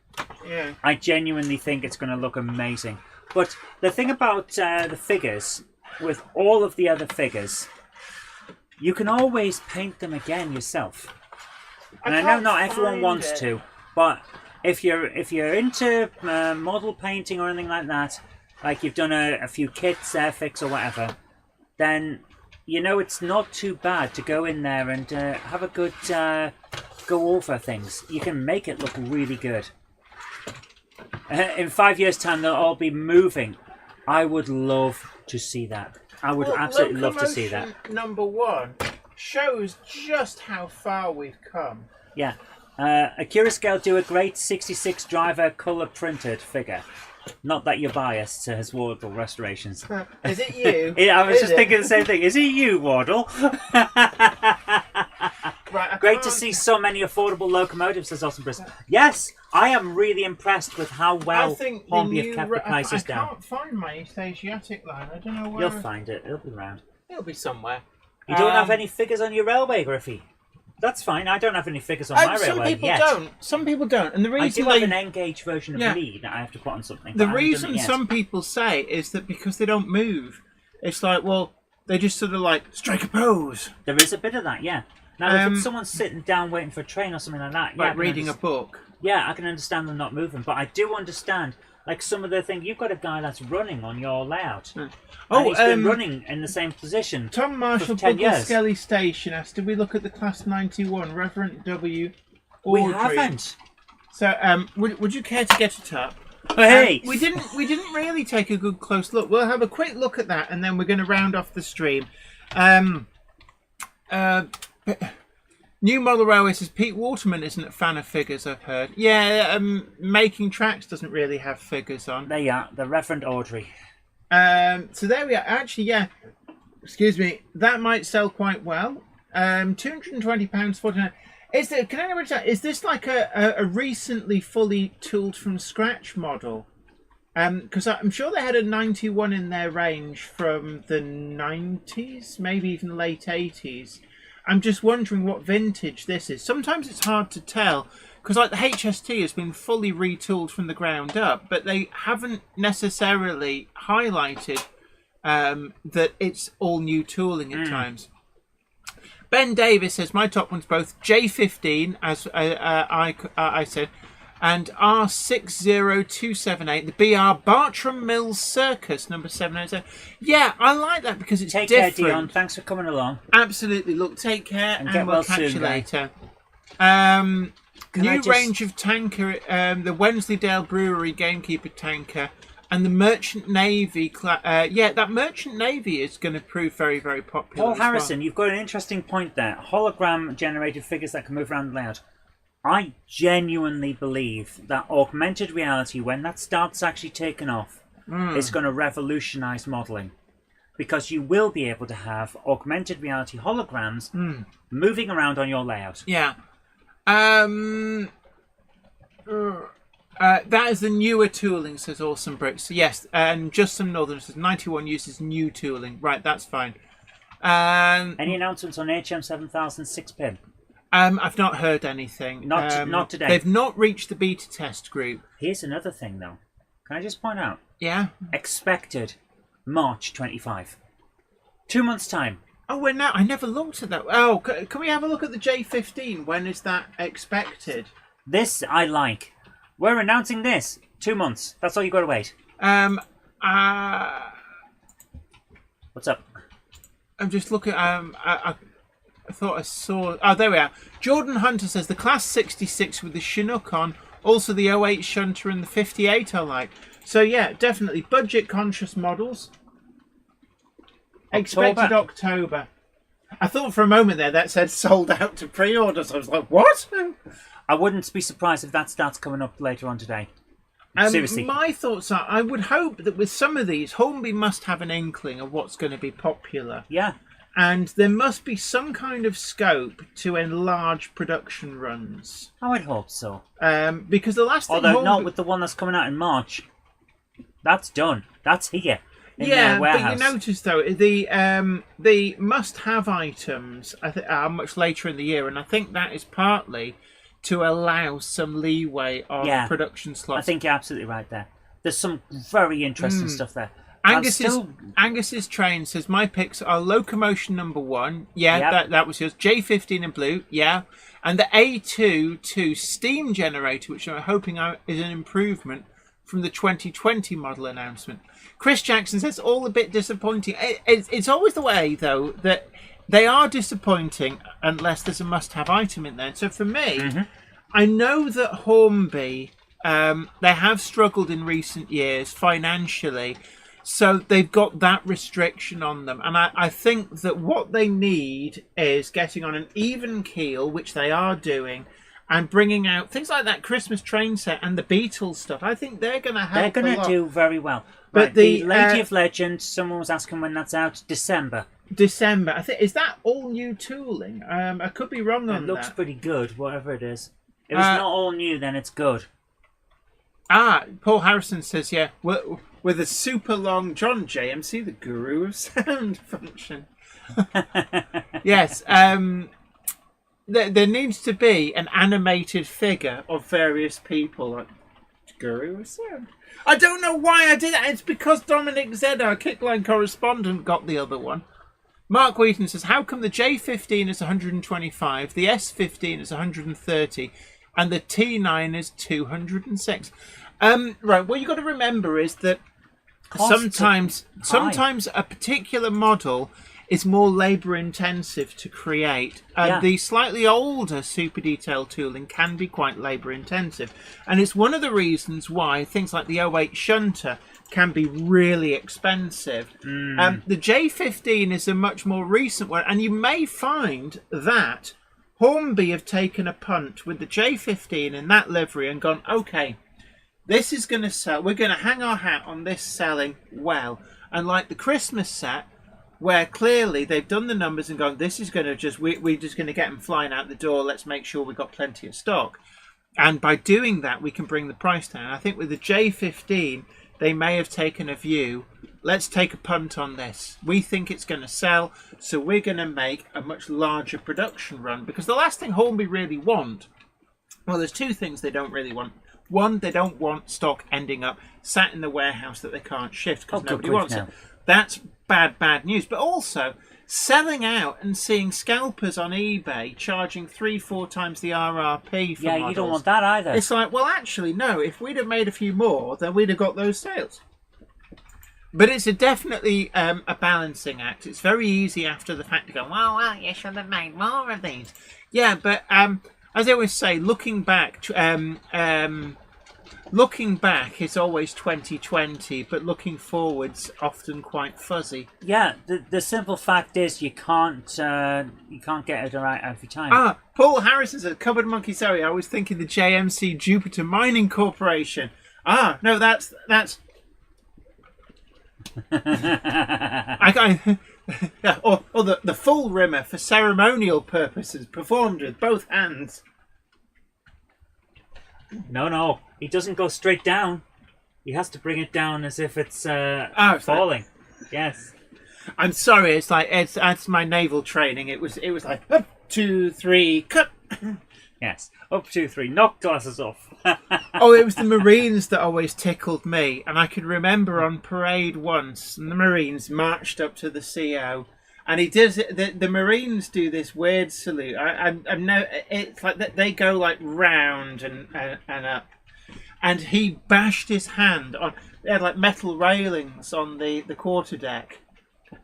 Speaker 2: Yeah.
Speaker 1: I genuinely think it's going to look amazing. But the thing about the figures, with all of the other figures, you can always paint them again yourself. And I know not everyone wants to, but if you're into model painting or anything like that, like you've done a few kits, Airfix or whatever, then you know it's not too bad to go in there and have a good go over things. You can make it look really good. In 5 years' time, they'll all be moving. I would love to see that. I would absolutely love to see that.
Speaker 2: #1 shows just how far we've come.
Speaker 1: Yeah. Akira Scale do a great 66 driver colour printed figure. Not that you're biased, says Wardle Restorations.
Speaker 2: Is it you?
Speaker 1: I was just thinking the same thing. Is it you, Wardle?
Speaker 2: Right,
Speaker 1: great to see so many affordable locomotives, says Austin Brisk. Yes, I am really impressed with how well Hornby have kept the prices down.
Speaker 2: I can't find my East Asiatic line. I don't know where.
Speaker 1: You'll find it. It'll be around.
Speaker 2: It'll be somewhere.
Speaker 1: You don't have any figures on your railway, Griffey? That's fine. I don't have any figures on my railway yet.
Speaker 2: Some people don't. And the reason
Speaker 1: I do have an N-gauge version of Lee that I have to put on something.
Speaker 2: The reason some people say is that because they don't move, it's like, well, they just sort of strike a pose.
Speaker 1: There is a bit of that, yeah. Now, if it's someone sitting down waiting for a train or something like that,
Speaker 2: like reading a book.
Speaker 1: Yeah, I can understand them not moving, but I do understand. Like some of the things, you've got a guy that's running on your layout. And he's been running in the same position.
Speaker 2: Tom Marshall, Buckle Skelly Station asked, did we look at the Class 91, Reverend W. Audrey?
Speaker 1: We haven't.
Speaker 2: So, would you care to get it up?
Speaker 1: Hey!
Speaker 2: We didn't really take a good close look. We'll have a quick look at that, and then we're going to round off the stream. New Model Railway says Pete Waterman isn't a fan of figures, I've heard. Yeah, Making Tracks doesn't really have figures on.
Speaker 1: There you are, the Reverend Audrey.
Speaker 2: So there we are. Actually, yeah, excuse me, that might sell quite well. £220, 49. Can anyone tell? Is this like a recently fully tooled from scratch model? Because I'm sure they had a 91 in their range from the 90s, maybe even late 80s. I'm just wondering what vintage this is. Sometimes it's hard to tell because like the HST has been fully retooled from the ground up, but they haven't necessarily highlighted that it's all new tooling at times. Ben Davis says my top one's both J15 as I said, and R60278, the BR Bartram Mills Circus number 707. Yeah, I like that because it's
Speaker 1: different.
Speaker 2: Take
Speaker 1: care, Dion. Thanks for coming along.
Speaker 2: Absolutely. Look, take care, and we'll catch you later. New range of tanker, the Wensleydale Brewery Gamekeeper tanker, and the Merchant Navy. That Merchant Navy is going to prove very, very popular.
Speaker 1: Paul Harrison, you've got an interesting point there. Hologram generated figures that can move around the layout. I genuinely believe that augmented reality, when that starts actually taking off, is going to revolutionise modelling. Because you will be able to have augmented reality holograms moving around on your layout.
Speaker 2: Yeah. That is the newer tooling, says Awesome Bricks. Yes, and Just Some Northern says 91 uses new tooling. Right, that's fine.
Speaker 1: Any announcements on HM7000 6-pin?
Speaker 2: I've not heard anything.
Speaker 1: Not today.
Speaker 2: They've not reached the beta test group.
Speaker 1: Here's another thing, though. Can I just point out?
Speaker 2: Yeah?
Speaker 1: Expected March 25. 2 months' time.
Speaker 2: Oh, we're now. I never looked at that. Oh, can we have a look at the J15? When is that expected?
Speaker 1: This I like. We're announcing this. 2 months. That's all you got to wait. What's up?
Speaker 2: I'm just looking. I thought I saw. Oh, there we are. Jordan Hunter says the Class 66 with the Chinook on, also the 08 Shunter and the 58 I like. So yeah, definitely budget conscious models. Expected October. I thought for a moment there that said sold out to pre-orders. I was like, what?
Speaker 1: I wouldn't be surprised if that starts coming up later on today. Seriously.
Speaker 2: My thoughts are, I would hope that with some of these, Hornby must have an inkling of what's going to be popular.
Speaker 1: Yeah.
Speaker 2: And there must be some kind of scope to enlarge production runs.
Speaker 1: I would hope so.
Speaker 2: Because the last thing
Speaker 1: Although not with the one that's coming out in March. That's done. That's here.
Speaker 2: Yeah, but you notice though the must-have items are much later in the year, and I think that is partly to allow some leeway on production slots.
Speaker 1: I think you're absolutely right there. There's some very interesting stuff there.
Speaker 2: Angus's train says my picks are Locomotion number 1. Yeah, that was yours. J15 in blue. Yeah, and the A2 steam generator, which I'm hoping is an improvement from the 2020 model announcement. Chris Jackson says all a bit disappointing. It's always the way, though, that they are disappointing unless there's a must-have item in there. So for me, I know that Hornby, they have struggled in recent years financially, so they've got that restriction on them. And I think that what they need is getting on an even keel, which they are doing, and bringing out things like that Christmas train set and the Beatles stuff. I think they're going to help.
Speaker 1: They're going to do very well. But right, the Lady of Legend, someone was asking when that's out. December.
Speaker 2: I think, is that all new tooling? I could be wrong on that.
Speaker 1: It looks pretty good, whatever it is. If it's not all new, then it's good.
Speaker 2: Paul Harrison says, yeah, with a super long John JMC, the guru of sound function. Yes. There needs to be an animated figure of various people, like Guru of Sound. I don't know why I did that. It's because Dominic Z, our Kickline correspondent, got the other one. Mark Wheaton says, how come the J15 is 125, the S15 is 130, and the T9 is 206? Right, what you've got to remember is that sometimes a particular model is more labour intensive to create. The slightly older super detailed tooling can be quite labour intensive, and it's one of the reasons why things like the 08 Shunter can be really expensive. The J15 is a much more recent one, and you may find that Hornby have taken a punt with the J15 in that livery and gone, okay, this is going to sell, we're going to hang our hat on this selling well. And like the Christmas set, where clearly they've done the numbers and gone, this is going to we're just going to get them flying out the door. Let's make sure we've got plenty of stock. And by doing that, we can bring the price down. I think with the J15, they may have taken a view, let's take a punt on this. We think it's going to sell, so we're going to make a much larger production run. Because the last thing Hornby really want, well, there's two things they don't really want. One, they don't want stock ending up sat in the warehouse that they can't shift because nobody wants it. That's bad news. But also, selling out and seeing scalpers on eBay charging 3-4 times the RRP for models.
Speaker 1: You don't want that either.
Speaker 2: It's like, well, actually, no. If we'd have made a few more, then we'd have got those sales. But it's definitely a balancing act. It's very easy after the fact to go, well, you should have made more of these. Yeah, but as I always say, looking back is always 2020, but looking forwards often quite fuzzy.
Speaker 1: Yeah, the simple fact is you can't get it right every time.
Speaker 2: Paul Harris is a Cupboard Monkey. Sorry, I was thinking the JMC Jupiter Mining Corporation. No, that's. or the full rimmer for ceremonial purposes, performed with both hands.
Speaker 1: No, he doesn't go straight down. He has to bring it down as if it's falling. Yes. I'm sorry. That's my naval training. It was like up 2, 3, cut. Yes, up 2, 3, knock glasses off.
Speaker 2: It was the Marines that always tickled me, and I can remember on parade once, and the Marines marched up to the CO, and he does it. The Marines do this weird salute. It's like they go like round and up, and he bashed his hand on. They had like metal railings on the quarterdeck,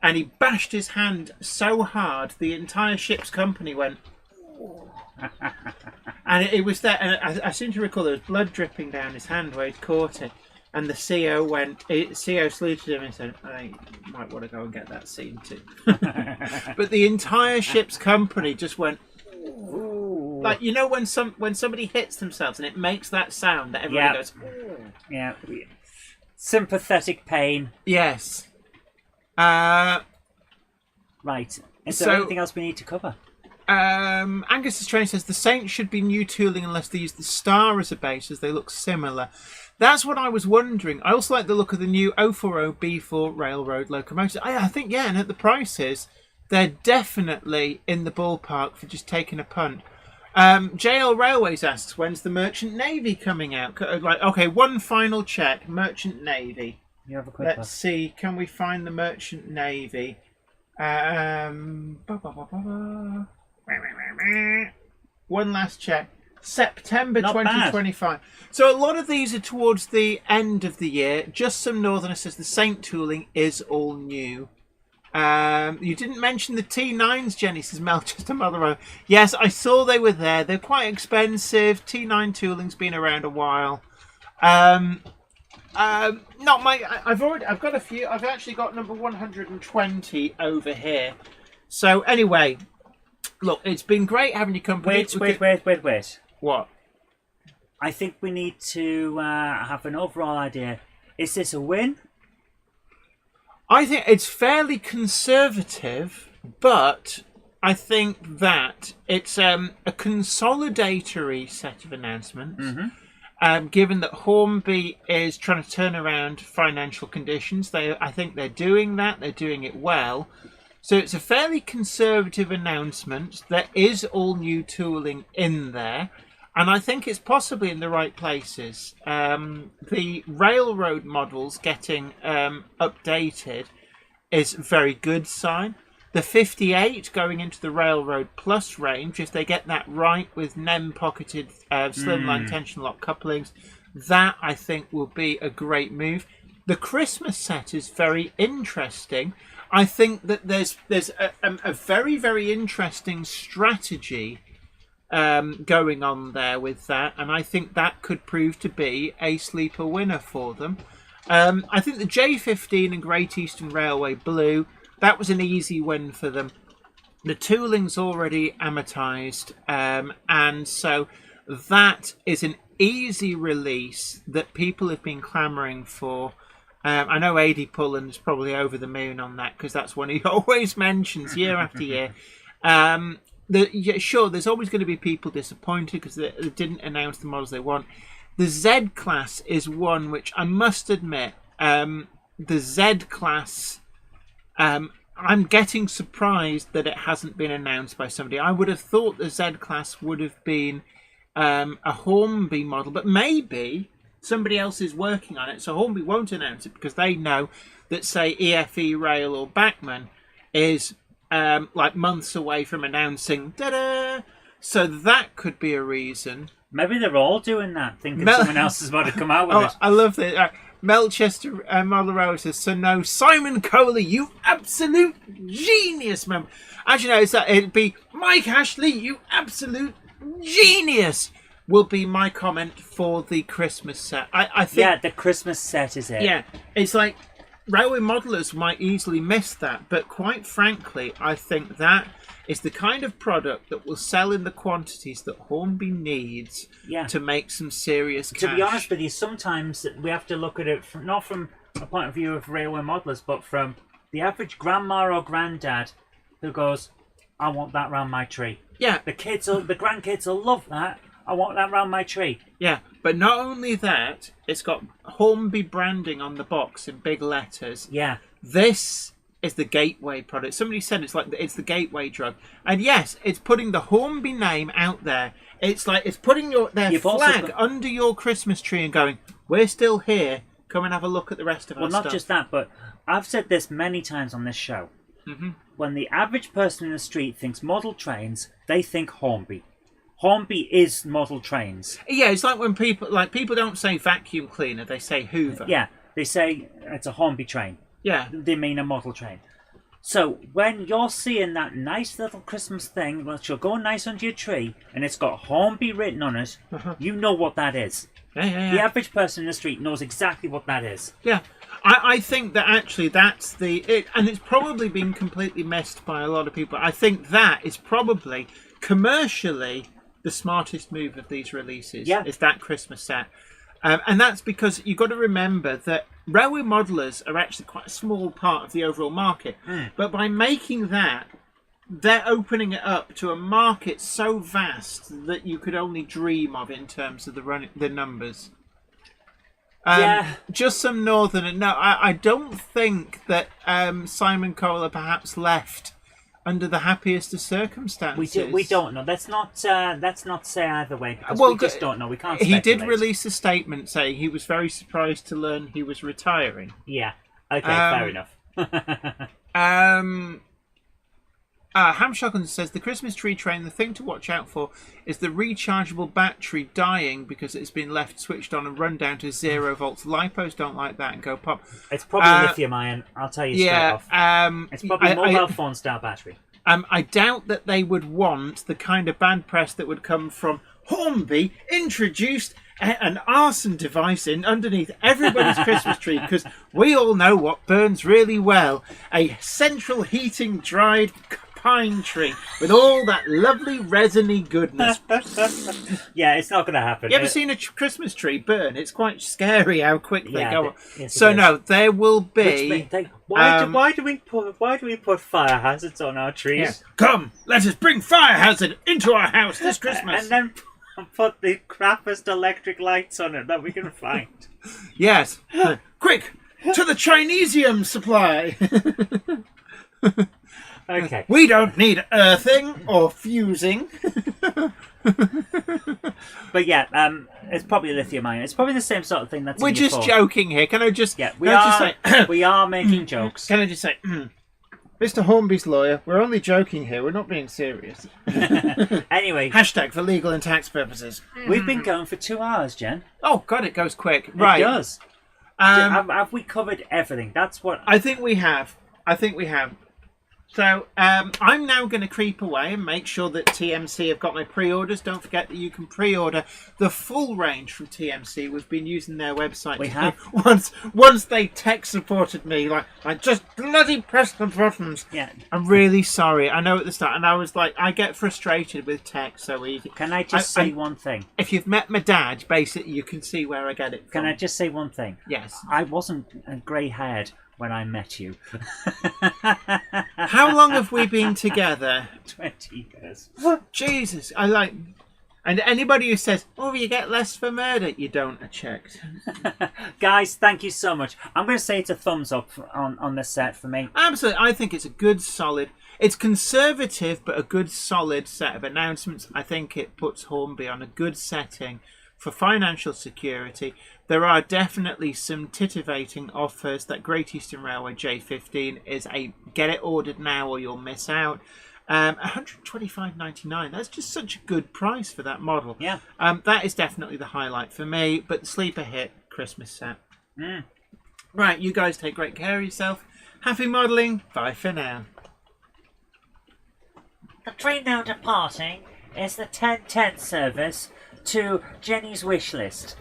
Speaker 2: and he bashed his hand so hard the entire ship's company went. And it was that, and I seem to recall there was blood dripping down his hand where he'd caught it, and the CO saluted him and said, "I might want to go and get that scene too." But the entire ship's company just went, ooh. Like, you know, when somebody hits themselves and it makes that sound that everybody goes, ooh.
Speaker 1: Yeah, sympathetic pain.
Speaker 2: Yes.
Speaker 1: Right. Is there anything else we need to cover?
Speaker 2: Angus's train says the Saints should be new tooling unless they use the Star as a base, as they look similar. That's what I was wondering. I also like the look of the new 040 B4 railroad locomotive. I think, and at the prices, they're definitely in the ballpark for just taking a punt. JL Railways asks, when's the Merchant Navy coming out? Okay, one final check. Merchant Navy.
Speaker 1: You have a quick
Speaker 2: Let's see. Can we find the Merchant Navy? One last check. September 2025. So a lot of these are towards the end of the year. Just some Northerner says the Saint tooling is all new. You didn't mention the T9s, Jenny, says Melchester Motherwell. Yes, I saw they were there. They're quite expensive. T9 tooling's been around a while. Not my. I've got a few. I've actually got number 120 over here. So anyway. Look, it's been great having you company.
Speaker 1: Wait.
Speaker 2: What?
Speaker 1: I think we need to have an overall idea. Is this a win?
Speaker 2: I think it's fairly conservative, but I think that it's a consolidatory set of announcements. Mm-hmm. Given that Hornby is trying to turn around financial conditions, I think they're doing that. They're doing it well. So it's a fairly conservative announcement. There is all new tooling in there. And I think it's possibly in the right places. The railroad models getting updated is a very good sign. The 58 going into the Railroad Plus range, if they get that right with NEM-pocketed slimline tension lock couplings, that I think will be a great move. The Christmas set is very interesting. I think that there's a very, very interesting strategy going on there with that, and I think that could prove to be a sleeper winner for them. I think the J15 and Great Eastern Railway Blue, that was an easy win for them. The tooling's already amortized, and so that is an easy release that people have been clamoring for. I know A.D. Pullen's probably over the moon on that because that's one he always mentions year after year. Sure, there's always going to be people disappointed because they didn't announce the models they want. The Z class is one which I must admit, the Z class, I'm getting surprised that it hasn't been announced by somebody. I would have thought the Z class would have been a Hornby model, but maybe somebody else is working on it, so Hornby won't announce it because they know that, say, EFE Rail or Bachmann is like months away from announcing, ta-da! So that could be a reason.
Speaker 1: Maybe they're all doing that, thinking someone else is about to come out with it.
Speaker 2: I love that. Melchester Model Row says, so no, Simon Kohler, you absolute genius, man. As you know, it'd be Mike Ashley, you absolute genius, will be my comment for the Christmas set. I think.
Speaker 1: Yeah, the Christmas set is it.
Speaker 2: Yeah, it's like railway modelers might easily miss that, but quite frankly, I think that is the kind of product that will sell in the quantities that Hornby needs to make some serious cash.
Speaker 1: To be honest with you, sometimes we have to look at it not from a point of view of railway modelers, but from the average grandma or granddad who goes, I want that round my tree.
Speaker 2: Yeah.
Speaker 1: The grandkids will love that. I want that round my tree.
Speaker 2: Yeah, but not only that, it's got Hornby branding on the box in big letters.
Speaker 1: Yeah.
Speaker 2: This is the gateway product. Somebody said it's the gateway drug. And yes, it's putting the Hornby name out there. It's like it's putting their flag under your Christmas tree and going, we're still here. Come and have a look at the rest of our stuff.
Speaker 1: Well, not just that, but I've said this many times on this show.
Speaker 2: Mm-hmm.
Speaker 1: When the average person in the street thinks model trains, they think Hornby. Hornby is model trains.
Speaker 2: Yeah, it's like when people don't say vacuum cleaner, they say Hoover.
Speaker 1: Yeah, they say it's a Hornby train.
Speaker 2: Yeah.
Speaker 1: They mean a model train. So when you're seeing that nice little Christmas thing, which will go nice under your tree, and it's got Hornby written on it, you know what that is.
Speaker 2: Yeah.
Speaker 1: The average person in the street knows exactly what that is.
Speaker 2: Yeah. I think that actually that's and it's probably been completely missed by a lot of people. I think that is probably commercially the smartest move of these releases.
Speaker 1: Yeah.
Speaker 2: Is that Christmas set. And that's because you've got to remember that railway modelers are actually quite a small part of the overall market. But by making that, they're opening it up to a market so vast that you could only dream of in terms of the numbers. Just some northern. No, I don't think that Simon Kohler perhaps left under the happiest of circumstances.
Speaker 1: We don't know. Let's not say either way, because we just don't know. We can't speculate.
Speaker 2: He did release a statement saying he was very surprised to learn he was retiring.
Speaker 1: Yeah. Okay, fair enough.
Speaker 2: Ham Shotgun says, the Christmas tree train, the thing to watch out for is the rechargeable battery dying because it's been left switched on and run down to 0 volts. Lipos don't like that and go pop.
Speaker 1: It's probably lithium ion, I'll tell you straight off. It's probably mobile phone style battery.
Speaker 2: I doubt that they would want the kind of bad press that would come from Hornby introduced an arson device in underneath everybody's Christmas tree, because we all know what burns really well. A central heating dried pine tree with all that lovely resiny goodness.
Speaker 1: Yeah, it's not going to happen.
Speaker 2: You ever seen a Christmas tree burn? It's quite scary how quick they go.
Speaker 1: Yes,
Speaker 2: so no, there will be.
Speaker 1: Why do we put fire hazards on our trees?
Speaker 2: Yeah. Come, let us bring fire hazard into our house this Christmas,
Speaker 1: and then put the crappiest electric lights on it that we can find.
Speaker 2: Yes, quick to the Chinesium supply.
Speaker 1: Okay.
Speaker 2: We don't need earthing or fusing.
Speaker 1: But yeah, it's probably lithium ion. It's probably the same sort of thing that's
Speaker 2: We're
Speaker 1: in your
Speaker 2: just
Speaker 1: phone.
Speaker 2: Joking here. Can I just...
Speaker 1: Yeah, we are making jokes.
Speaker 2: Can I just say... Mr. Hornby's lawyer, we're only joking here. We're not being serious.
Speaker 1: Anyway.
Speaker 2: Hashtag for legal and tax purposes.
Speaker 1: We've been going for 2 hours, Jen.
Speaker 2: Oh, God, it goes quick. Right.
Speaker 1: It does. Have we covered everything? That's what...
Speaker 2: I think we have. So I'm now going to creep away and make sure that TMC have got my pre-orders. Don't forget that you can pre-order the full range from TMC. We've been using their website.
Speaker 1: We have.
Speaker 2: Once they tech supported me, I just bloody pressed the buttons.
Speaker 1: Yeah.
Speaker 2: I'm really sorry. I know at the start, and I was like, I get frustrated with tech so easy.
Speaker 1: Can I just say one thing?
Speaker 2: If you've met my dad, basically you can see where I get it from.
Speaker 1: Can I just say one thing?
Speaker 2: Yes.
Speaker 1: I wasn't grey-haired when I met you.
Speaker 2: How long have we been together?
Speaker 1: 20 years.
Speaker 2: Jesus. And anybody who says, "Oh, you get less for murder," you don't are checked.
Speaker 1: Guys, thank you so much. I'm going to say it's a thumbs up on this set for me.
Speaker 2: Absolutely, I think it's a good, solid. It's conservative, but a good, solid set of announcements. I think it puts Hornby on a good setting for financial security. There are definitely some titivating offers. That Great Eastern Railway J15 is a get it ordered now or you'll miss out. 125.99. That's just such a good price for that model.
Speaker 1: Yeah.
Speaker 2: That is definitely the highlight for me. But sleeper hit Christmas set. Right, you guys take great care of yourself. Happy modelling. Bye for now.
Speaker 1: The train now departing is the 10:10 service to Jenny's wish list.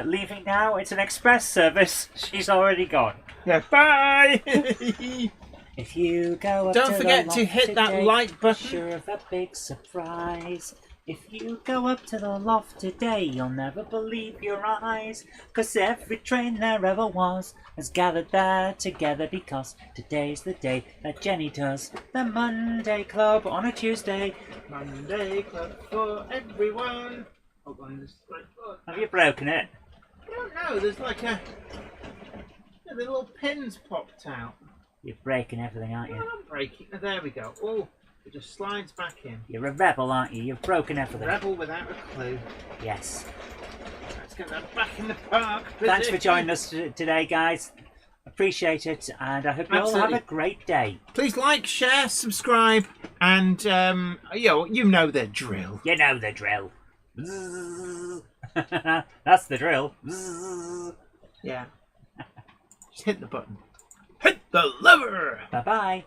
Speaker 1: Leaving now, it's an express service. She's already gone.
Speaker 2: Yeah, bye.
Speaker 1: If you go up
Speaker 2: Don't
Speaker 1: to
Speaker 2: forget
Speaker 1: the
Speaker 2: to
Speaker 1: loft
Speaker 2: hit
Speaker 1: today,
Speaker 2: that like button.
Speaker 1: Sure of a big surprise. If you go up to the loft today, you'll never believe your eyes. 'Cause every train there ever was has gathered there together, because today's the day that Jenny does the Monday Club on a Tuesday.
Speaker 2: Monday Club for everyone. Hold on, this
Speaker 1: Have you broken it?
Speaker 2: I don't know. There's like a the little pins popped out.
Speaker 1: You're breaking everything, aren't
Speaker 2: No,
Speaker 1: you?
Speaker 2: I'm breaking. There we go. Oh, it just slides back in.
Speaker 1: You're a rebel, aren't you? You've broken everything.
Speaker 2: Rebel without a clue.
Speaker 1: Yes.
Speaker 2: Let's get that back in the park.
Speaker 1: Thanks for joining us today, guys. Appreciate it, and I hope you all
Speaker 2: Absolutely.
Speaker 1: have a great day.
Speaker 2: Please like, share, subscribe, and you know the drill.
Speaker 1: You know the drill. That's the drill.
Speaker 2: Yeah. Just hit the button. Hit the lever.
Speaker 1: Bye-bye.